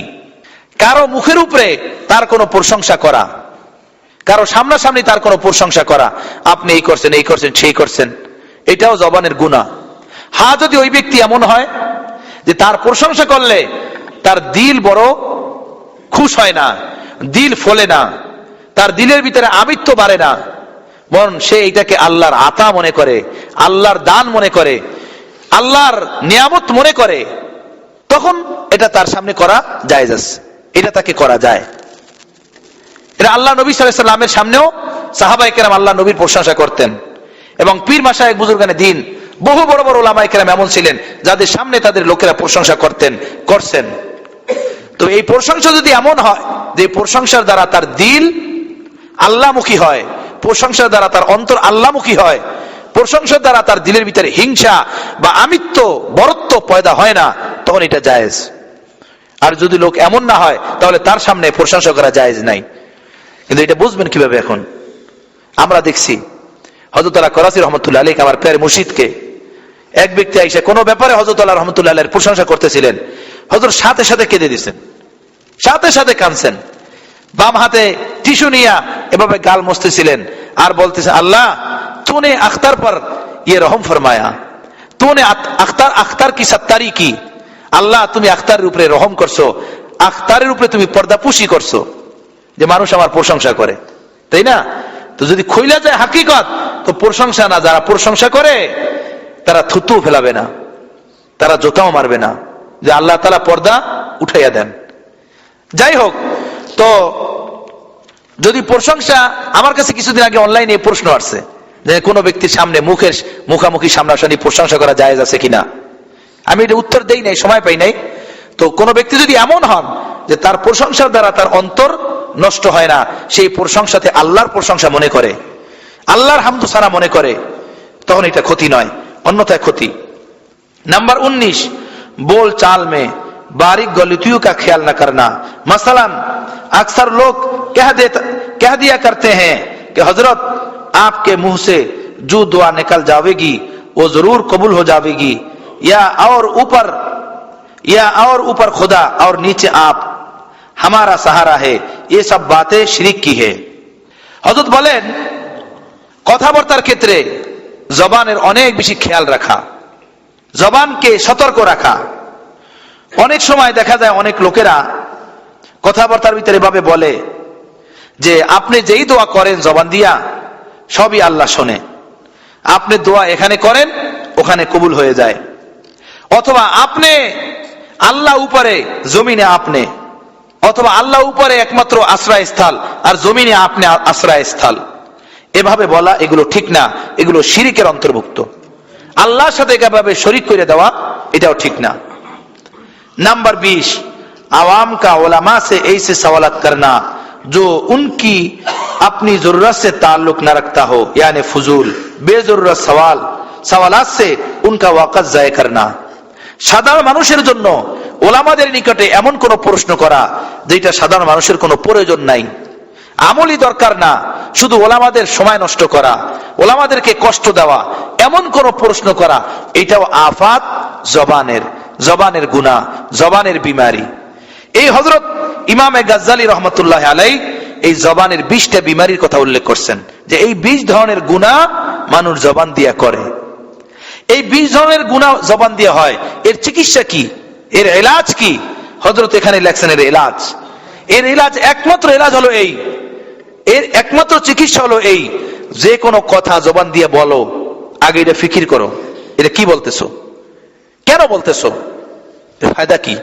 কারো মুখের উপরে তার কোনো প্রশংসা করা, কারো সামনাসামনি তার কোনো প্রশংসা করা, আপনি এই করছেন সেই করছেন, এটাও জবানের গুনাহ। হ্যাঁ, যদি ওই ব্যক্তি এমন হয় যে তার প্রশংসা করলে তার দিল বড় খুশ হয় না, দিল ফলে না, তার দিলের ভিতরে আমিত্ব বাড়ে না, বরং সে এটাকে আল্লাহর আতা মনে করে, আল্লাহর দান মনে করে, আল্লাহর নিয়ামত মনে করে, তখন এটা তার সামনে করা জায়েজ আছে, এটা তাকে করা যায়। এটা আল্লাহ নবী সাল্লাল্লাহু আলাইহি সাল্লামের সামনেও সাহাবায়ে কেরাম আল্লাহ নবীর প্রশংসা করতেন, এবং পীর মাশায়েখ বুজুর্গানে দ্বীন বহু বড় বড় উলামায়ে কেরাম এমন ছিলেন যাদের সামনে তাদের লোকেরা প্রশংসা করছেন। তো এই প্রশংসা যদি এমন হয় যে প্রশংসার দ্বারা তার দিল আল্লাহমুখী হয়, প্রশংসার দ্বারা তার অন্তর আল্লাহমুখী হয়, প্রশংসার দ্বারা তার দিলের ভিতরে হিংসা বা আমিত্ব বরত্ব পয়দা হয় না, তখন এটা জায়েজ। আর যদি লোক এমন না হয় তাহলে তার সামনে প্রশংসা করা জায়েজ নাই। কিন্তু এটা বুঝবেন কিভাবে? এখন আমরা দেখছি হযরত আল্লাহ করাচি রহমতুল্লাহ আলাইহি আমার প্যার মুর্শিদকে এক ব্যক্তি আইসা কোনো ব্যাপারে হযরত আল্লাহ রহমতুল্লাহ আলাইহির প্রশংসা করতেছিলেন, হযরত সাথে সাথে কেঁদে দিয়েছেন, সাথে সাথে কাঁদছেন, বাম হাতে টিস্যু নিয়া এভাবে গাল মুছতেছিলেন আর বলতেছে, আল্লাহ तूने अख्तर पर ये रहम फरमाया, तूने अख्तर की सत्तारी की, আল্লাহ তুমি আখতারের উপরে রহম করছো, আখতারের উপরে তুমি পর্দাপুশি করছো যে মানুষ আমার প্রশংসা করে, তাই না? তো যদি খুইলা যায় হাকিকত, তো প্রশংসা না, যারা প্রশংসা করে তারা থুতু ফেলাবে না, তারা জোতাও মারবে না, যে আল্লাহ তাআলা পর্দা উঠাইয়া দেন। যাই হোক, তো যদি প্রশংসা, আমার কাছে কিছুদিন আগে অনলাইনে প্রশ্ন আসছে যে কোনো ব্যক্তির সামনে মুখামুখি সামনাসামনি প্রশংসা করা জায়েজ আছে কিনা। আমি এটা উত্তর দেই নাই, সময় পাই নাই। তো কোন ব্যক্তি যদি এমন হন যে তার প্রশংসার দ্বারা তার অন্তর নষ্ট হয় না, সেই প্রশংসাতে আল্লাহর প্রশংসা মনে করে, আল্লাহর হামদু সানা মনে করে, তখন এটা ক্ষতি নয়, অন্যথায় ক্ষতি। नंबर 19, बोल चाल में बारीक गलतियों का ख्याल न करना। मसलन अक्सर लोग कह दिया करते हैं कि हजरत आपके मुंह से जो दुआ निकल जाएगी वो जरूर कबूल हो जाएगी, या और ऊपर खुदा और नीचे आप हमारा सहारा है, ये सब बातें शिरक की है। হযরত বলেন, কথাবার্তার ক্ষেত্রে জবানের অনেক বেশি খেয়াল রাখা, জবানকে সতর্ক রাখা। অনেক সময় দেখা যায় অনেক লোকেরা কথাবার্তার ভিতরে এভাবে বলে যে আপনি যেই দোয়া করেন জবান দিয়া সবই আল্লাহ শোনে, আপনি দোয়া এখানে করেন ওখানে কবুল হয়ে যায়, অথবা আপনি আল্লাহ উপরে জমিনে আপনি, অথবা আল্লাহ উপরে একমাত্র আশ্রয় স্থল আর জমিনে আপনি আশ্রয় স্থল। এভাবে বলা এগুলো ঠিক না, এগুলো শিরকের অন্তর্ভুক্ত। আল্লাহর সাথে এভাবে শরীক করে দেওয়া এটাও ঠিক না। नंबर 20, आवाम का उलमा से ऐसे सवालत करना जो उनकी अपनी जरूरत से ताल्लुक न रखता हो, यानी फजूल बेजरूरत सवालात से उनका वक़्त ज़ाय करना। সাধারণ মানুষের জন্য ওলামাদের নিকটে এমন কোন প্রশ্ন করা যেটা সাধারণ মানুষের কোনো প্রয়োজন নাই, আমলি দরকার না, শুধু ওলামাদের সময় নষ্ট করা, ওলামাদেরকে কষ্ট দেওয়া, এমন কোন প্রশ্ন করা, এটাও আফাত, জবানের গুনাহ, জবানের বিমারি। এই হযরত ইমামে গাজ্জালী রহমাতুল্লাহ আলাইহি এই জবানের 20টা বিমারির কথা উল্লেখ করছেন, যে এই 20 ধরনের গুনাহ মানুষ জবান দিয়া করে। এই 20 ধরনের গুনাহ জবান দিয়া হয়, এর চিকিৎসা কি, এর ইলাজ কি? হযরত এখানে লেখছেন এর ইলাজ একমাত্র ইলাজ হলো এই, এর একমাত্র চিকিৎসা হলো এই, যে কোনো কথা জবান দিয়ে বলো, আগে এটা ফিকির করো, এটা কি বলতেছো, কেন বলতেছো, এর ফায়দা কি?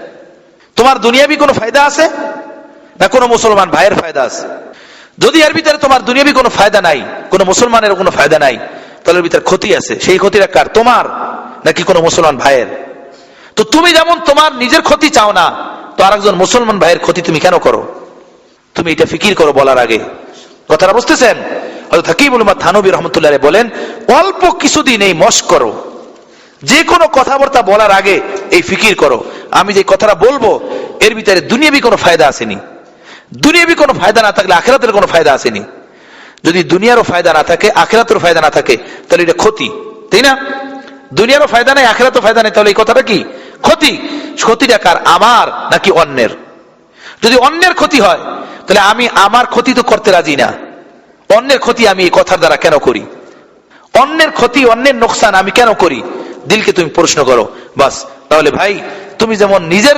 তোমার দুনিয়াবি কোনো ফায়দা আছে না কোনো মুসলমান ভাইয়ের ফায়দা আছে? যদি এর ভিতরে তোমার দুনিয়াবি কোনো ফায়দা নাই, কোনো মুসলমানের কোনো ফায়দা নাই, তাহলে এর ভিতরে ক্ষতি আছে। সেই ক্ষতিটা কার, তোমার নাকি কোনো মুসলমান ভাইয়ের? তো তুমি যেমন তোমার নিজের ক্ষতি চাও না, তো আরেকজন মুসলমান ভাইয়ের ক্ষতি তুমি কেন করো? তুমি এটা ফিকির করো বলার আগে। কথাটা বুঝতেছেন? হযরত হাকিমুল উম্মাহ থানবী রাহমাতুল্লাহ আলাইহি বলেন, অল্প কিছুদিন এই মশক করো, যে কোনো কথাবার্তা বলার আগে এই ফিকির করো, আমি যে কথাটা বলবো এর ভিতরে দুনিয়াবি কোনো ফায়দা আসেনি। দুনিয়াবি কোনো ফায়দা না থাকলে আখিরাতের কোনো ফায়দা আসেনি। যদি দুনিয়ারও ফায়দা না থাকে, আখিরাতের ফায়দা না থাকে, তাহলে এটা ক্ষতি। তাই না? দুনিয়ারও ফায়দা নেই, আখিরাতেও ফায়দা নেই। তাহলে এই কথাটা কি? ক্ষতি। ক্ষতিটা কার? আমার নাকি অন্যের? যদি অন্যের ক্ষতি হয় তাহলে আমি আমার ক্ষতি তো করতে রাজি না। অন্যের ক্ষতি আমি এই কথার দ্বারা কেন করি? অন্যের ক্ষতি, অন্যের নোকসান আমি কেন করি? দিলকে তুমি প্রশ্ন করো, বাস। তাহলে ভাই, তুমি যেমন নিজের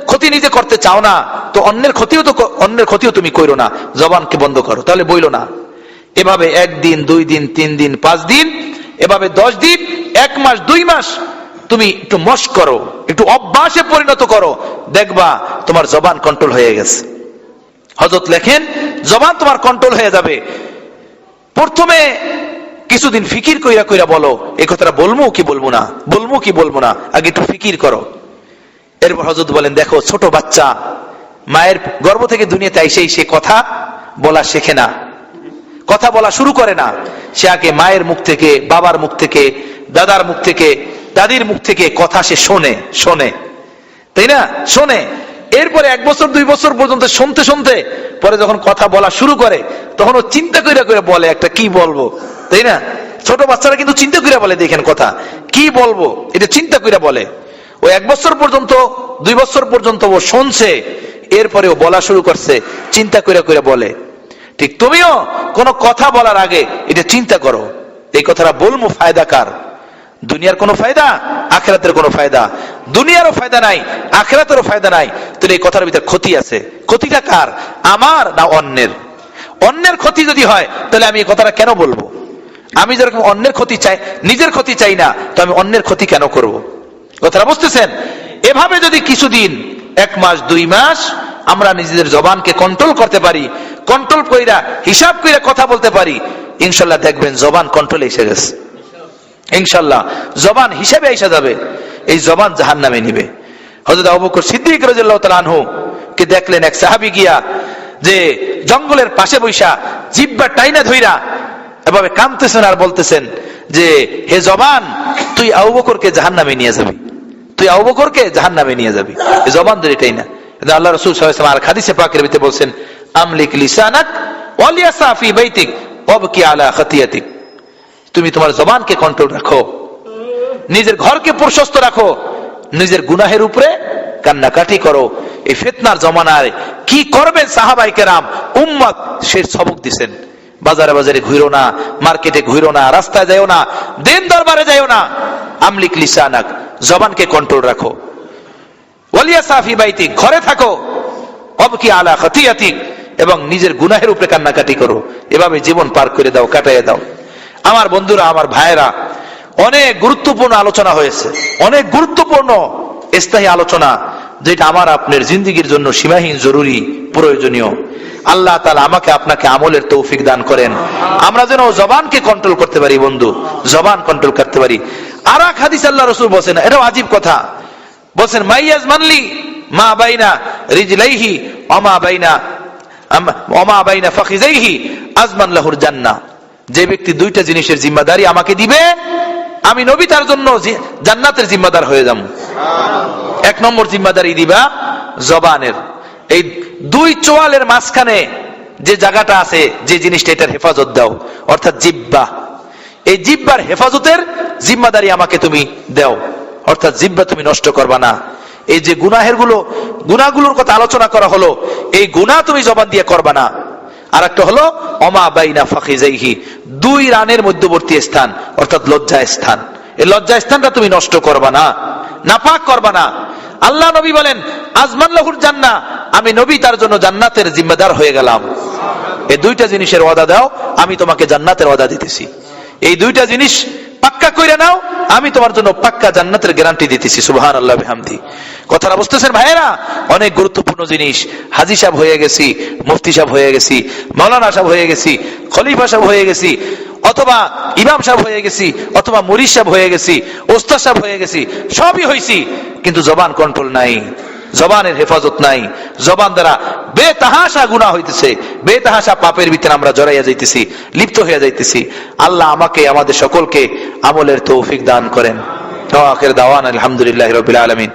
ক্ষতি নিজে করতে চাও না, তো অন্যের ক্ষতিও তুমি করো না। জবানকে বন্ধ করো, তাহলে বইলো না। এভাবে 1 দিন, 2 দিন, 3 দিন, 5 দিন, এভাবে 10 দিন, 1 মাস, 2 মাস তুমি একটু মশক করো, একটু অভ্যাসে পরিণত করো, দেখবা তোমার জবান কন্ট্রোল হয়ে গেছে। হযরত লেখেন, জবান তোমার কন্ট্রোল হয়ে যাবে। প্রথমে কিছুদিন ফিকির কইরা কইরা বলো, এই কথাটা বলবো কি বলবো না, বলবো কি বলবো না, আগে একটু ফিকির করো। এরপর হযরত বলেন, দেখো ছোট বাচ্চা মায়ের গর্ভ থেকে দুনিয়াতে আইসেই সে কথা বলা শেখে না, কথা বলা শুরু করে না। সে আগে মায়ের মুখ থেকে, বাবার মুখ থেকে, দাদার মুখ থেকে, দাদির মুখ থেকে কথা সে শোনে, তাই না? শোনে। এরপরে 1 বছর 2 বছর পর্যন্ত শুনতে শুনতে পরে যখন কথা বলা শুরু করে, তখন ও চিন্তা কইরা কইরা বলে একটা কি বলবো, তাই না? ছোট বাচ্চারা কিন্তু চিন্তা কইরা বলে, দেখেন কথা কি বলবো এটা চিন্তা কইরা বলে। ও 1 বছর পর্যন্ত, 2 বছর পর্যন্ত ও শুনছে, এরপরে ও বলা শুরু করছে, চিন্তা কইরা কইরা বলে। ঠিক তুমিও কোনো কথা বলার আগে এটা চিন্তা করো, এই কথাটা বলবো ফায়দা কার? দুনিয়ার কোনো ফায়দা, আখিরাতের কোনো ফায়দা? দুনিয়ারও ফায়দা নাই, আখিরাতেরও ফায়দা নাই। তাহলে এই কথার ভিতরে ক্ষতি আছে। ক্ষতিটা কার? আমার না অন্যের? অন্যের ক্ষতি যদি হয় তাহলে আমি এই কথাটা কেন বলবো? আমি যেরকম অন্যের ক্ষতি চাই, নিজের ক্ষতি চাই না, তো আমি অন্যের ক্ষতি কেন করব? কথাটা বুঝতেছেন? এভাবে যদি কিছুদিন, 1 মাস 2 মাস আমরা নিজেদের জবানকে কন্ট্রোল করতে পারি, কন্ট্রোল কইরা হিসাব কইরা কথা বলতে পারি, ইনশাল্লাহ দেখবেন জবান কন্ট্রোলে এসে গেছে। ইনশাল্লাহ জবান হিসাবে এসে যাবে, এই জবান জাহান্নামে নিবে। হযরত আবু বকর সিদ্দিক রাদিয়াল্লাহু তাআলা আনহু কে দেখলেন এক সাহাবী গিয়া যে জঙ্গলের পাশে বৈশা জিহ্বা টাইনা ধইরা এভাবে কাঁদতেছেন আর বলতেছেন যে, হে জবান, তুই আবু বকরকে জাহান্নামে নিয়ে যাবি, তুই আবু বকরকে জাহান্নামে নিয়ে যাবি, এই জবান ধরে টাইনা। আল্লাহ রাসূল সাল্লাল্লাহু আলাইহি ওয়াসাল্লাম আর হাদিসে পাকের ভিতরে বলছেন, আমলিক লিসানাক ওয়ালিয়াসা ফি বাইতিক ওয়াবকি আলা খাতিয়াতিক। তুমি তোমার জবানকে কন্ট্রোল রাখো, নিজের ঘরকে প্রশস্ত রাখো, নিজের গুনাহের উপরে কান্নাকাটি করো। এই ফিতনার জমানায় কি করবেন সাহাবায়ে কেরাম, উম্মত সে সবক দিবেন। বাজারে বাজারে ঘুরো না, মার্কেটে ঘুরো না, রাস্তায় যাও না, দিন দরবারে যাও না। আমলিক লিসানাক, জবানকে কন্ট্রোল রাখো। ওয়ালিয়াসা ফি বাইতিক, ঘরে থাকো। ওয়াবকি আলা খাতিয়াতিক, এবং নিজের গুনাহের উপরে কান্নাকাটি করো। এভাবে জীবন পার করে দাও, কাটাইয়া দাও। আমার বন্ধুরা, আমার ভাইয়েরা, অনেক গুরুত্বপূর্ণ আলোচনা হয়েছে, অনেক গুরুত্বপূর্ণ স্থায়ী আলোচনা, যেটা আমার আপনার জিন্দেগির জন্য সীমাহীন জরুরি, প্রয়োজনীয়। আল্লাহ তাআলা আমাকে আপনাকে আমলের তৌফিক দান করেন, আমরা যেন জবানকে কন্ট্রোল করতে পারি। বন্ধু, জবান কন্ট্রোল করতে পারি। আর এক হাদিস আল্লাহ রাসূল বলেন, এটাও আজীব কথা, বলেন, মাইয়াজ মানলি মা বাইনা রিজলাইহি ওমা বাইনা ফাখিজাইহি আজমান লাহুর জান্নাহ। যে ব্যক্তি 2টা জিনিসের জিম্মাদারি আমাকে দিবে, আমি নবী তার জন্য জান্নাতের জিম্মাদার হয়ে যাব। 1 নম্বর জিম্মাদারি দিবা জবানের। এই 2 চোয়ালের মাঝখানে যে জায়গাটা আছে, যে জিনিসটা, এটার হেফাজত দাও, অর্থাৎ জিহ্বা। এই জিহ্বার হেফাজতের জিম্মাদারি আমাকে তুমি দাও, অর্থাৎ জিহ্বা তুমি নষ্ট করবা না। এই যে গুনাহগুলোর কথা আলোচনা করা হলো, এই গুনাহ তুমি জবান দিয়ে করবা না। আর একটা হলো ওমা বাইনা ফাখিজাইহি, 2 রানের মধ্যবর্তী স্থান, অর্থাৎ লজ্জা স্থান। এই লজ্জা স্থানটা তুমি নষ্ট করবা না, নাপাক করবা না। আল্লাহ নবী বলেন, আজমান লাহুর জান্নাহ, আমি নবী তার জন্য জান্নাতের জিম্মাদার হয়ে গেলাম। এই 2টা জিনিসের ওয়াদা দাও, আমি তোমাকে জান্নাতের ওয়াদা দিতেছি। এই 2টা জিনিস পাক্কা কইরা নাও, আমি তোমার জন্য পাক্কা জান্নাতের গ্যারান্টি দিতেছি। সুবহানাল্লাহ বিহামদি। কথাটা বুঝতেছেন ভাইয়েরা? অনেক গুরুত্বপূর্ণ জিনিস। হাজী সাহেব হয়ে গেছি, মুফতি সাহেব হয়ে গেছি, মাওলানা সাহেব হয়ে গেছি, খলিফা সাহেব হয়ে গেছি, অথবা ইমাম সাহেব হয়ে গেছি, অথবা মুরিদ সাহেব হয়ে গেছি, ওস্তাদ সাহেব হয়ে গেছি, সবই হইছি, কিন্তু জবান কন্ট্রোল নাই, জবানের হেফাজত নাই। জবান দ্বারা বেতাহাশা গুনাহ হইতেছে, বেতাহাশা পাপের ভিতরে আমরা জড়াইয়া যাইতেছি, লিপ্ত হয়ে যাইতেছি। আল্লাহ আমাকে, আমাদের সকলকে আমলের তৌফিক দান করেন। আখির দাওয়ানা আলহামদুলিল্লাহি রাব্বিল আলামিন।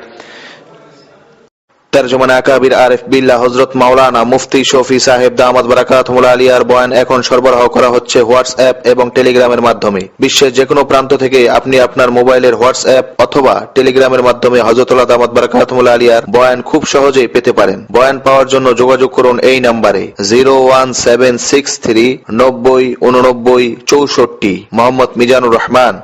তরজমান আকাবির আরিফ বিল্লাহ হযরত মাওলানা মুফতি শফি সাহেব দামাত বারাকাতুহুল আলিয়ার বয়ান এখন সরবরাহ করা হচ্ছে হোয়াটসঅ্যাপ এবং টেলিগ্রামের মাধ্যমে। বিশ্বের যে কোনো প্রান্ত থেকে আপনি আপনার মোবাইলের হোয়াটসঅ্যাপ অথবা টেলিগ্রামের মাধ্যমে হযরতুল্লাহ দামাত বারাকাতুহুল আলিয়ার বয়ান খুব সহজেই পেতে পারেন। বয়ান পাওয়ার জন্য যোগাযোগ করুন এই নম্বরে 01763 90 89 64। মোহাম্মদ মিজানুর রহমান।